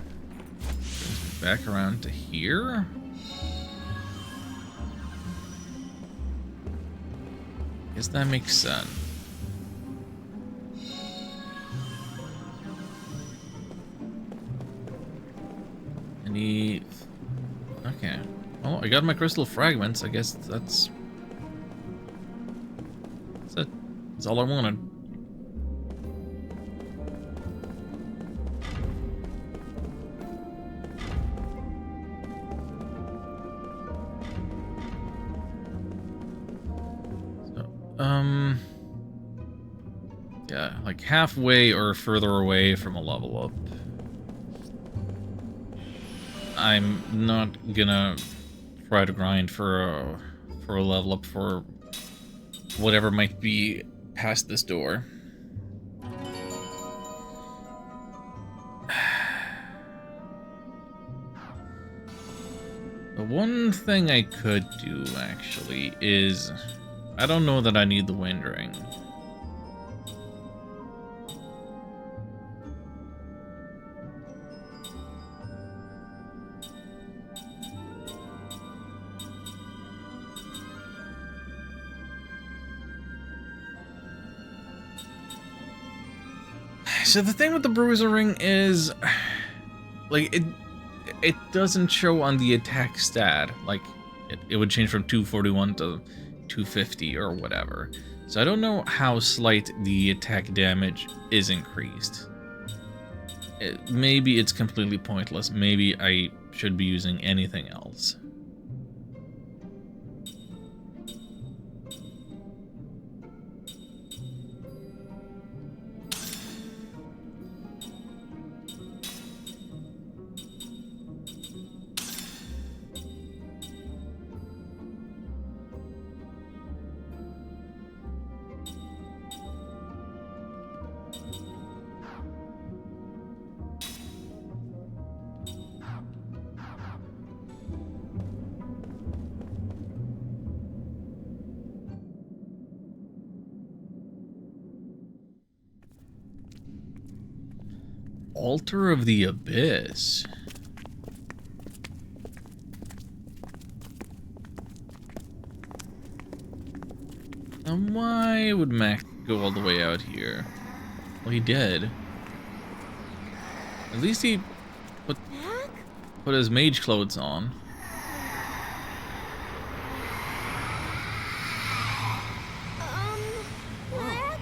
back around to here? Guess that makes sense. Okay. Well, I got my crystal fragments. I guess that's it. That's all I wanted. So, yeah, like halfway or further away from a level up. I'm not gonna try to grind for a level up for whatever might be past this door. The one thing I could do actually is, I don't know that I need the wind ring. So the thing with the bruiser ring is, like, it doesn't show on the attack stat. Like, it would change from 241 to 250 or whatever. So I don't know how slight the attack damage is increased. Maybe it's completely pointless. Maybe I should be using anything else. Altar of the Abyss. And why would Mac go all the way out here? Well, he did. At least he put his mage clothes on.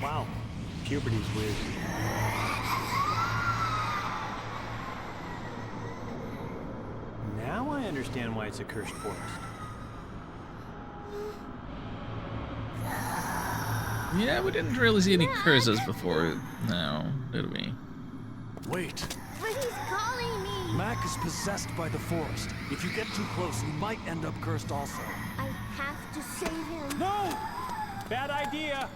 Wow, puberty's weird. Now I understand why it's a cursed forest. Yeah, we didn't really see any curses before now, did we? Wait. But he's calling me. Mac is possessed by the forest. If you get too close, you might end up cursed also. I have to save him. No! Bad idea!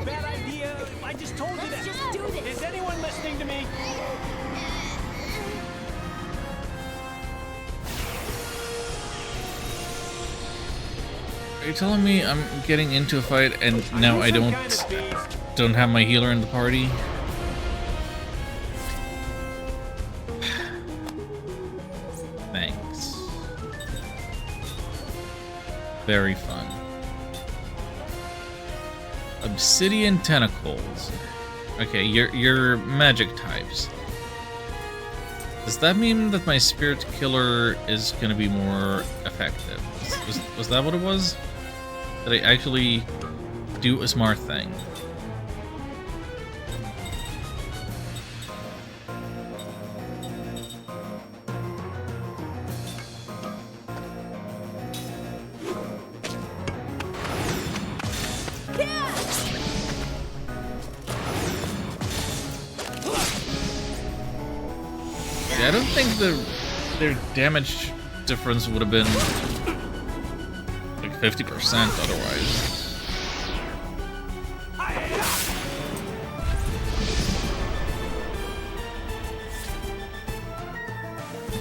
Bad idea! I just told you that! Let's just do this! Is anyone listening to me? Are you telling me I'm getting into a fight and now I don't have my healer in the party? Thanks. Very fun. Obsidian tentacles. Okay, you're magic types. Does that mean that my spirit killer is gonna be more effective? Was that what it was? Did I actually do a smart thing? Yeah, I don't think their damage difference would have been like 50% otherwise.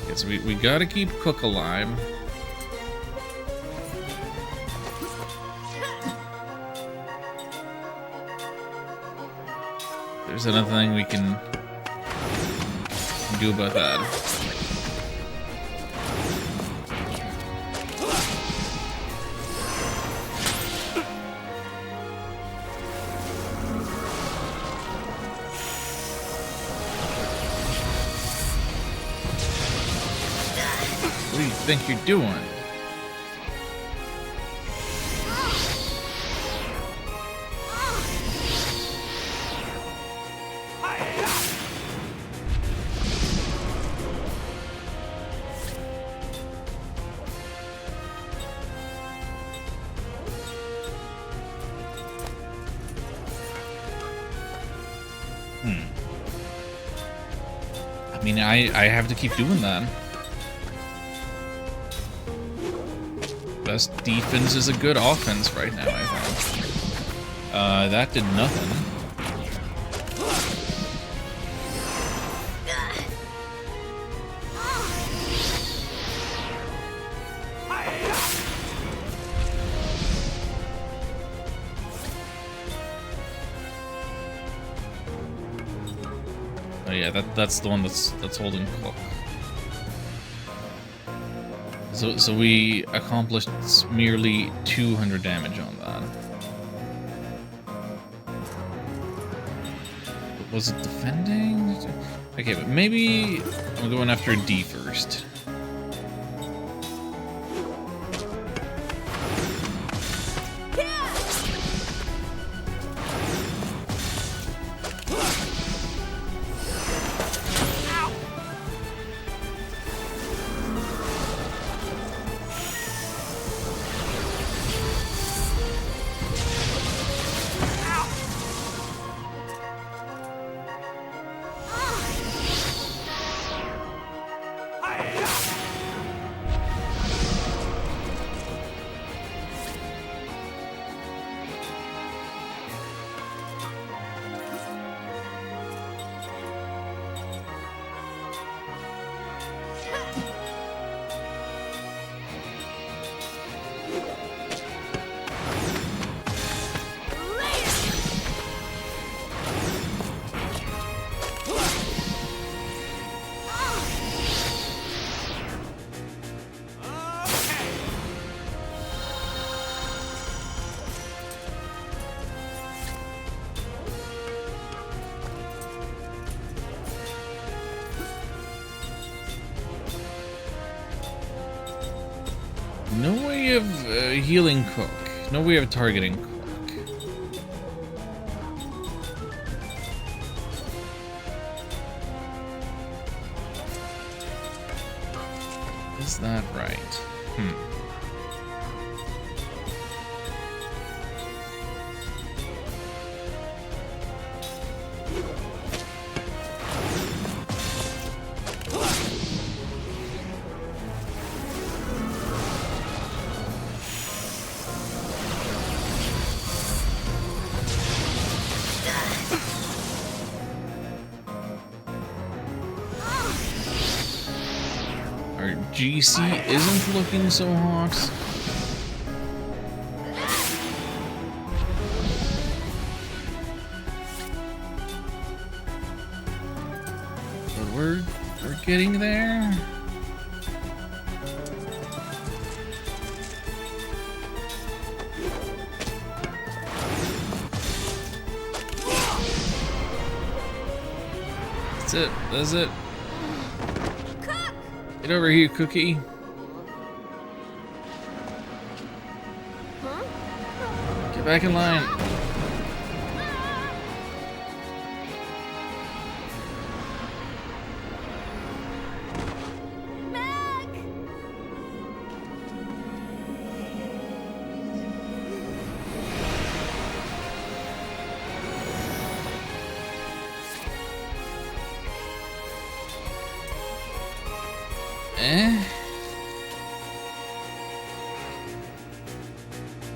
Okay, so we gotta keep Cook alive. There's another thing we can do about that. What do you think you're doing? I mean, I have to keep doing that. Best defense is a good offense right now, I think. That did nothing. Oh yeah, that's the one that's holding Cook. So we accomplished merely 200 damage on that. Was it defending? Okay, but maybe I'm going after D first. No way of healing Cook. No way of targeting Cook. Is that right? Our GC isn't looking so hot. But we're getting there. That's it. That's it. Get over here, Cookie. Get back in line.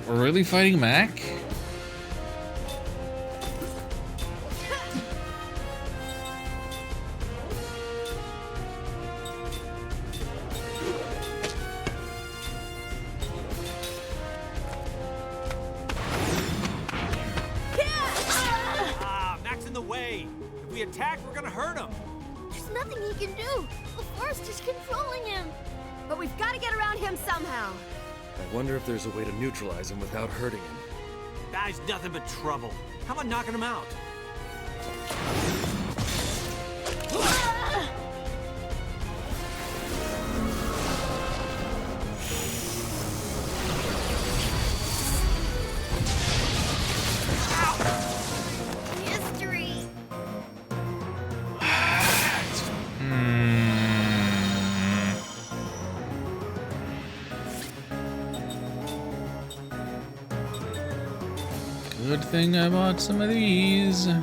We're really fighting Mac? Mac's in the way. If we attack, we're gonna hurt him. There's nothing he can do. The forest is controlling him. But we've got to get around him somehow. I wonder if there's a way to neutralize him without hurting him. Guy's nothing but trouble. How about knocking him out? Mystery. Good thing I bought some of these. And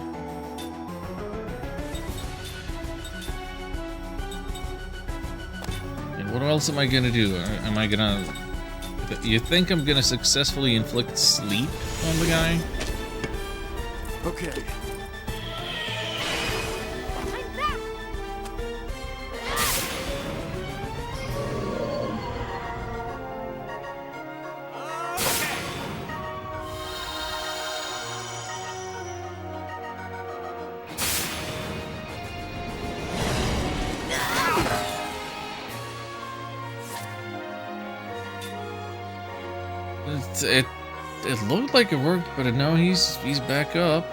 what else am I gonna do? Am I gonna... You think I'm gonna successfully inflict sleep on the guy? Okay. It looked like it worked, but now he's back up.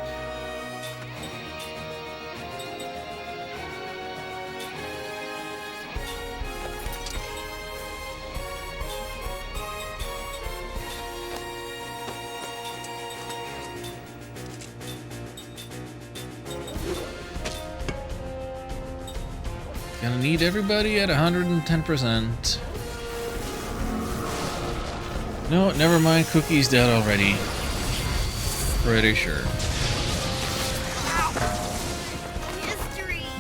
Gonna need everybody at 110%. No, never mind. Cookie's dead already. Pretty sure.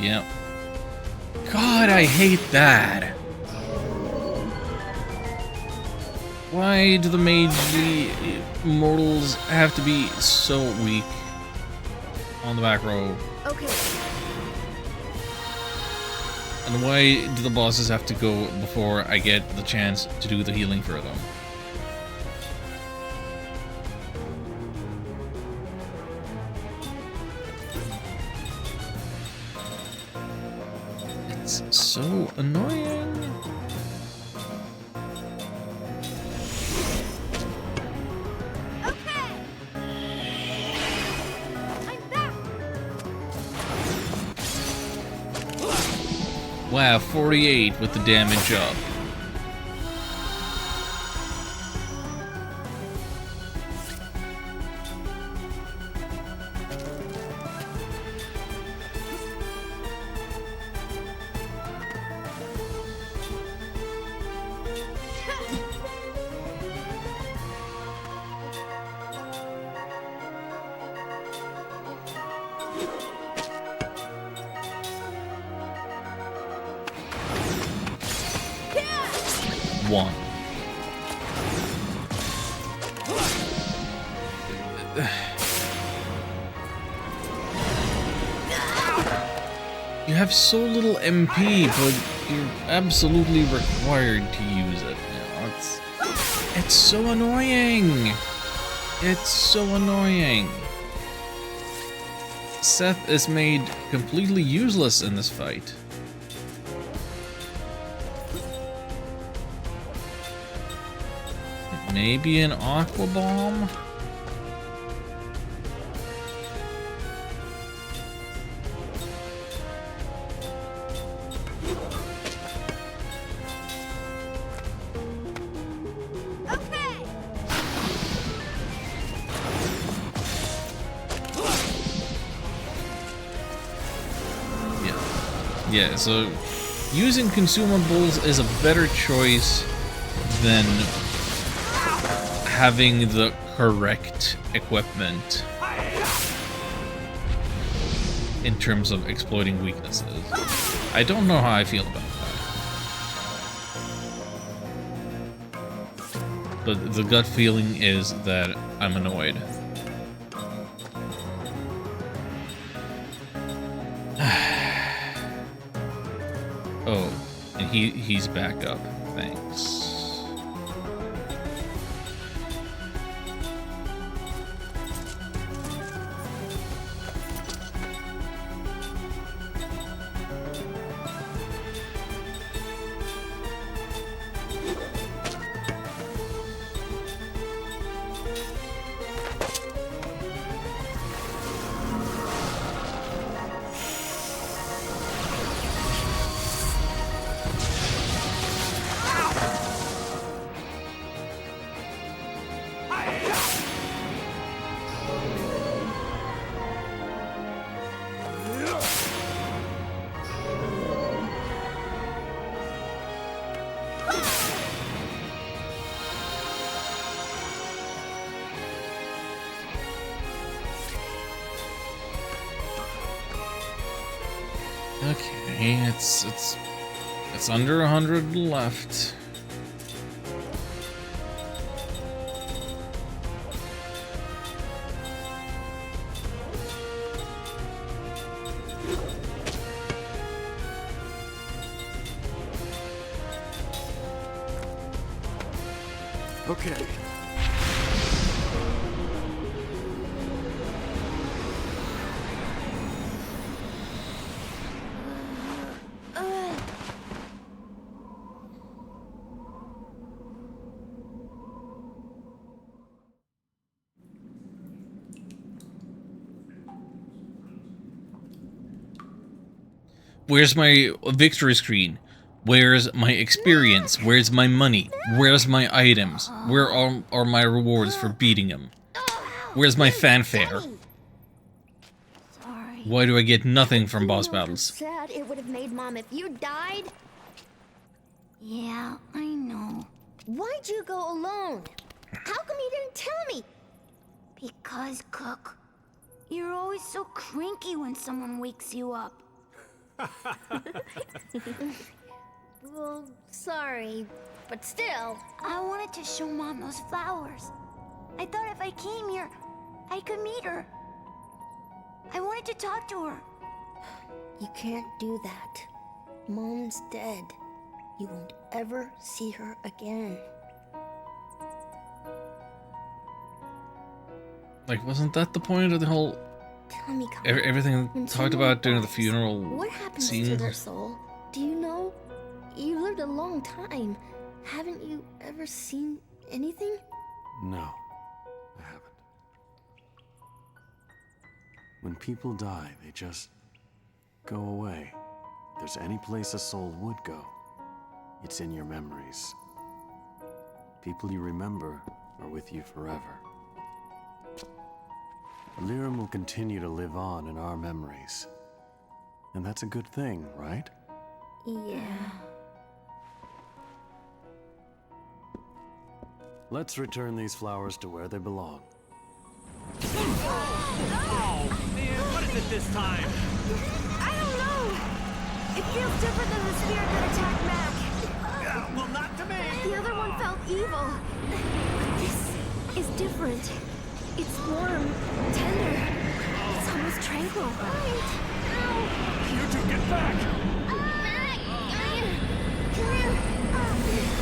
Yep. God, I hate that. Why do the mortals have to be so weak on the back row? Okay. And why do the bosses have to go before I get the chance to do the healing for them? It's so annoying. Wow, 48 with the damage up. One. You have so little MP, but you're absolutely required to use it now. It's so annoying. It's so annoying. Seth is made completely useless in this fight. Maybe an aqua bomb? Yeah, so using consumables is a better choice than having the correct equipment in terms of exploiting weaknesses. I don't know how I feel about that. But the gut feeling is that I'm annoyed. Oh, and he's back up. Thanks. Okay, it's under 100 left. Okay. Where's my victory screen? Where's my experience? Where's my money? Where's my items? Where are my rewards for beating him? Where's my fanfare? Sorry. sorry. Why do I get nothing from You boss know how battles? sad it would have made Mom if you died. Yeah, I know. Why'd you go alone? How come you didn't tell me? Because, Cook, you're always so cranky when someone wakes you up. Well, sorry, but still. I wanted to show Mom those flowers. I thought if I came here, I could meet her. I wanted to talk to her. You can't do that. Mom's dead. You won't ever see her again. Like, wasn't that the point of the whole... Tell me, Colin, everything when talked someone about during the dies, funeral what happens scenes? to their soul? Do you know? You lived a long time. Haven't you ever seen anything? No, I haven't. When people die, they just go away. If there's any place a soul would go, it's in your memories. People you remember are with you forever. Lirim will continue to live on in our memories. And that's a good thing, right? Yeah. Let's return these flowers to where they belong. Oh, man, what is it this time? I don't know. It feels different than the spirit that attacked Mac. Well, not to me. The other one felt evil. This is different. It's warm, tender. It's almost tranquil. Right. Ow. You two get back! Mac! Come here.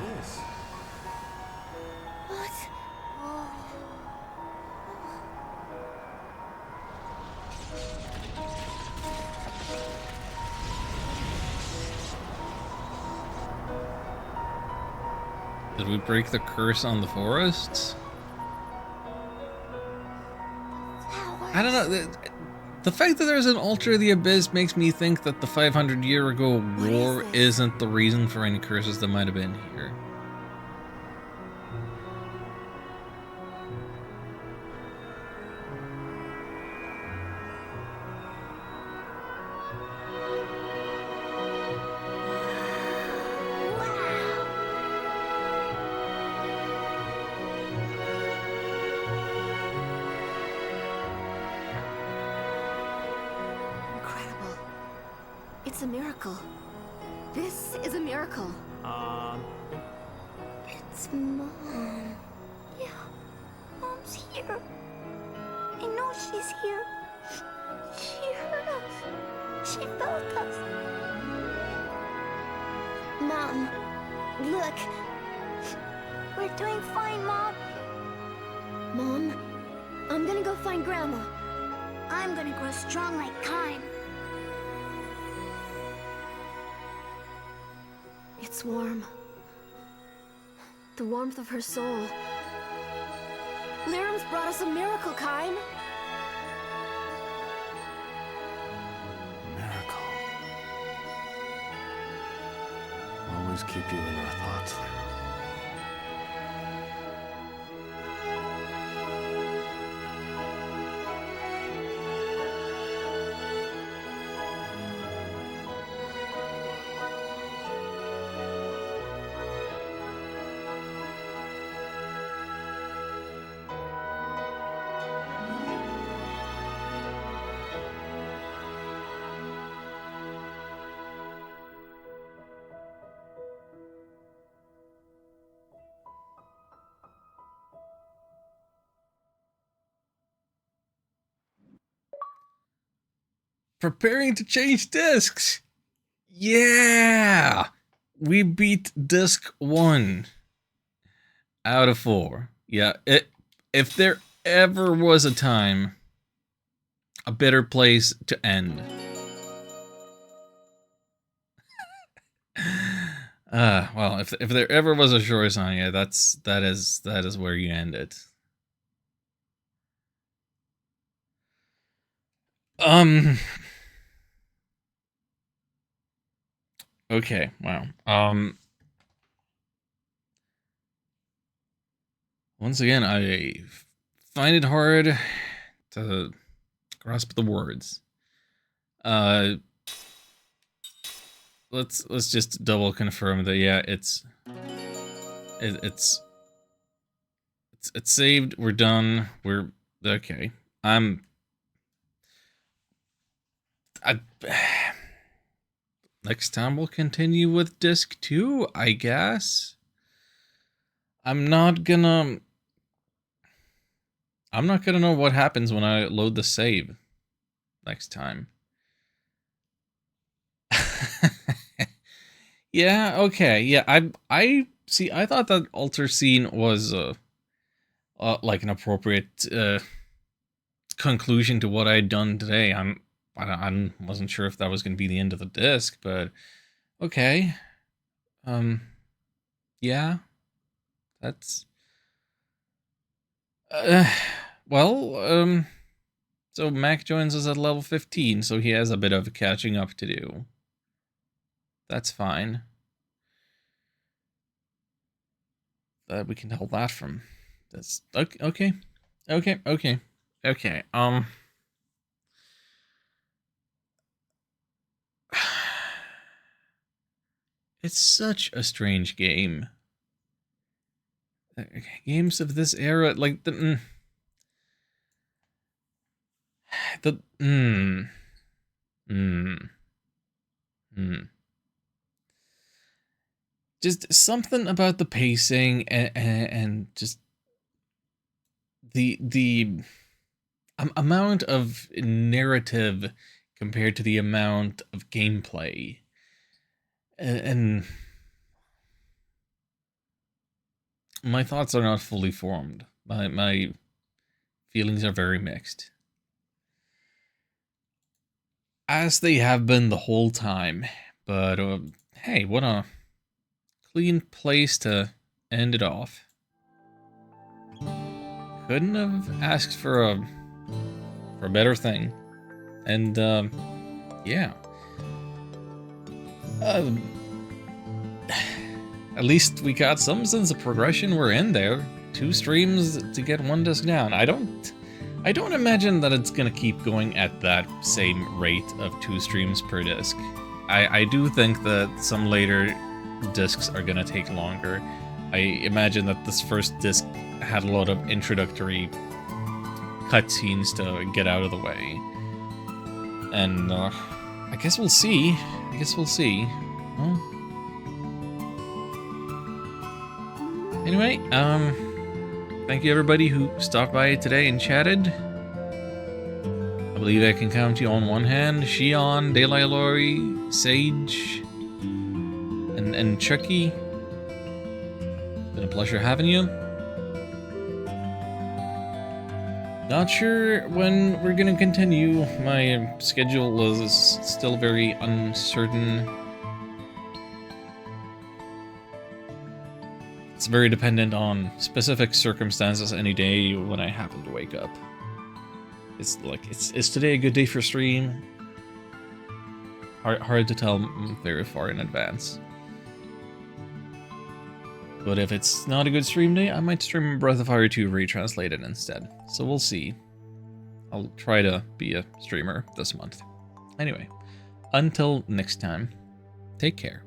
Yes. What? Did we break the curse on the forests? I don't know. The fact that there's an altar of the abyss makes me think that the 500-year-ago war isn't the reason for any curses that might have been here. Incredible. It's a miracle. This is a miracle. It's Mom. Yeah, Mom's here. I know she's here. She heard us. She felt us. Mom, look. We're doing fine, Mom. Mom, I'm gonna go find Grandma. I'm gonna grow strong like Kime. It's warm. The warmth of her soul. Lirim's brought us a miracle, Kime. Miracle. Always keep you in our thoughts, Lirim. Preparing to change discs. Yeah, we beat disc 1 out of 4. Yeah, if there ever was a time, a better place to end. Well, if there ever was a short song, yeah, that is where you end it. Okay, wow. Once again, I find it hard to grasp the words. Let's just double confirm that yeah, it's saved. We're done. We're okay. Next time we'll continue with disc 2, I guess. I'm not gonna know what happens when I load the save next time. Yeah, okay. Yeah, I see. I thought that altar scene was like an appropriate conclusion to what I'd done today. I wasn't sure if that was going to be the end of the disc, but okay. Yeah. That's well, so Mac joins us at level 15, so he has a bit of catching up to do. That's fine. We can tell that from this. Okay. It's such a strange game. Games of this era, like just something about the pacing and just the amount of narrative compared to the amount of gameplay, and my thoughts are not fully formed. My feelings are very mixed, as they have been the whole time. But hey, what a clean place to end it off. Couldn't have asked for a better thing. And yeah. At least we got some sense of progression. We're in there. 2 streams to get 1 disc down. I don't imagine that it's gonna keep going at that same rate of 2 streams per disc. I do think that some later discs are gonna take longer. I imagine that this first disc had a lot of introductory cutscenes to get out of the way. And I guess we'll see. Well, anyway, thank you everybody who stopped by today and chatted. I believe I can count you on one hand. Shion, Daylight Lori, Sage, and Chucky. It's been a pleasure having you. Not sure when we're gonna continue. My schedule is still very uncertain. It's very dependent on specific circumstances any day when I happen to wake up. It's like, is today a good day for stream? Hard to tell very far in advance. But if it's not a good stream day, I might stream Breath of Fire 2 retranslated instead. So we'll see. I'll try to be a streamer this month. Anyway, until next time, take care.